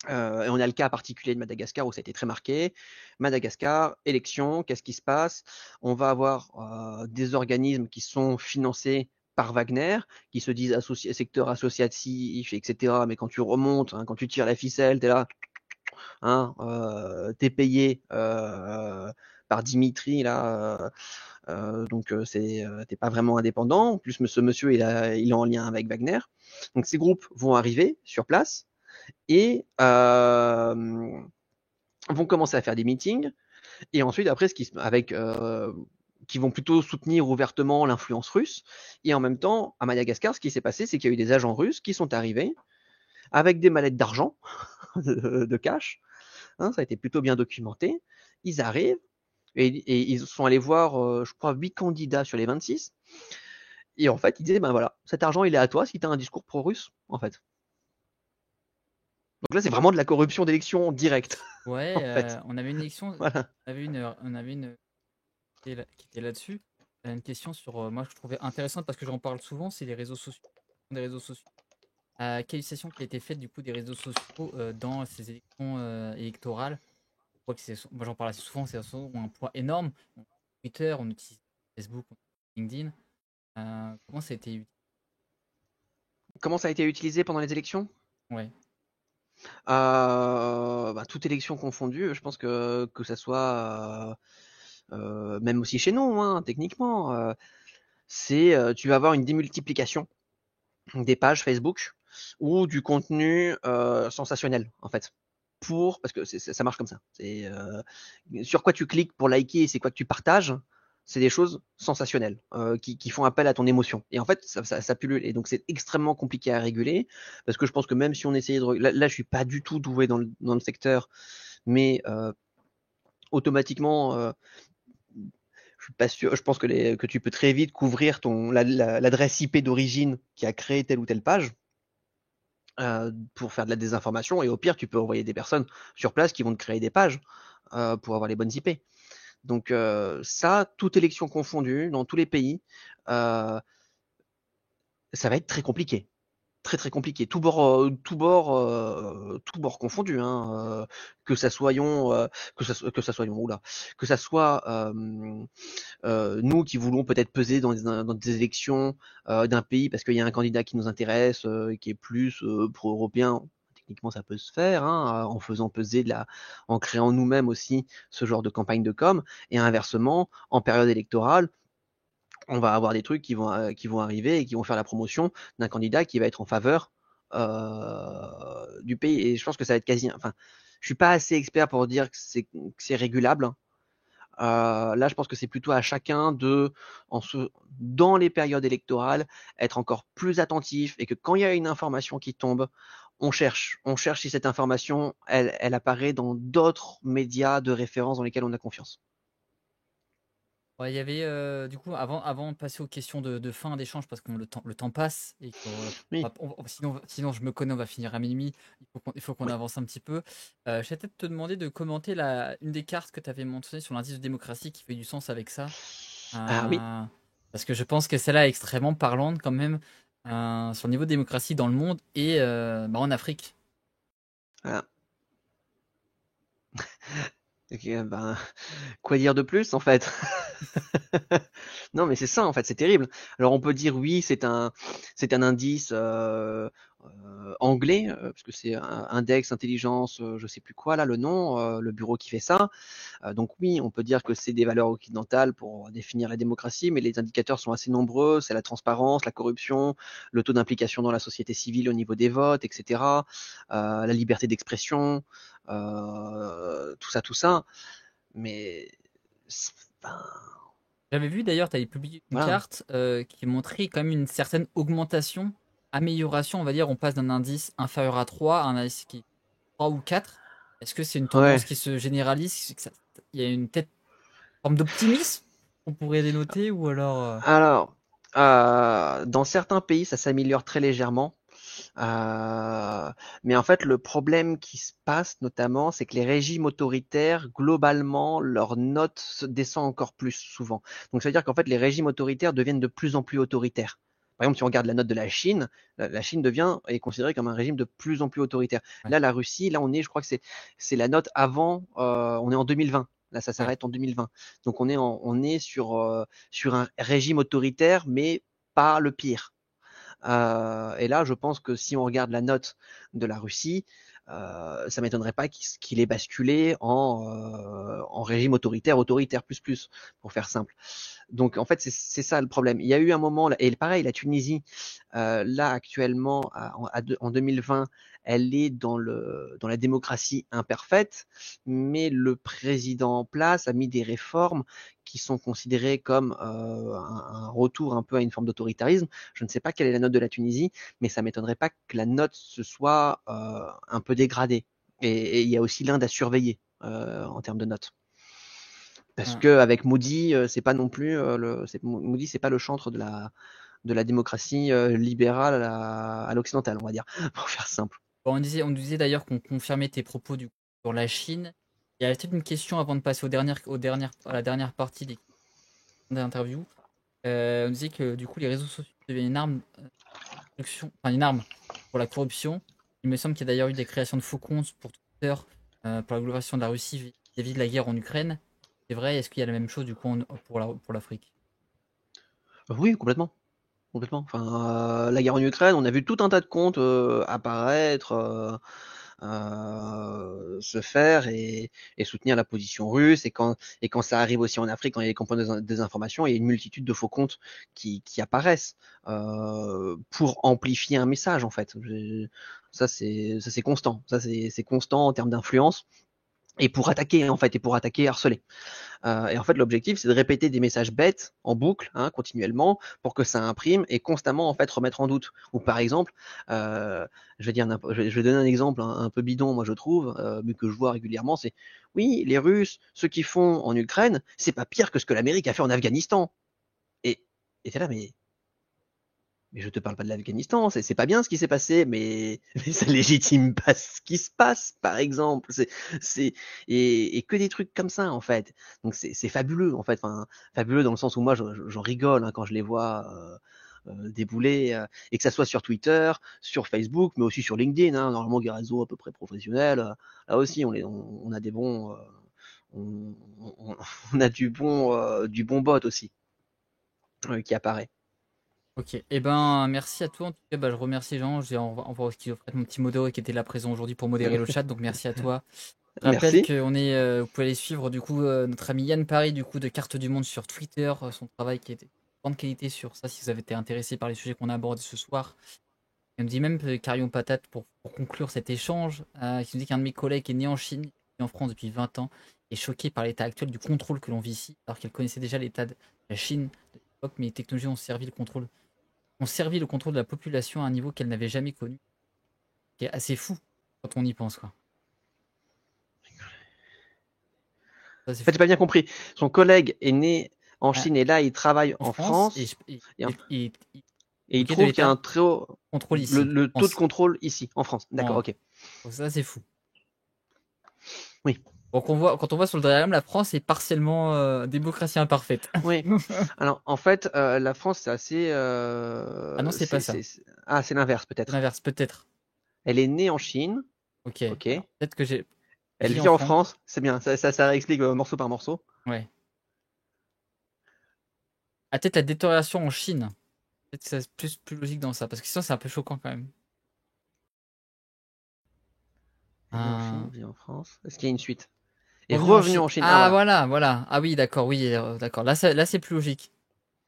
Et on a le cas particulier de Madagascar où ça a été très marqué. Madagascar, élection, qu'est-ce qui se passe? On va avoir des organismes qui sont financés par Wagner, qui se disent secteur associatif, etc. Mais quand tu remontes, quand tu tires la ficelle, t'es là, t'es payé par Dimitri là, donc t'es pas vraiment indépendant. En plus, ce monsieur il est en lien avec Wagner. Donc ces groupes vont arriver sur place et vont commencer à faire des meetings, et ensuite après qui vont plutôt soutenir ouvertement l'influence russe. Et en même temps, à Madagascar, ce qui s'est passé, c'est qu'il y a eu des agents russes qui sont arrivés avec des mallettes d'argent, de cash. Ça a été plutôt bien documenté. Ils arrivent et ils sont allés voir, je crois, 8 candidats sur les 26. Et en fait, ils disaient, ben voilà, cet argent, il est à toi si tu as un discours pro-russe, en fait. Donc là, c'est vraiment de la corruption d'élection directe, Ouais, en fait. on avait une élection, Voilà. on avait une qui était là-dessus. Une question sur, moi, que je trouvais intéressante parce que j'en parle souvent, c'est les réseaux sociaux. Des réseaux sociaux. Quelle utilisation qui a été faite du coup des réseaux sociaux dans ces élections électorales? Je crois que moi j'en parle assez souvent, c'est un poids énorme. On utilise Twitter, on utilise Facebook, on utilise LinkedIn. Comment ça a été utilisé? Comment ça a été utilisé pendant les élections? Ouais. Toute élection confondue, je pense que ça soit même aussi chez nous, techniquement, tu vas avoir une démultiplication des pages Facebook ou du contenu sensationnel en fait. Parce que ça marche comme ça. C'est sur quoi tu cliques pour liker, c'est quoi que tu partages. C'est des choses sensationnelles qui font appel à ton émotion. Et en fait, ça pullule. Et donc, c'est extrêmement compliqué à réguler parce que je pense que même si on essayait de. Là je suis pas du tout doué dans le secteur, mais automatiquement, je suis pas sûr. Je pense que tu peux très vite couvrir l'adresse IP d'origine qui a créé telle ou telle page pour faire de la désinformation. Et au pire, tu peux envoyer des personnes sur place qui vont te créer des pages pour avoir les bonnes IP. Donc ça, toute élection confondue, dans tous les pays, ça va être très compliqué. Très très compliqué, tout bord confondu, que ça soyons, que ça soyons, oula, que ça soit nous qui voulons peut-être peser dans des élections d'un pays parce qu'il y a un candidat qui nous intéresse, qui est plus pro-européen. Techniquement, ça peut se faire en faisant peser en créant nous-mêmes aussi ce genre de campagne de com. Et inversement, en période électorale, on va avoir des trucs qui vont arriver et qui vont faire la promotion d'un candidat qui va être en faveur du pays. Et je pense que ça va être quasi. Enfin, je suis pas assez expert pour dire que c'est régulable. Là, je pense que c'est plutôt à chacun dans les périodes électorales, être encore plus attentif, et que quand il y a une information qui tombe, On cherche si cette information, elle apparaît dans d'autres médias de référence dans lesquels on a confiance. Ouais, il y avait, du coup, avant de passer aux questions de fin d'échange, parce que le temps passe et qu'on Oui. sinon je me connais, on va finir à minuit. Il faut qu'on Oui. avance un petit peu. Je vais peut-être te demander de commenter une des cartes que tu avais mentionnées sur l'indice de démocratie qui fait du sens avec ça. Ah oui. Parce que je pense que celle-là est extrêmement parlante quand même, sur le niveau de démocratie dans le monde et en Afrique. Voilà. Ok, ben, quoi dire de plus en fait? Non, mais c'est ça en fait, c'est terrible. Alors on peut dire oui, c'est un indice anglais, parce que c'est Index Intelligence, je sais plus quoi là, le nom, le bureau qui fait ça. Donc oui, on peut dire que c'est des valeurs occidentales pour définir la démocratie, mais les indicateurs sont assez nombreux. C'est la transparence, la corruption, le taux d'implication dans la société civile au niveau des votes, etc. La liberté d'expression, tout ça, tout ça. Mais ben, J'avais vu d'ailleurs, tu avais publié une voilà. carte qui montrait quand même une certaine augmentation, amélioration, on va dire. On passe d'un indice inférieur à 3 à un indice qui est 3 ou 4. Est-ce que c'est une tendance Ouais. qui se généralise? Il y a une telle forme d'optimisme qu'on pourrait dénoter ou alors Alors, dans certains pays, ça s'améliore très légèrement. Mais en fait, le problème qui se passe notamment, c'est que les régimes autoritaires, globalement, leur note descend encore plus souvent. Donc, ça veut dire qu'en fait, les régimes autoritaires deviennent de plus en plus autoritaires. Par exemple, si on regarde la note de la Chine, la Chine est considérée comme un régime de plus en plus autoritaire. ouais, Là, la Russie, là, je crois que c'est la note avant, on est en 2020. Là, ça ouais. s'arrête en 2020. Donc, on est sur un régime autoritaire, mais pas le pire. Et là, je pense que si on regarde la note de la Russie, ça m'étonnerait pas qu'il ait basculé en régime autoritaire plus, pour faire simple. Donc en fait, c'est ça le problème. Il y a eu un moment, et pareil, la Tunisie, là actuellement, en 2020, elle est dans la démocratie imparfaite, mais le président en place a mis des réformes qui sont considérées comme un retour un peu à une forme d'autoritarisme. Je ne sais pas quelle est la note de la Tunisie, mais ça m'étonnerait pas que la note se soit un peu dégradée. Et il y a aussi l'Inde à surveiller en termes de notes. Parce Hein. que avec Moody, c'est pas non plus Moody, c'est pas le chantre de la démocratie libérale à l'occidentale, on va dire, pour faire simple. Bon, on disait d'ailleurs qu'on confirmait tes propos du coup, sur la Chine. Il y avait peut-être une question avant de passer à la dernière partie des interviews. On disait que du coup les réseaux sociaux deviennent une arme, une arme pour la corruption. Il me semble qu'il y a d'ailleurs eu des créations de faux comptes pour Twitter, pour la globalisation de la Russie vis-à-vis de la guerre en Ukraine. C'est vrai, est-ce qu'il y a la même chose du coup pour l'Afrique? Oui, complètement. Complètement. Enfin, la guerre en Ukraine, on a vu tout un tas de comptes apparaître, se faire et soutenir la position russe. Et quand ça arrive aussi en Afrique, quand il y a des campagnes de désinformation, il y a une multitude de faux comptes qui apparaissent pour amplifier un message en fait. Ça c'est constant. C'est constant en termes d'influence. Et pour attaquer en fait, et pour attaquer, harceler. Et en fait, l'objectif, c'est de répéter des messages bêtes en boucle, hein, continuellement, pour que ça imprime et constamment en fait remettre en doute. Ou par exemple, je vais donner un exemple un peu bidon, moi je trouve, mais que je vois régulièrement, c'est oui, les Russes, ce qu'ils font en Ukraine, c'est pas pire que ce que l'Amérique a fait en Afghanistan. Et et t'es là, mais je te parle pas de l'Afghanistan, c'est pas bien ce qui s'est passé, mais ça légitime pas ce qui se passe, par exemple. C'est, et que des trucs comme ça, en fait. Donc c'est fabuleux, en fait. Enfin, fabuleux dans le sens où moi, j'en rigole hein, quand je les vois débouler, et que ça soit sur Twitter, sur Facebook, mais aussi sur LinkedIn, hein, normalement des réseaux à peu près professionnels. Là aussi, on a des bons, on a du bon bot aussi qui apparaît. Ok, et ben merci à toi. En tout cas, bah, je remercie Jean. On va aussi offrir mon petit modérateur qui était là présent aujourd'hui pour modérer le chat. Donc merci à toi. Je rappelle Merci. vous pouvez aller suivre du coup notre ami Yann Paris du coup de Carte du Monde sur Twitter, son travail qui était de grande qualité sur ça si vous avez été intéressé par les sujets qu'on a abordés ce soir. Il me dit même Carion Patate pour conclure cet échange, qui nous dit qu'un de mes collègues est né en Chine et en France depuis 20 ans est choqué par l'état actuel du contrôle que l'on vit ici, alors qu'elle connaissait déjà l'état de la Chine de l'époque, mais les technologies ont servi le contrôle de la population à un niveau qu'elle n'avait jamais connu. qui est assez fou quand on y pense, quoi. Ça, c'est En fait, fou. j'ai pas bien compris. Son collègue est né en Ah, Chine et là, il travaille en en France, France et et, le il guide de trouve qu'il y a l'État un très haut, contrôle ici, le en taux de France. contrôle ici, en France. D'accord, Voilà. ok. Donc ça, c'est fou. Oui. Donc quand on voit sur le diagramme, la France est partiellement démocratie imparfaite. Oui. Alors, en fait, la France, c'est assez. Ah non, c'est pas ça. Ah, c'est l'inverse, C'est peut-être. l'inverse, peut-être. Elle est née en Chine, Ok. ok. Alors peut-être que j'ai Elle vie vit en en France. France, c'est bien. Ça explique morceau par morceau. Ouais. Ah, peut-être la détérioration en Chine. Peut-être que c'est plus logique dans ça, parce que sinon c'est un peu choquant quand même. Elle est née en Chine, Ah. vit en France. Est-ce qu'il y a une suite? Et Revenu en revenu Chine. en Chine. Ah, Ah voilà. voilà, voilà. Ah oui, d'accord, oui, d'accord. Là c'est plus logique.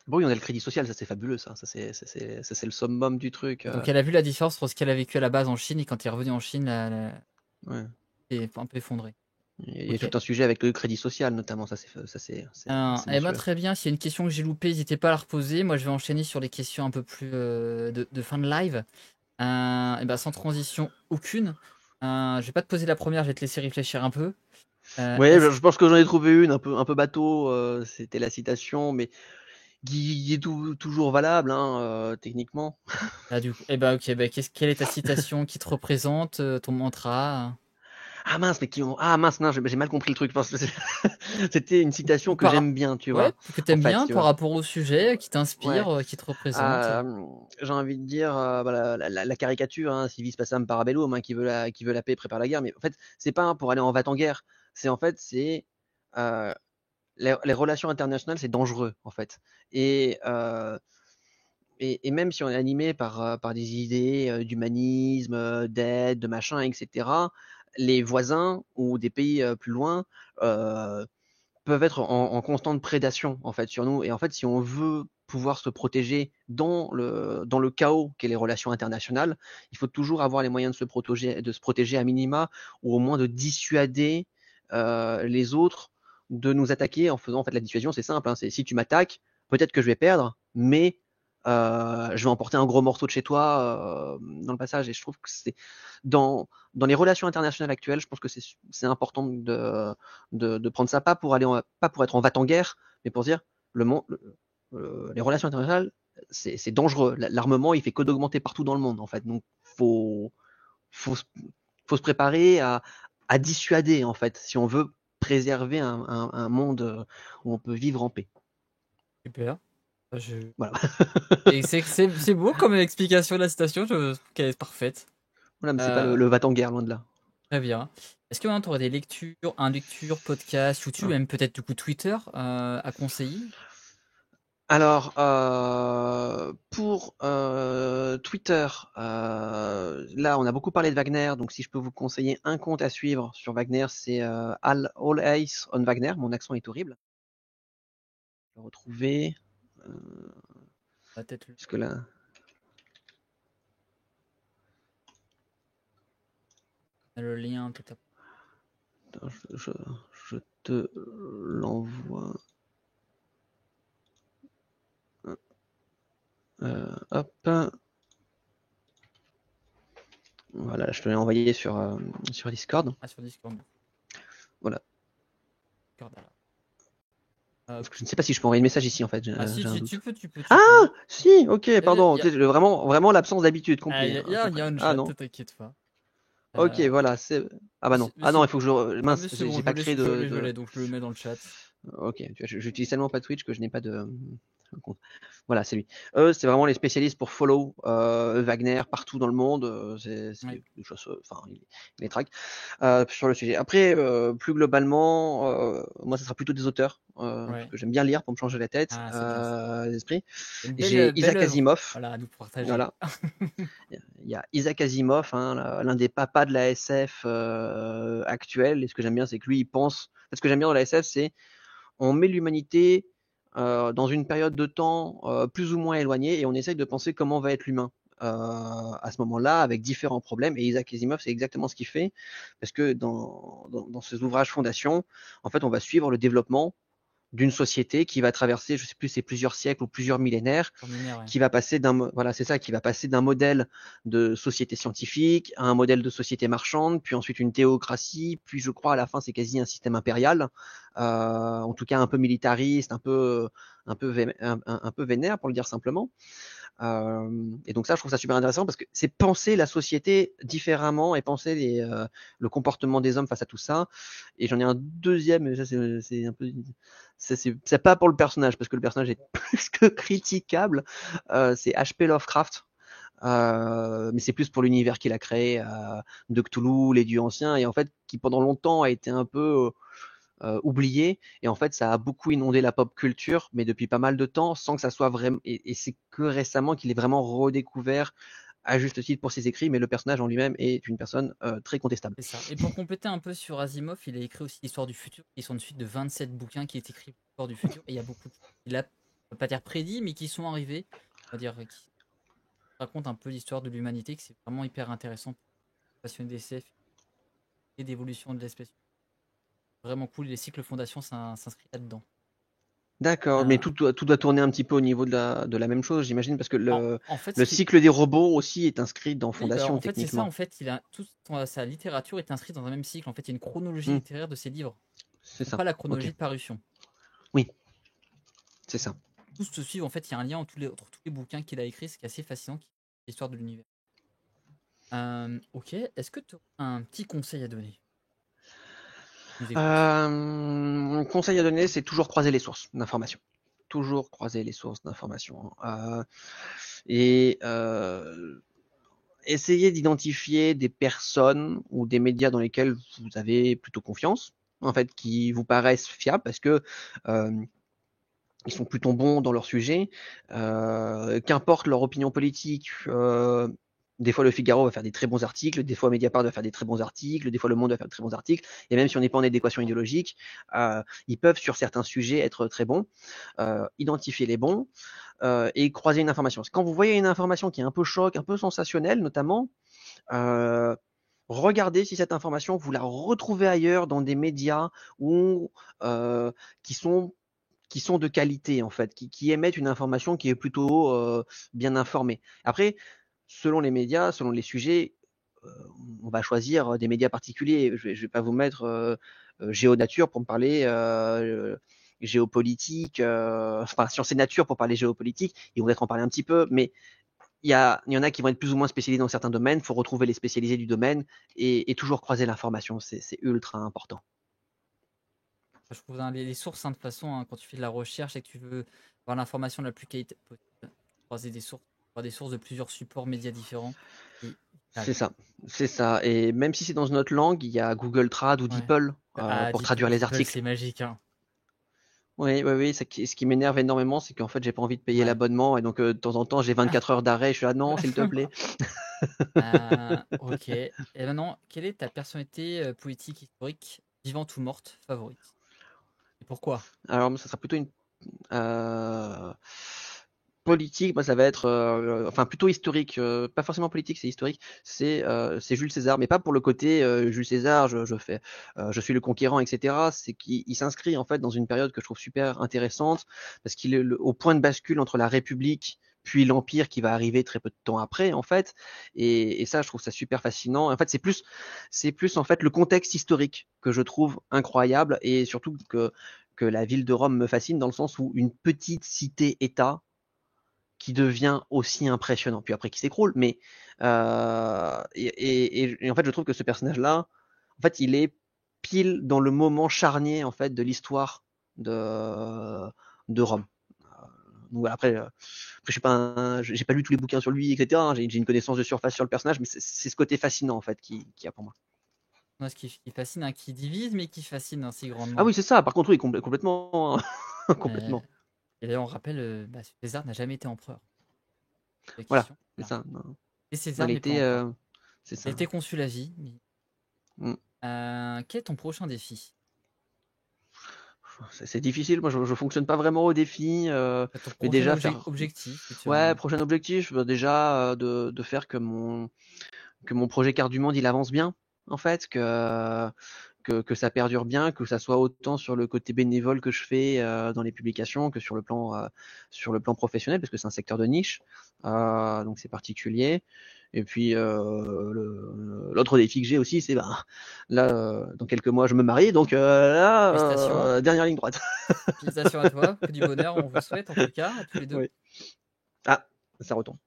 Bon, oui, on a le crédit social, ça c'est fabuleux, ça. Ça, c'est le summum du truc. Donc elle a vu la différence entre ce qu'elle a vécu à la base en Chine et quand elle est revenue en Chine, Ouais. est un peu effondrée. Il y a Ok. tout un sujet avec le crédit social, notamment. C'est Eh ben, monstrueux. très bien. S'il y a une question que j'ai loupée, n'hésitez pas à la reposer. Moi, je vais enchaîner sur les questions un peu plus de fin de live. Et ben, sans transition aucune. Je vais pas te poser la première, je vais te laisser réfléchir un peu. Ouais, Est-ce je pense que j'en ai trouvé une un peu bateau. C'était la citation, mais qui est toujours valable, hein, techniquement. du coup, eh ben, ok, ben, quelle est ta citation qui te représente, ton mantra? Ah mince, ah mince, non, j'ai mal compris le truc. Parce que c'était une Ou citation que par... j'aime bien, tu Ouais, vois. que En t'aimes fait, bien tu par vois. rapport au sujet, qui Ouais. t'inspire, qui te représente. J'ai envie de dire bah, la caricature, hein, si vis pacem parabellum, hein, qui veut la paix prépare la guerre. Mais en fait, c'est pas pour aller en va en guerre. C'est euh, les relations internationales, c'est dangereux en fait. Et, euh, et même si on est animé par des idées d'humanisme, d'aide, de machin, etc., les voisins ou des pays plus loin euh, peuvent être en constante prédation en fait sur nous. Et en fait, si on veut pouvoir se protéger dans le chaos qu'est les relations internationales, il faut toujours avoir les moyens de se protéger à minima ou au moins de dissuader les autres de nous attaquer en faisant en fait la dissuasion. C'est simple, hein, c'est si tu m'attaques, peut-être que je vais perdre, mais je vais emporter un gros morceau de chez toi dans le passage. Et je trouve que c'est dans les relations internationales actuelles, je pense que c'est important de prendre ça pas pour être en va-t-en-guerre, mais pour dire le monde, les relations internationales, c'est dangereux. L'armement, il fait que d'augmenter partout dans le monde, en fait. Donc, faut, faut, faut se préparer à dissuader, en fait, si on veut préserver un monde où on peut vivre en paix. Super. Je... Voilà. Et c'est beau comme explication de la citation, je trouve qu'elle est parfaite. Voilà, mais c'est pas Euh, le va-t-en-guerre, loin de là. Très bien. Est-ce que maintenant tu aurais des lectures, podcasts, YouTube, Hein. même peut-être du coup Twitter à conseiller? Alors, pour Twitter, là, on a beaucoup parlé de Wagner, donc si je peux vous conseiller un compte à suivre sur Wagner, c'est All Eyes on Wagner. Mon accent est horrible. Je vais retrouver, euh, On va peut-être puisque là, le lien tout à attends, je te l'envoie. Hop, voilà, je te l'ai envoyé sur Discord. sur Discord. Voilà. Discord, alors. Parce que je ne sais pas si je peux envoyer le message ici, en fait, Ah si, j'ai un tu doute. peux, tu peux, tu peux. Ah, si, ok, Il y a, pardon. il y a- Vraiment, vraiment l'absence d'habitude, ah, compris, hein, il y a compris. un Ah chat, non. t'inquiète pas. Ok, Euh, voilà, ah bah non. mais Ah c'est non, il bon. faut que Non, mince, mais c'est bon, j'ai pas créé je l'ai, donc je le mets dans le chat. Ok, tu vois, j'utilise tellement pas Twitch que je n'ai pas de compte. Voilà, c'est lui. C'est vraiment les spécialistes pour follow Wagner partout dans le monde. C'est Ouais. des choses, enfin, il les traque sur le sujet. Après, plus globalement, moi, ce sera plutôt des auteurs parce Ouais. que j'aime bien lire pour me changer la tête, Ah, c'est bien ça. l'esprit. Une J'ai belle Isaac œuvre, Asimov. voilà, à nous partager. Voilà, il y a Isaac Asimov, hein, l'un des papas de la SF actuelle. Et ce que j'aime bien, c'est que lui, il pense. Ce que j'aime bien dans la SF, c'est on met l'humanité dans une période de temps plus ou moins éloignée et on essaye de penser comment va être l'humain à ce moment-là avec différents problèmes. Et Isaac Asimov, c'est exactement ce qu'il fait parce que dans ses ouvrages fondations, en fait, on va suivre le développement d'une société qui va traverser, je sais plus, c'est plusieurs siècles ou plusieurs millénaires, Terminaire, ouais. qui va passer voilà, c'est ça, qui va passer d'un modèle de société scientifique à un modèle de société marchande, puis ensuite une théocratie, puis je crois à la fin c'est quasi un système impérial, en tout cas un peu militariste, un peu vénère pour le dire simplement. Et donc ça, je trouve ça super intéressant parce que c'est penser la société différemment et penser le comportement des hommes face à tout ça. Et j'en ai un deuxième, mais ça c'est un peu, c'est pas pour le personnage parce que le personnage est plus que critiquable. C'est H.P. Lovecraft. Mais c'est plus pour l'univers qu'il a créé de Cthulhu, les dieux anciens, et en fait qui pendant longtemps a été un peu oublié, et en fait ça a beaucoup inondé la pop culture, mais depuis pas mal de temps, sans que ça soit vraiment, et c'est que récemment qu'il est vraiment redécouvert à juste titre pour ses écrits, mais le personnage en lui-même est une personne très contestable. C'est ça. Et pour compléter un peu sur Asimov, il a écrit aussi l'Histoire du futur, qui sont une suite de 27 bouquins qui est écrit pour l'Histoire du futur. Et il y a beaucoup il a, on va pas dire prédit, mais qui sont arrivés, on va dire, qui racontent un peu l'histoire de l'humanité, que c'est vraiment hyper intéressant pour les passionnés d'SF et d'évolution de l'espèce. Vraiment cool. Les cycles fondations s'inscrivent là-dedans. D'accord, mais Euh, tout doit tourner un petit peu au niveau de la même chose, j'imagine, parce que en fait, le cycle des robots aussi est inscrit dans oui, bah, Fondation, en fait, c'est ça. En techniquement. fait, il a toute sa littérature est inscrite dans un même cycle. En fait, il y a une chronologie Hmm, littéraire de ses livres, c'est non ça. pas la Ok. chronologie de parution. Oui, c'est ça. Tous se suivent. En fait, il y a un lien entre tous les bouquins qu'il a écrits, ce qui est assez fascinant, l'histoire de l'univers. Ok, est-ce que tu as un petit conseil à donner? Je nous écoute. Mon conseil à donner, c'est toujours croiser les sources d'informations. Toujours croiser les sources d'informations. Et essayer d'identifier des personnes ou des médias dans lesquels vous avez plutôt confiance, en fait, qui vous paraissent fiables parce que ils sont plutôt bons dans leur sujet, qu'importe leur opinion politique. Des fois, le Figaro va faire des très bons articles, des fois, Mediapart va faire des très bons articles, des fois, Le Monde va faire de très bons articles. Et même si on n'est pas en adéquation idéologique, ils peuvent, sur certains sujets, être très bons. Identifier les bons et croiser une information. Quand vous voyez une information qui est un peu choc, un peu sensationnelle, notamment, euh, regardez si cette information, vous la retrouvez ailleurs dans des médias où, qui sont de qualité en fait, qui émettent une information qui est plutôt bien informée. Après, selon les médias, selon les sujets, euh, on va choisir des médias particuliers. Je vais pas vous mettre Géonature pour me parler géopolitique, enfin Sciences et Nature pour parler géopolitique. Ils vont peut-être en parler un petit peu, mais il y en a qui vont être plus ou moins spécialisés dans certains domaines. Il faut retrouver les spécialisés du domaine et toujours croiser l'information. C'est ultra important. Je trouve les sources, hein, de toute façon, hein, quand tu fais de la recherche et que tu veux avoir l'information la plus qualité possible, croiser des sources, avoir des sources de plusieurs supports médias différents. Et, C'est ça, c'est ça. Et même si c'est dans une autre langue, il y a Google Trad ou ouais. DeepL Ah, pour traduire les DeepL, articles. c'est magique, hein. Oui, oui, oui. Ce qui m'énerve énormément, c'est qu'en fait, j'ai pas envie de payer Ouais. l'abonnement et donc de temps en temps, j'ai 24 heures d'arrêt. Je suis là, non, s'il te plaît. Ok. Et maintenant, quelle est ta personnalité politique historique, vivante ou morte, favorite? Et pourquoi? Alors, ça sera plutôt une euh, politique. Moi, ça va être, enfin, plutôt historique. Pas forcément politique, c'est historique. C'est Jules César, mais pas pour le côté Jules César. Je suis le conquérant, etc. C'est qu'il s'inscrit en fait dans une période que je trouve super intéressante parce qu'il est au point de bascule entre la République puis l'Empire qui va arriver très peu de temps après en fait, et ça je trouve ça super fascinant. En fait c'est plus en fait le contexte historique que je trouve incroyable, et surtout que la ville de Rome me fascine dans le sens où une petite cité-État qui devient aussi impressionnant, puis après qui s'écroule, mais et en fait je trouve que ce personnage-là, en fait il est pile dans le moment charnier en fait de l'histoire de Rome. Donc voilà, après, je suis pas j'ai pas lu tous les bouquins sur lui, etc. J'ai une connaissance de surface sur le personnage, mais c'est ce côté fascinant en fait qui a pour moi. Moi, ce qui fascine, hein, qui divise, mais qui fascine ainsi Ah grandement. oui, c'est ça. Par contre, oui, complètement, Euh, complètement. et d'ailleurs, on rappelle, bah, César n'a jamais été empereur. La Voilà, question. c'est Voilà. ça. Non, Et non, César il n'est pas était, empereur. c'est Il a ça. été consul à vie. Mm. Quel est ton prochain défi? C'est difficile. Moi, je fonctionne pas vraiment au défi, Ton mais prochain déjà faire. objectif que tu Ouais, as. prochain objectif, déjà de faire que mon projet Carte du Monde il avance bien, en fait, que ça perdure bien, que ça soit autant sur le côté bénévole que je fais dans les publications que sur le plan professionnel, parce que c'est un secteur de niche, donc c'est particulier. Et puis l'autre défi que j'ai aussi, c'est là, dans quelques mois, je me marie, donc Félicitations. dernière ligne droite. Félicitations à toi. Que du bonheur, on vous le souhaite en tout cas, à tous les deux. Oui. Ah, ça retombe.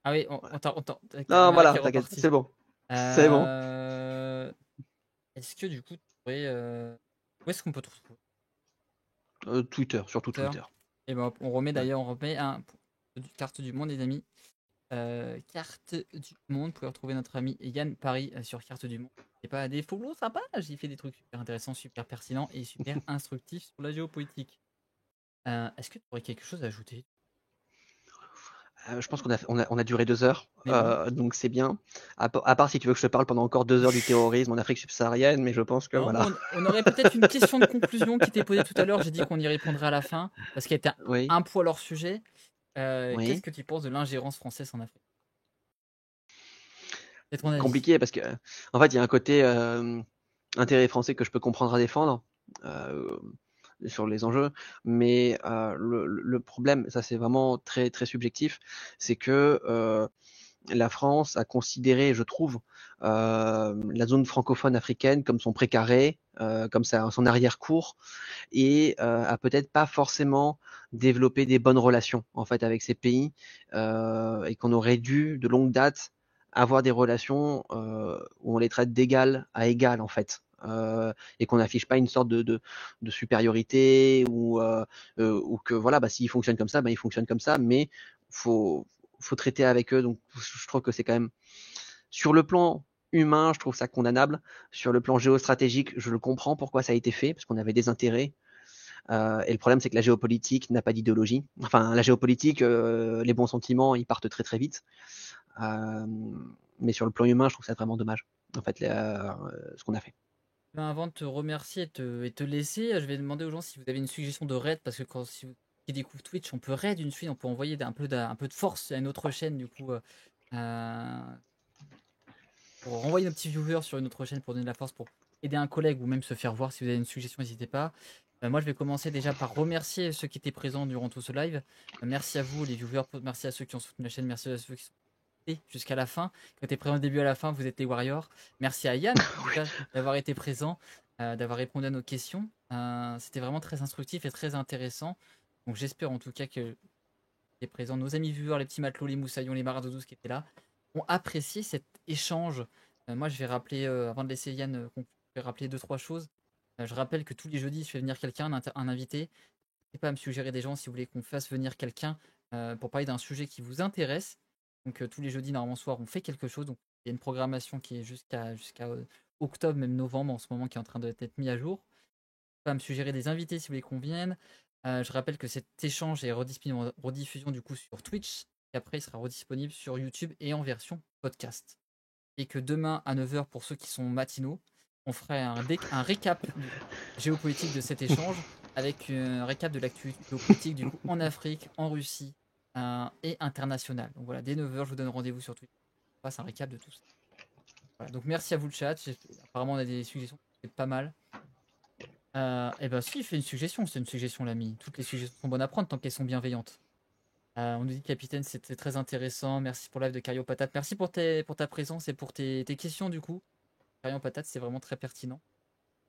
Ah oui, Voilà. ta Non, caméra qui voilà, est t'inquiète, repartie. c'est bon. C'est bon. Est-ce que du coup, tu pourrais, où est-ce qu'on peut te retrouver? Twitter, surtout Twitter. Twitter. Et ben, on remet Ouais. d'ailleurs, carte du monde, les amis. Carte du monde, vous pouvez retrouver notre ami Yann Paris sur Carte du monde. Et pas des follow sympas, il fait des trucs super intéressants, super pertinents et super instructifs sur la géopolitique. Est-ce que tu aurais quelque chose à ajouter? Je pense qu'on a duré 2 heures, Mais oui. donc c'est bien. À part si tu veux que je te parle pendant encore 2 heures du terrorisme en Afrique subsaharienne, mais je pense que Non, voilà. on aurait peut-être une question de conclusion qui t'est posée tout à l'heure. J'ai dit qu'on y répondrait à la fin parce qu'elle était Oui, un poil hors sujet. Qu'est-ce oui. que tu penses de l'ingérence française en Afrique? C'est ton avis. Compliqué parce que, en fait, il y a un côté intérêt français que je peux comprendre à défendre sur les enjeux, mais le problème, ça c'est vraiment très très subjectif, c'est que la France a considéré, je trouve, la zone francophone africaine comme son précaré, comme son arrière-cour, et a peut-être pas forcément développé des bonnes relations en fait avec ces pays, et qu'on aurait dû de longue date avoir des relations où on les traite d'égal à égal en fait. Et qu'on n'affiche pas une sorte de supériorité ou que voilà, s'ils fonctionnent comme ça, ils fonctionnent comme ça, mais faut faut traiter avec eux. Donc je trouve que c'est quand même sur le plan humain, je trouve ça condamnable. Sur le plan géostratégique, je le comprends pourquoi ça a été fait, parce qu'on avait des intérêts. Et le problème, c'est que la géopolitique n'a pas d'idéologie. Enfin, la géopolitique, les bons sentiments, ils partent très très vite. Euh, mais sur le plan humain, je trouve ça vraiment dommage, en fait, ce qu'on a fait. Ben, avant de te remercier et te laisser, je vais demander aux gens si vous avez une suggestion de raid, parce que si vous qui découvrent Twitch, on peut raid une suite, on peut envoyer un peu de force à une autre chaîne, du coup, pour renvoyer nos petits viewers sur une autre chaîne pour donner de la force, pour aider un collègue ou même se faire voir. Si vous avez une suggestion, n'hésitez pas. Moi, je vais commencer déjà par remercier ceux qui étaient présents durant tout ce live. Merci à vous, les viewers, merci à ceux qui ont soutenu la chaîne, merci à ceux qui sont jusqu'à la fin, qui étaient présents au début à la fin, vous êtes les warriors. Merci à Yann déjà d'avoir été présent, d'avoir répondu à nos questions. C'était vraiment très instructif et très intéressant. Donc j'espère en tout cas que les présents, nos amis viewers, les petits matelots, les moussaillons, les marins d'eau douce qui étaient là, ont apprécié cet échange. Moi je vais rappeler, avant de laisser Yann conclure, je vais rappeler deux, trois choses. Je rappelle que tous les jeudis, je fais venir quelqu'un, un invité. N'hésitez pas à me suggérer des gens si vous voulez qu'on fasse venir quelqu'un pour parler d'un sujet qui vous intéresse. Donc tous les jeudis, normalement soir, on fait quelque chose. Donc il y a une programmation qui est jusqu'à octobre, même novembre en ce moment, qui est en train d'être mis à jour. Pas me suggérer des invités si vous voulez qu'on vienne. Je rappelle que cet échange est rediffusion du coup sur Twitch. Et après, il sera redisponible sur YouTube et en version podcast. Et que demain à 9h, pour ceux qui sont matinaux, on ferait un récap géopolitique de cet échange avec un récap de l'actu géopolitique du coup en Afrique, en Russie et international. Donc voilà, dès 9h, je vous donne rendez-vous sur Twitter. On passe un récap de tout ça. Voilà, donc merci à vous le chat. Apparemment, on a des suggestions, c'est pas mal. Et ben si, il fait une suggestion, c'est une suggestion l'ami. Toutes les suggestions sont bonnes à prendre tant qu'elles sont bienveillantes. On nous dit capitaine, c'était très intéressant. Merci pour le live de Cario Patate. Merci pour ta présence et pour tes questions du coup. Cario Patate, c'est vraiment très pertinent.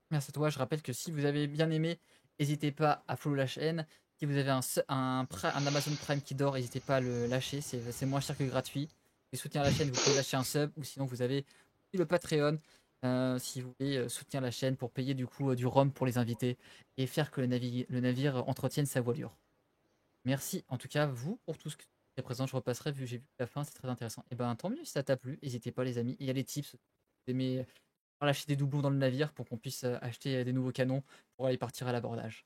Merci à toi. Je rappelle que si vous avez bien aimé, n'hésitez pas à follow la chaîne. Si vous avez un Amazon Prime qui dort, n'hésitez pas à le lâcher. C'est moins cher que gratuit. Et soutenir la chaîne, vous pouvez lâcher un sub ou sinon vous avez le Patreon. Si vous voulez soutenir la chaîne pour payer du coup du rhum pour les invités et faire que le navire entretienne sa voilure. Merci en tout cas vous pour tout ce qui est présent. Je repasserai vu j'ai vu la fin, c'est très intéressant. Et ben tant mieux si ça t'a plu. N'hésitez pas les amis. Il y a les tips. Vous aimez lâcher des doublons dans le navire pour qu'on puisse acheter des nouveaux canons pour aller partir à l'abordage.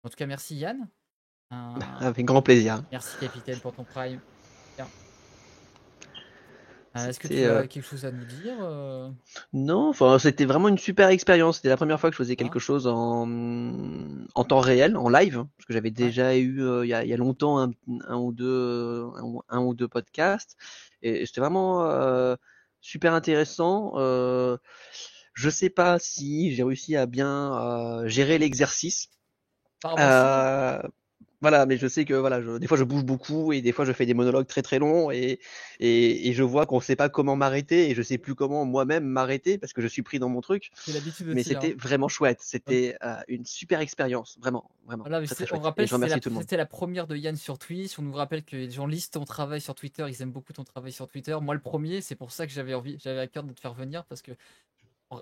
En tout cas, merci Yann. Avec grand plaisir. Merci capitaine pour ton prime. Bien. Est-ce que C'était tu as quelque chose à nous dire non, enfin c'était vraiment une super expérience. C'était la première fois que je faisais hein? quelque chose en temps réel, en live, parce que j'avais Ouais. déjà eu il y a longtemps un ou deux podcasts, et c'était vraiment super intéressant. Je sais pas si j'ai réussi à bien gérer l'exercice. Apparemment si. Euh, voilà, mais je sais que voilà, des fois je bouge beaucoup et des fois je fais des monologues très très longs et je vois qu'on sait pas comment m'arrêter et je sais plus comment moi-même m'arrêter parce que je suis pris dans mon truc. J'ai l'habitude Mais aussi, hein. c'était vraiment chouette. Ouais. C'était une super expérience, vraiment, vraiment Voilà, mais très très on chouette. Et rappelle, je remercie tout le monde. c'était la première de Yann sur Twitch. On nous rappelle que les gens lisent ton travail sur Twitter, ils aiment beaucoup ton travail sur Twitter. Moi, le premier, c'est pour ça que j'avais à cœur de te faire venir, parce que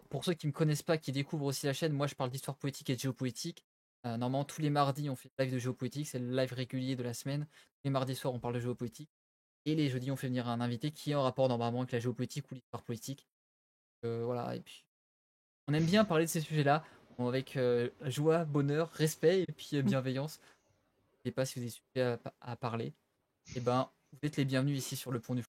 pour ceux qui me connaissent pas, qui découvrent aussi la chaîne, moi je parle d'histoire poétique et de géopolitique. Normalement, tous les mardis, on fait le live de géopolitique, c'est le live régulier de la semaine. Les mardis soirs, on parle de géopolitique. Et les jeudis, on fait venir un invité qui est en rapport normalement avec la géopolitique ou l'histoire politique. Voilà, et puis on aime bien parler de ces sujets-là, avec joie, bonheur, respect et puis bienveillance. Je sais pas si vous avez des sujets à parler. Et ben, vous êtes les bienvenus ici sur le Pont du